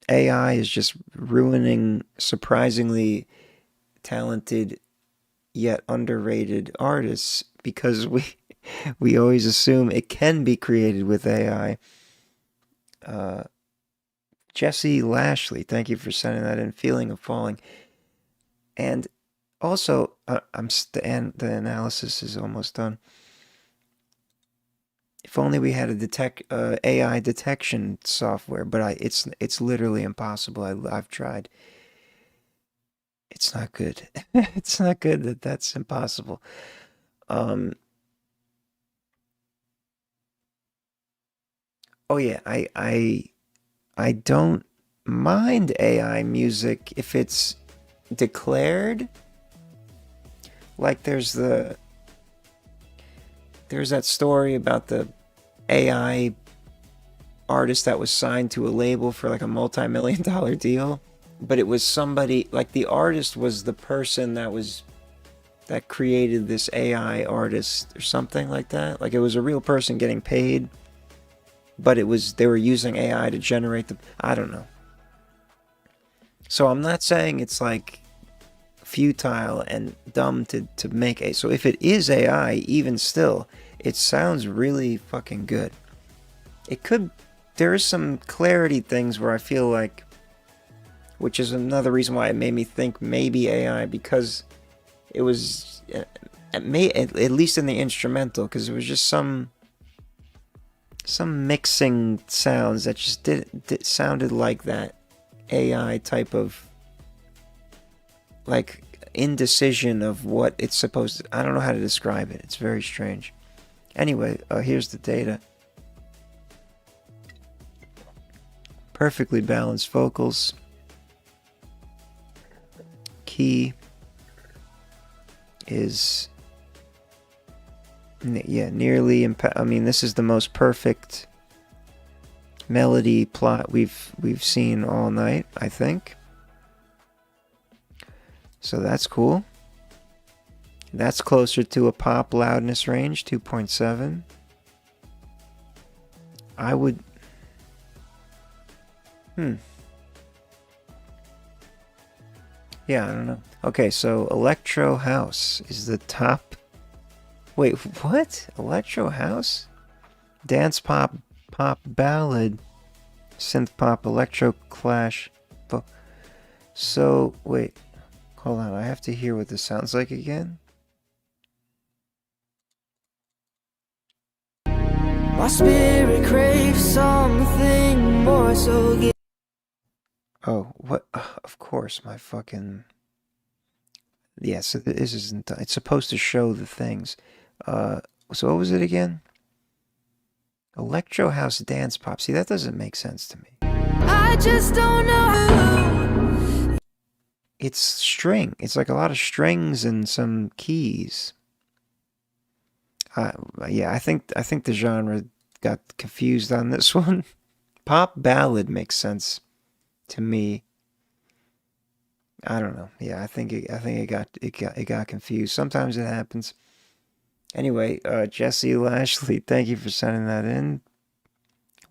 AI is just ruining surprisingly talented yet underrated artists, because we always assume it can be created with AI. Jesse Lashley, thank you for sending that in. Feeling of Falling. And also, and the analysis is almost done. If only we had a AI detection software, but it's literally impossible. I've tried. It's not good. It's not good that's impossible. Oh yeah, I don't mind AI music if it's declared. Like there's that story about the AI artist that was signed to a label for like a multi-million-dollar deal, but it was somebody, like the artist was the person that created this AI artist or something like that. Like it was a real person getting paid, but they were using AI to generate I don't know. So I'm not saying it's like futile and dumb to make a. So if it is AI, even still, it sounds really fucking good. There is some clarity things where I feel like, which is another reason why it made me think maybe AI, because it was, at least in the instrumental, because it was just some mixing sounds that just sounded like that AI type of like indecision of what it's supposed to. I don't know how to describe it. It's very strange. Anyway, here's the data. Perfectly balanced vocals. Key is nearly I mean, this is the most perfect melody plot we've seen all night, I think. So that's cool. That's closer to a pop loudness range, 2.7. I would yeah, I don't know. Okay, so Electro House is the top. Wait, what? Electro House? Dance pop, pop ballad, synth pop, electro clash. So, wait. Hold on, I have to hear what this sounds like again. My spirit craves something more, so get. Oh, what? Of course, my fucking. Yeah, so this isn't. It's supposed to show the things. So what was it again? Electro house dance pop. See, that doesn't make sense to me. I just don't know. It's string. It's like a lot of strings and some keys. Yeah, I think the genre got confused on this one. Pop ballad makes sense to me. I don't know. Yeah, I think it got confused. Sometimes it happens. Anyway, Jesse Lashley, thank you for sending that in.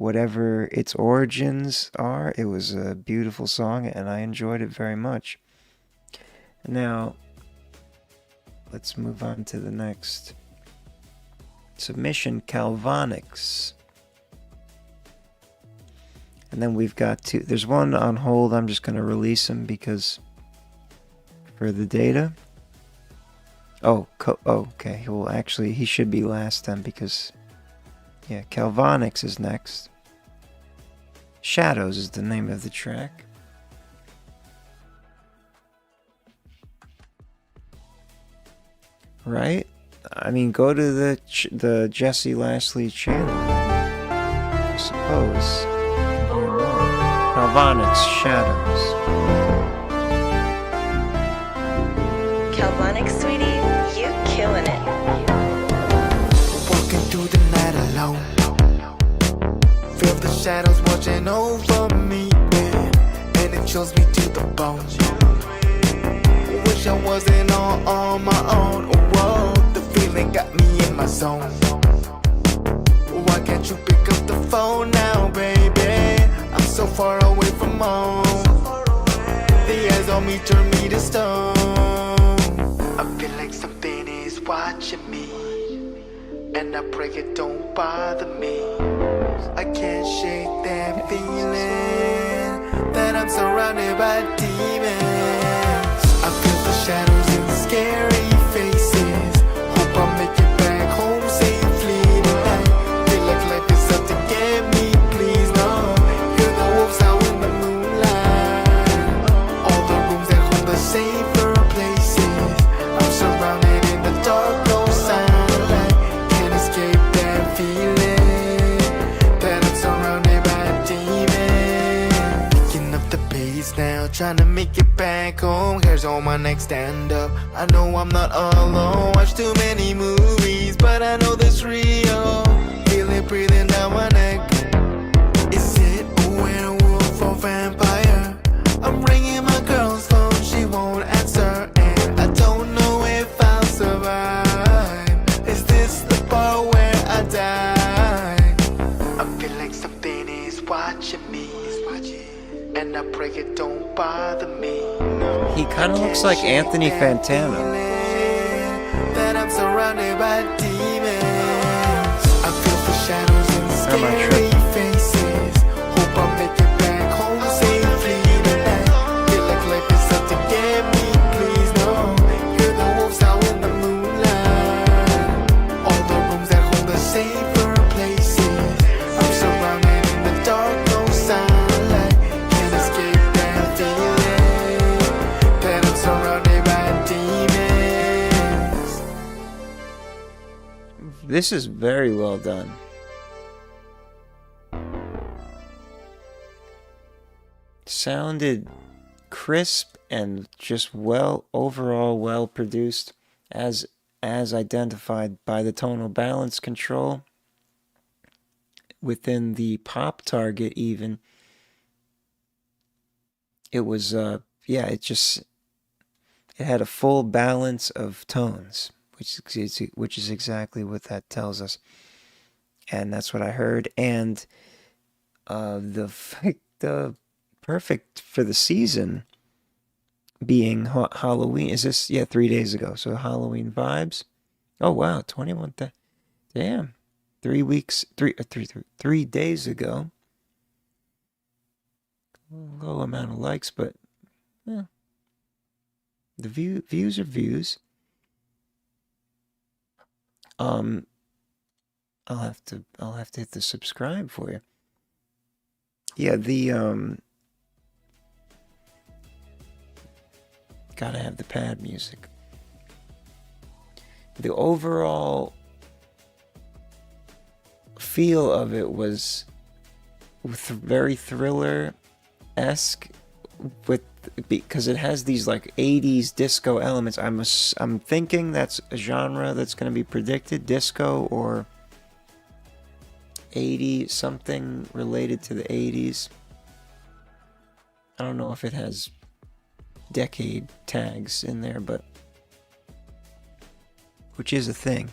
whatever its origins are, it was a beautiful song and I enjoyed it very much. Now, let's move on to the next submission, Calvonics. And then we've got two. There's one on hold. I'm just going to release him because for the data. Oh, okay. Well, actually, he should be last then because, yeah, Calvonics is next. Shadows is the name of the track. Right? I mean, go to the Jesse Lastly channel, I suppose. Calvonics, Shadows. Calvonics, sweetie, you killing it. Walking through the night alone. Feel the shadows watching over me, yeah. And it chills me to the bone. Wish I wasn't all on my own. Whoa, the feeling got me in my zone. Why can't you pick up the phone now, baby? I'm so far away from home. The eyes on me turn me to stone. I feel like something is watching me, and I pray it don't bother me. I can't shake that feeling that I'm surrounded by demons. I feel the shadows and scary faces. Hope I make it back home safely tonight. Feel like life is out to get me, please no. Hear the wolves out in the moonlight. All the rooms that hold the safer places. I'm surrounded in the dark, no sunlight. Can't escape that feeling that I'm surrounded by demons. Picking up the pace now, trying to make it back home. Hairs on my neck, stand up. I know I'm not alone. Watch too many movies, but I know this real. Feel it breathing down my neck. Is it a werewolf or vampire? I'm ringing my girl's phone, she won't answer, and I don't know if I'll survive. Is this the part where I die? I feel like something is watching me, and I pray it don't bother me. He kind of looks like Anthony Fantano. That I'm surrounded by demons. I feel the shadows and scary faces. Hope I make it back home safely tonight. Feel like life is out to get me, please no. Hear the wolves out in the moonlight. All the rooms that hold the safer places. I'm surrounded in the dark, no sunlight. Can't escape that feeling that I'm surrounded by demons. This is very well done. Sounded crisp and just overall well produced as identified by the tonal balance control within the pop target even. It was it had a full balance of tones, which is exactly what that tells us, and that's what I heard. And the perfect for the season being Halloween. Is this 3 days ago? So Halloween vibes. Oh wow, 21. Damn, 3 weeks, 3 days ago. Low amount of likes, but yeah. The views are views. I'll have to hit the subscribe for you. Yeah, the gotta have the pad music. The overall feel of it was very thriller-esque, because it has these like 80s disco elements. I'm thinking that's a genre that's going to be predicted, disco or 80 something related to the 80s. I don't know if it has decade tags in there, but which is a thing.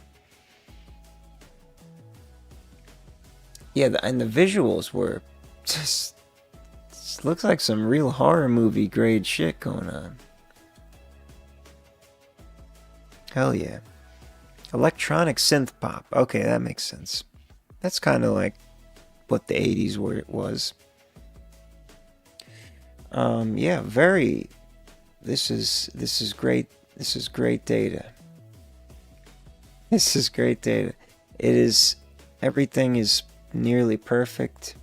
Yeah, and the visuals were just looks like some real horror movie grade shit going on. Hell yeah. Electronic synth pop. Okay, that makes sense. That's kind of like what the 80s was. Yeah, very. This is great. This is great data. This is great data. It is. Everything is nearly perfect.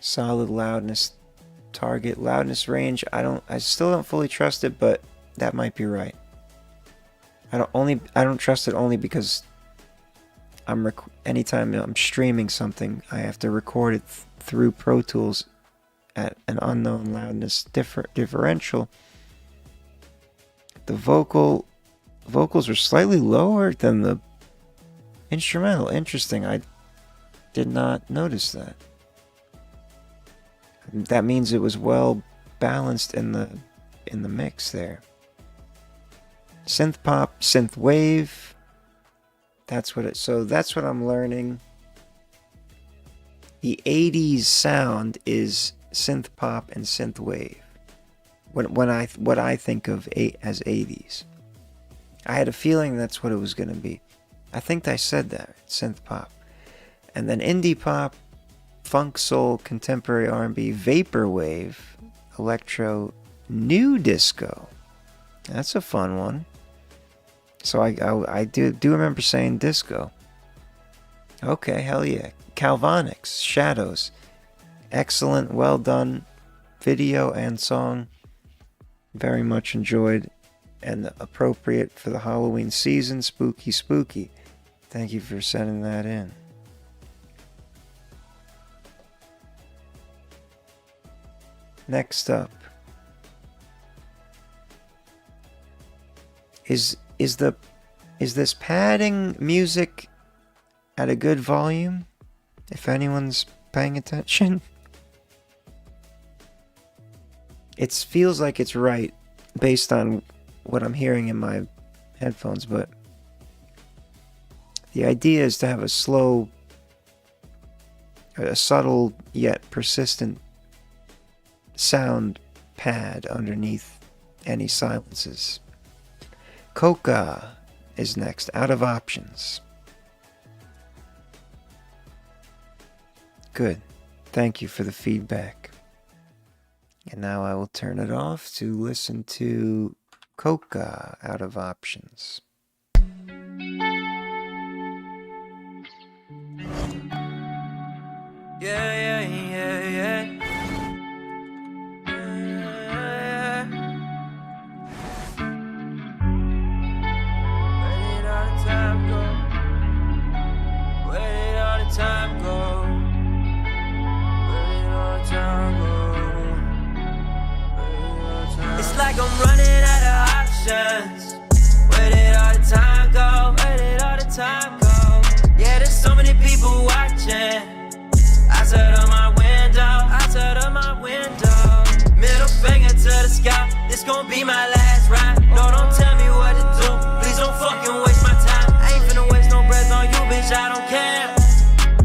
Solid loudness, target loudness range. I still don't fully trust it, but that might be right. I don't trust it only because anytime I'm streaming something, I have to record it through Pro Tools at an unknown loudness differential. The vocals are slightly lower than the instrumental. Interesting. I did not notice that. That means it was well balanced in the mix there. Synth pop, synth wave. That's what I'm learning. The 80s sound is synth pop and synth wave. What I think of as 80s. I had a feeling that's what it was going to be. I think I said that, synth pop. And then indie pop, funk, soul, contemporary R&B, vaporwave, electro, new disco. That's a fun one. So I do remember saying disco. Okay, hell yeah. Calvonics, Shadows. Excellent, well done video and song. Very much enjoyed and appropriate for the Halloween season. Spooky, spooky. Thank you for sending that in. Next up. Is this padding music at a good volume? If anyone's paying attention. It feels like it's right based on what I'm hearing in my headphones, but the idea is to have a subtle yet persistent sound pad underneath any silences. Coca is next, out of options. Good. Thank you for the feedback. And now I will turn it off to listen to Coca, out of options. Yeah. It's like I'm running out of options. Where did all the time go? Where did all the time go? Yeah, there's so many people watching. Outside of my window, middle finger to the sky. This gon' be my last ride. No, don't tell me what to do. Please don't fucking waste my time. I ain't finna waste no breath on you, bitch. I don't care.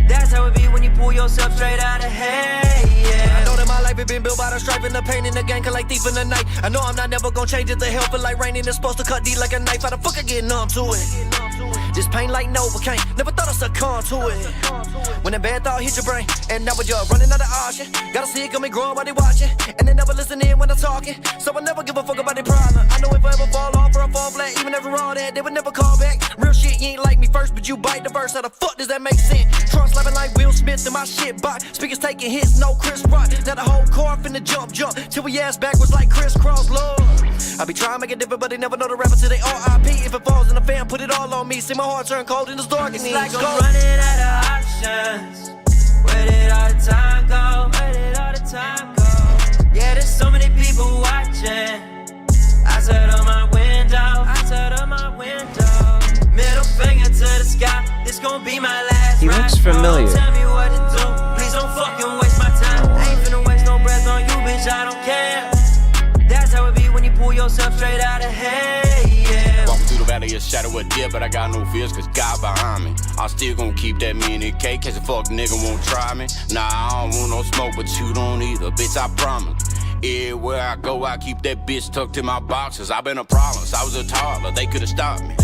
That's how it be when you pull yourself straight out of hell. Yeah. I know that my life has been built by the strife and the pain in the game, like thief in the night. I know I'm not never gonna change it. The hell feel like raining. It's supposed to cut deep like a knife. How the fuck I get numb to it? This pain like Novocaine. Never thought I'd succumb to it. When a bad thought hit your brain, and now you're running out of option. Gotta see it coming growing while they watching, and they never listen in when I'm talking. So I never give a fuck about their problem. I know if I ever fall off or I fall flat, even if I raw that, they would never call back. Real shit, you ain't like me first, but you bite the verse. How the fuck does that make sense? Trunk slapping like Will Smith in my shit box. Speakers taking hits, no Chris Rock. Now the whole car finna jump till we ass backwards like crisscross, Lord. I be trying to make it different, but they never know the rapper till they RIP. If it falls in the fan, put it all on me. See my heart turn cold in the dark. It's like I'm running out of options. Where did all the time go? Where did all the time go? Yeah, there's so many people watching. Outside of my window, middle finger to the sky. This gon' be my last He ride. looks familiar. Don't tell me what to do. Please don't fucking waste my time. I ain't finna waste no breath on you, bitch. I don't care. That's how it be when you pull yourself straight out of hell. Yeah. Walking through the valley of shadow never did, but I got no fears, cause God behind me. I'm still gonna keep that mini cake, cause a fuck nigga won't try me. Nah, I don't want no smoke, but you don't either, bitch, I promise. Everywhere I go, I keep that bitch tucked in my boxes. I've been a problem, since I was a toddler, they could've stopped me.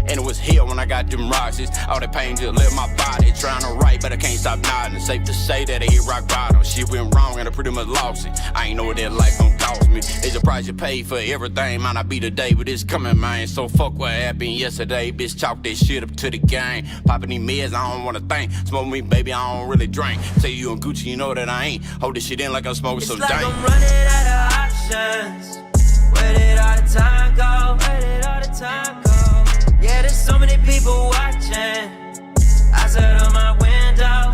And it was hell when I got them rocks. All that pain just left my body. Trying to write, but I can't stop nodding. It's safe to say that I hit rock bottom. Shit went wrong and I pretty much lost it. I ain't know what that life gon' cost me. It's a price you pay for everything. Might not be today, but it's coming, man. So fuck what happened yesterday. Bitch, chalk that shit up to the game. Popping these meds, I don't wanna think. Smoke me, baby, I don't really drink. Tell you I'm Gucci, you know that I ain't. Hold this shit in like I'm smoking some dank. I'm running out of options. Where did all the time go? Where did all the time go? Yeah, there's so many people watching. I said on my window,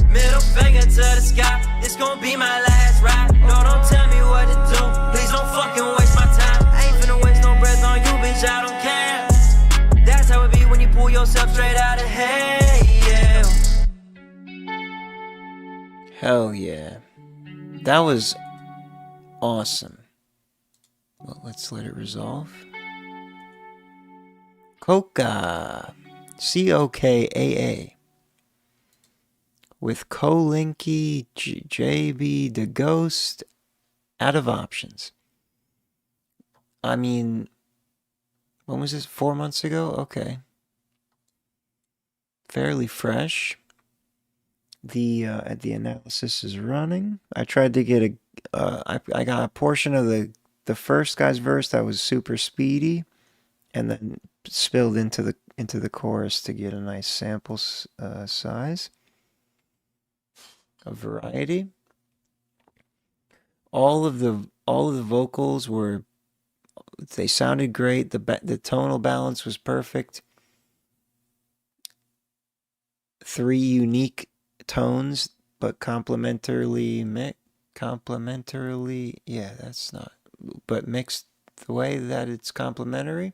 middle finger to the sky. This gon' be my last ride. No, don't tell me what to do. Please don't fucking waste my time. I ain't finna waste no breath on you, bitch, I don't care. That's how it be when you pull yourself straight out of hell. Hell yeah. That was awesome. Well, let's let it resolve. Coca. COKAA. With Kolinky, JB, the Ghost, out of options. I mean, when was this? 4 months ago? Okay. Fairly fresh. The analysis is running. I tried to get I got a portion of the first guy's verse that was super speedy, and then spilled into the chorus to get a nice sample size, a variety. All of the vocals they sounded great. The tonal balance was perfect. 3 unique tones, but complementarily, yeah, that's not, but mixed the way that it's complementary.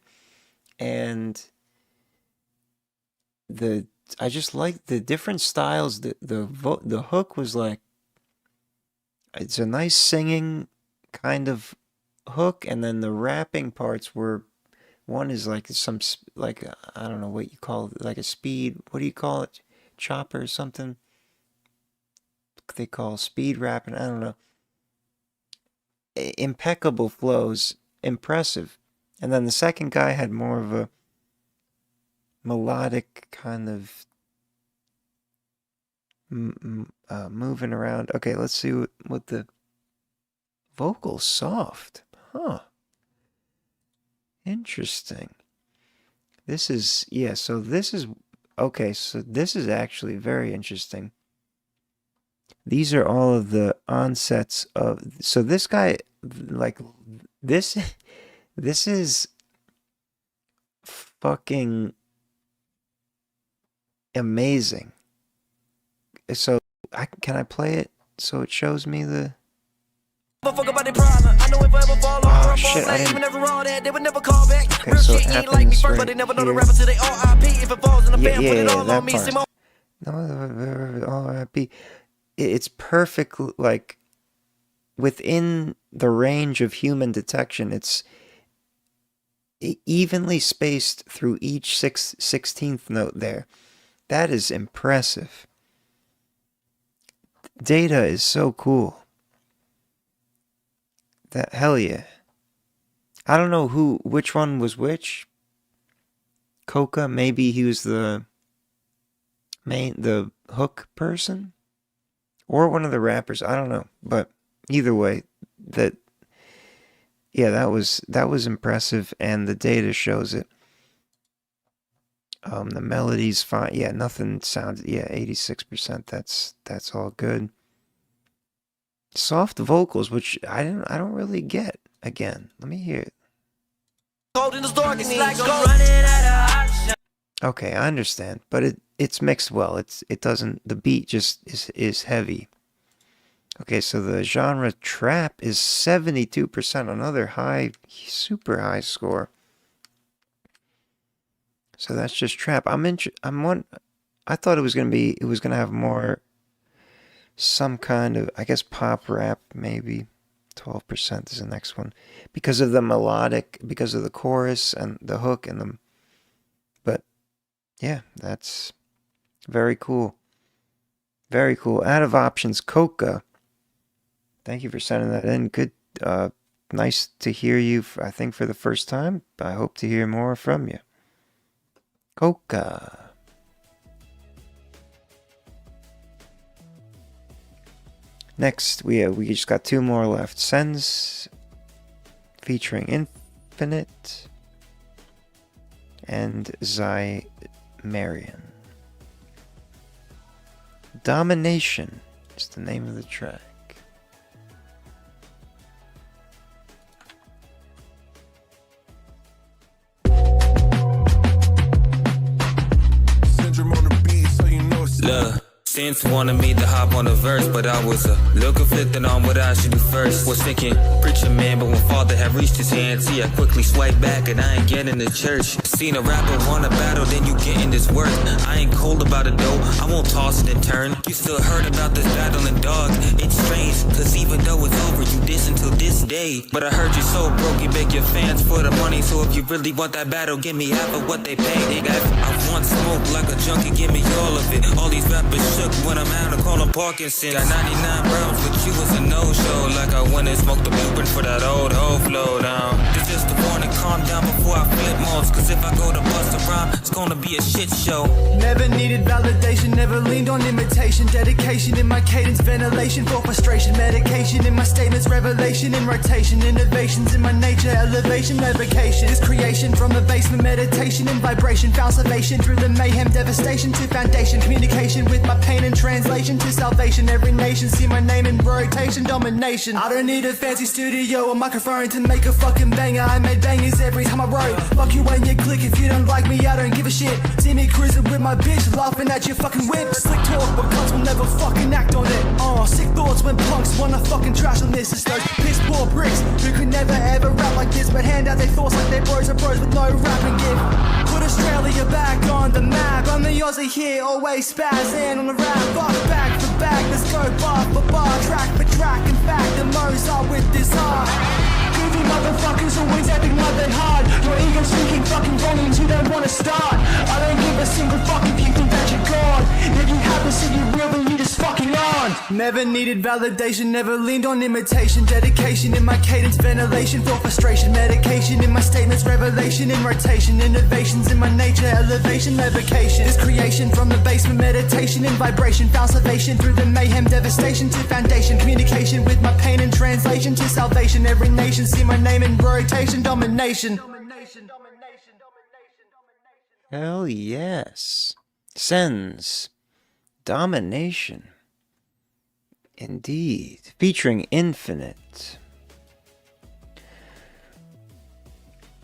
And I just like the different styles. The hook was like, it's a nice singing kind of hook, and then the rapping parts were, one is like some, like, I don't know what you call it, like a speed, what do you call it, chopper or something they call speed rapping, I don't know. Impeccable flows, impressive. And then the second guy had more of a melodic kind of moving around. Okay, let's see what the vocals soft. Huh. Interesting. This is, yeah, so this is, okay, so this is actually very interesting. These are all of the onsets of, so this guy, like, this is fucking amazing. So, can I play it so it shows me the... Oh shit, I didn't... Okay, so it happens right here. Yeah, that part. No, R.I.P. It's perfect, like, within the range of human detection. It's evenly spaced through each 16th note there. That is impressive. Data is so cool. That, hell yeah. I don't know which one was which. Coca, maybe he was the hook person, or one of the rappers. I don't know, but either way, that was impressive, and the data shows it. The melody's fine. Yeah, nothing sounds. Yeah, 86%. That's all good. Soft vocals, which I don't really get. Again, let me hear it. Okay, I understand, but it's mixed well. It doesn't. The beat just is heavy. Okay, so the genre trap is 72%. Another high, super high score. So that's just trap. I thought it was gonna have more, some kind of, I guess, pop rap maybe. 12% is the next one. Because of the melodic, because of the chorus and the hook and the... But, yeah, that's very cool. Very cool. Out of options, Coca. Thank you for sending that in. Good, nice to hear you, I think, for the first time. I hope to hear more from you. Coca. Next, we just got 2 more left. Sens featuring Infinite and Zymarian. Domination is the name of the track. Look, Sense wanted me to hop on the verse, but I was a little conflicted on what I should do first. Was thinking preacher man, but when father had reached his hand, see, I quickly swiped back and I ain't getting to church. Seen a rapper want a battle, then you getting this work. I ain't cold about it though, I won't toss it and turn. You still heard about this battle and dog, it's strange, cause even though it's over, you diss until this day. But I heard you're so broke, you beg your fans for the money, so if you really want that battle, give me half of what they pay. They got, I want smoke like a junkie, give me all of it. All these rappers shook when I'm out, I call them Parkinson. Got 99 rounds, but you was a no-show. Like I went and smoked the blueprint for that old hoe flow down. It's just a warning, calm down before I flip modes. Cause if I go to bust a rhyme, it's gonna be a shit show. Never needed validation, never leaned on imitation. Dedication in my cadence, ventilation for frustration. Medication in my statements, revelation in rotation. Innovations in my nature, elevation, evocation. This creation from the basement, meditation and vibration. Found salvation through the mayhem, devastation to foundation. Communication with my pain and translation to salvation. Every nation see my name in rotation, domination. I don't need a fancy studio or microphone to make a fucking banger. I made bangers every time I wrote. Fuck you when you click, if you don't like me, I don't give a shit. See me cruising with my bitch, laughing at your fucking whip. Slick talk, but cunts will never fucking act on it. Sick thoughts when punks wanna fucking trash on this. It's those piss poor bricks who could never ever rap like this, but hand out their thoughts like they're bros and bros with no rapping gift. Put Australia back on the map. I'm the Aussie here, always spazzing on the rap. Fuck back for back, let's go bar for bar, track for track. In fact, the Mozart with this heart. Goofy motherfuckers always acting like they hard. Your ego speaking fucking volumes, you don't wanna start. I don't give a single fuck if you think that you're God. If you happen to see you real, then you just fucking on. Never needed validation, never leaned on imitation. Dedication in my cadence, ventilation for frustration. Medication in my statements, revelation in rotation. Innovations in my nature, elevation, evocation. This creation from the basement, meditation and vibration. Found salvation through the mayhem, devastation to foundation. Communication with my pain and translation to salvation. Every nation see my name in rotation, domination. Hell yes. Sens. Domination. Indeed. Featuring Infinite.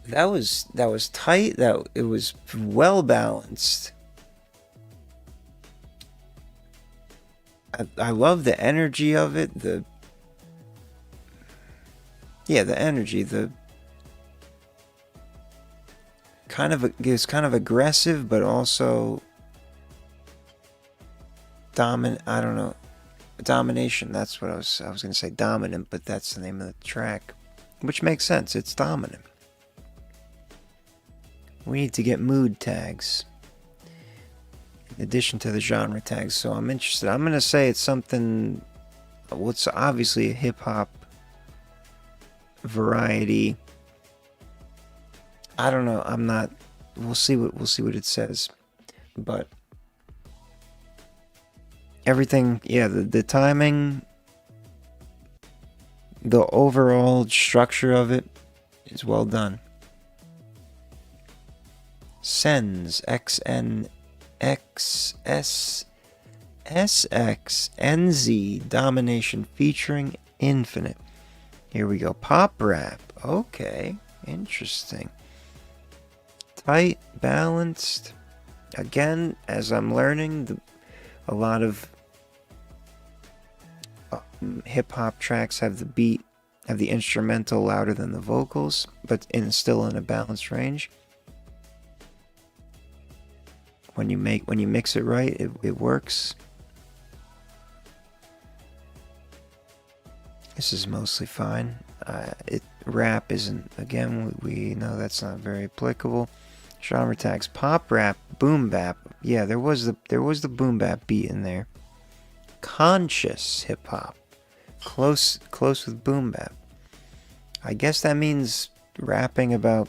That was tight. It was well balanced. I love the energy of it. The energy. The it's kind of aggressive, but also I don't know. Domination. That's what I was going to say dominant, but that's the name of the track, which makes sense. It's dominant. We need to get mood tags in addition to the genre tags, so I'm interested. I'm going to say it's something, what's obviously a hip-hop variety. I don't know. I'm not. We'll see what it says, but everything. Yeah, the timing, the overall structure of it is well done. Sens XNXSXNZ Domination featuring Infinite. Here we go. Pop rap. Okay, interesting. Tight, balanced. Again, as I'm learning, a lot of hip-hop tracks have the beat, have the instrumental louder than the vocals, but still in a balanced range. When you mix it right, it works. This is mostly fine. Rap isn't, again, we know that's not very applicable. Genre tags: pop, rap, boom bap. Yeah, there was the boom bap beat in there. Conscious hip hop, close with boom bap. I guess that means rapping about,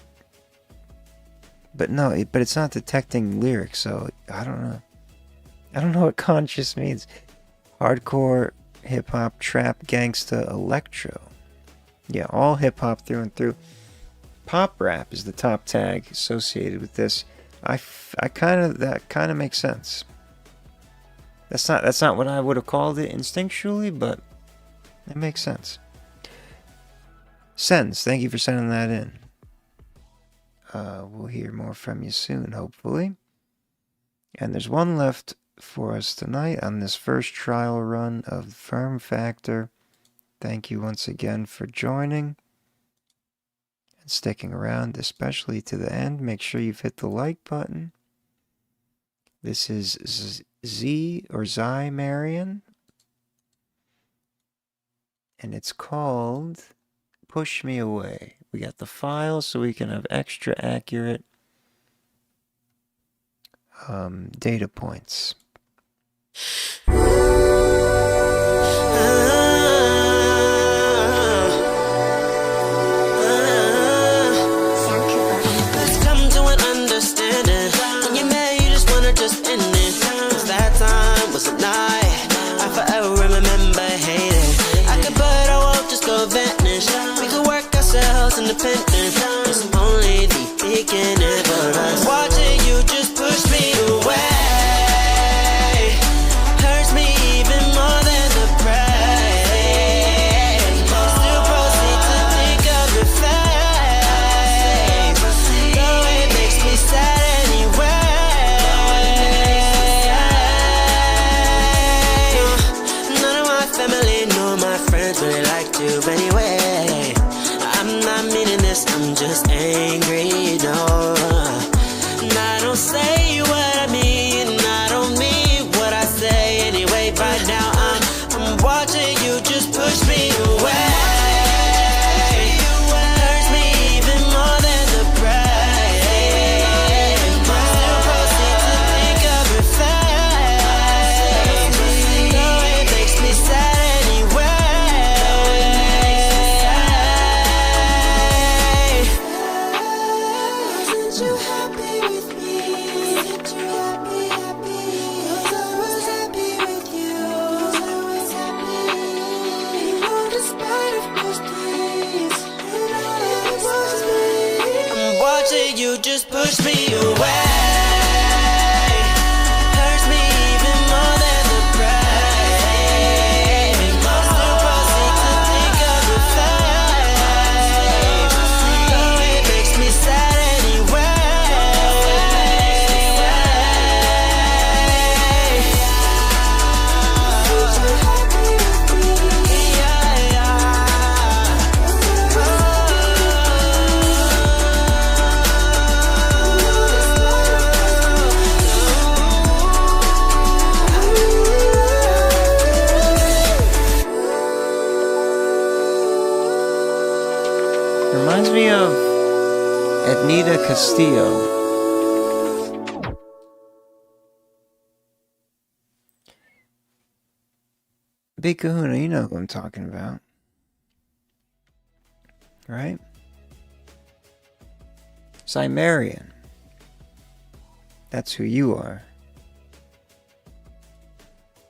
but no, but it's not detecting lyrics, so I don't know. I don't know what conscious means. Hardcore, hip hop, trap, gangsta, electro. Yeah, all hip hop through and through. Pop rap is the top tag associated with this. That kind of makes sense. That's not what I would have called it instinctually, but it makes sense. Sens, thank you for sending that in. We'll hear more from you soon, hopefully. And there's one left for us tonight on this first trial run of FERM Factor. Thank you once again for joining and sticking around, especially to the end. Make sure you've hit the like button. This is Z or Zy Marion, and it's called Push Me Away. We got the file so we can have extra accurate data points. Independent, it's only the beginning for us. Watching you just push me away hurts me even more than the praise. Still proceed to think of your face, though it makes me sad anyway. None of my family nor my friends really liked you anyway. I'm just angry, no. And I don't say what I mean, and I don't mean what I say anyway. Right now I'm watching you just push me away. Hurts me even more than the praise. Still proceed to think of your face, though it makes me sad anyway. You just push me away. Hurts me even more than the praise. Still proceed to think of your face, though it makes me sad anyway. Reminds me of Ednita Castillo. Big Kahuna, you know who I'm talking about. Right? Cymerian. That's who you are.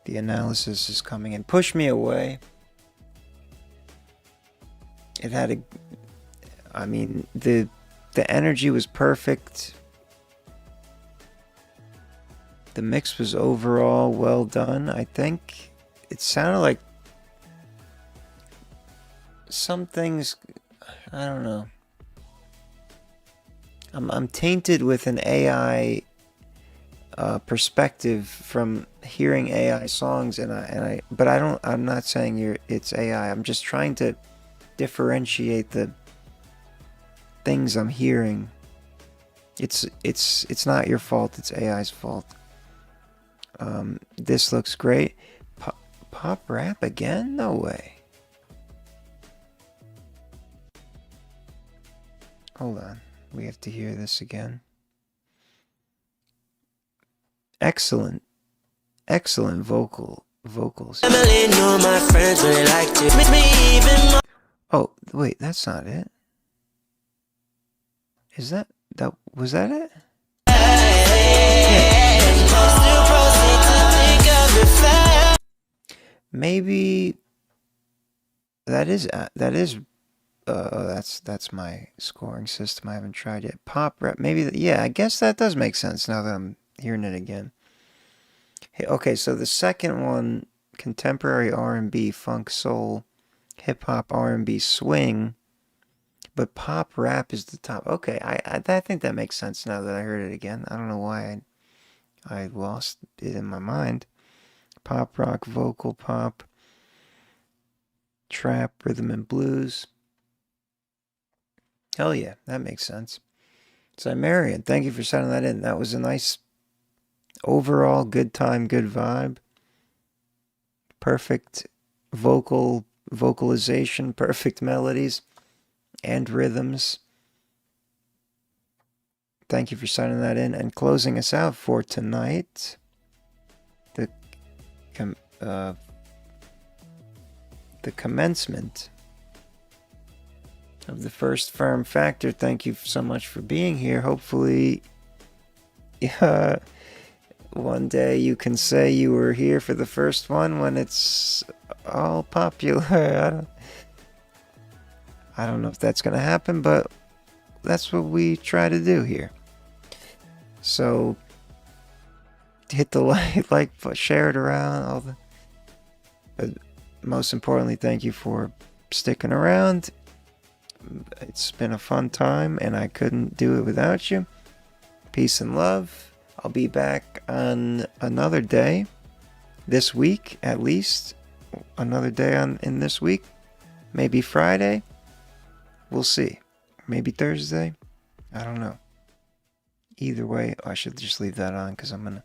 The analysis is coming in. Push Me Away. It had a... I mean, the energy was perfect. The mix was overall well done, I think. It sounded like some things, I don't know. I'm tainted with an AI perspective from hearing AI songs, but I'm not saying it's AI. I'm just trying to differentiate the things I'm hearing. It's not your fault, it's AI's fault. This looks great. Pop rap again? No way. hold on. We have to hear this again. Excellent vocals. Oh, wait, that's not it. Is that was that it? Yeah. Maybe that's my scoring system. I haven't tried yet. Pop rap, maybe. Yeah, I guess that does make sense now that I'm hearing it again. Hey, okay, so the second one, contemporary R&B, funk, soul, hip hop, R&B, swing, but pop rap is the top. Okay, I think that makes sense now that I heard it again. I don't know why I lost it in my mind. Pop rock, vocal pop, trap, rhythm and blues. Hell yeah, that makes sense. So Marion, thank you for sending that in. That was a nice overall good time, good vibe. Perfect vocalization, perfect melodies and rhythms. Thank you for sending that in and closing us out for tonight. The commencement of the first FERM Factor. Thank you so much for being here. Hopefully, one day you can say you were here for the first one when it's all popular. I don't know if that's going to happen, but that's what we try to do here. So hit the like, share it around. But most importantly, thank you for sticking around. It's been a fun time, and I couldn't do it without you. Peace and love. I'll be back on another day this week, at least. Another day in this week. Maybe Friday. We'll see. Maybe Thursday. I don't know. Either way, I should just leave that on because I'm going to...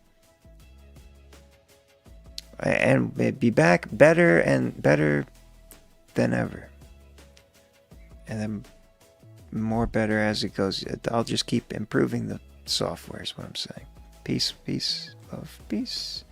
And be back better and better than ever. And then more better as it goes. I'll just keep improving the software is what I'm saying. Peace, love, peace.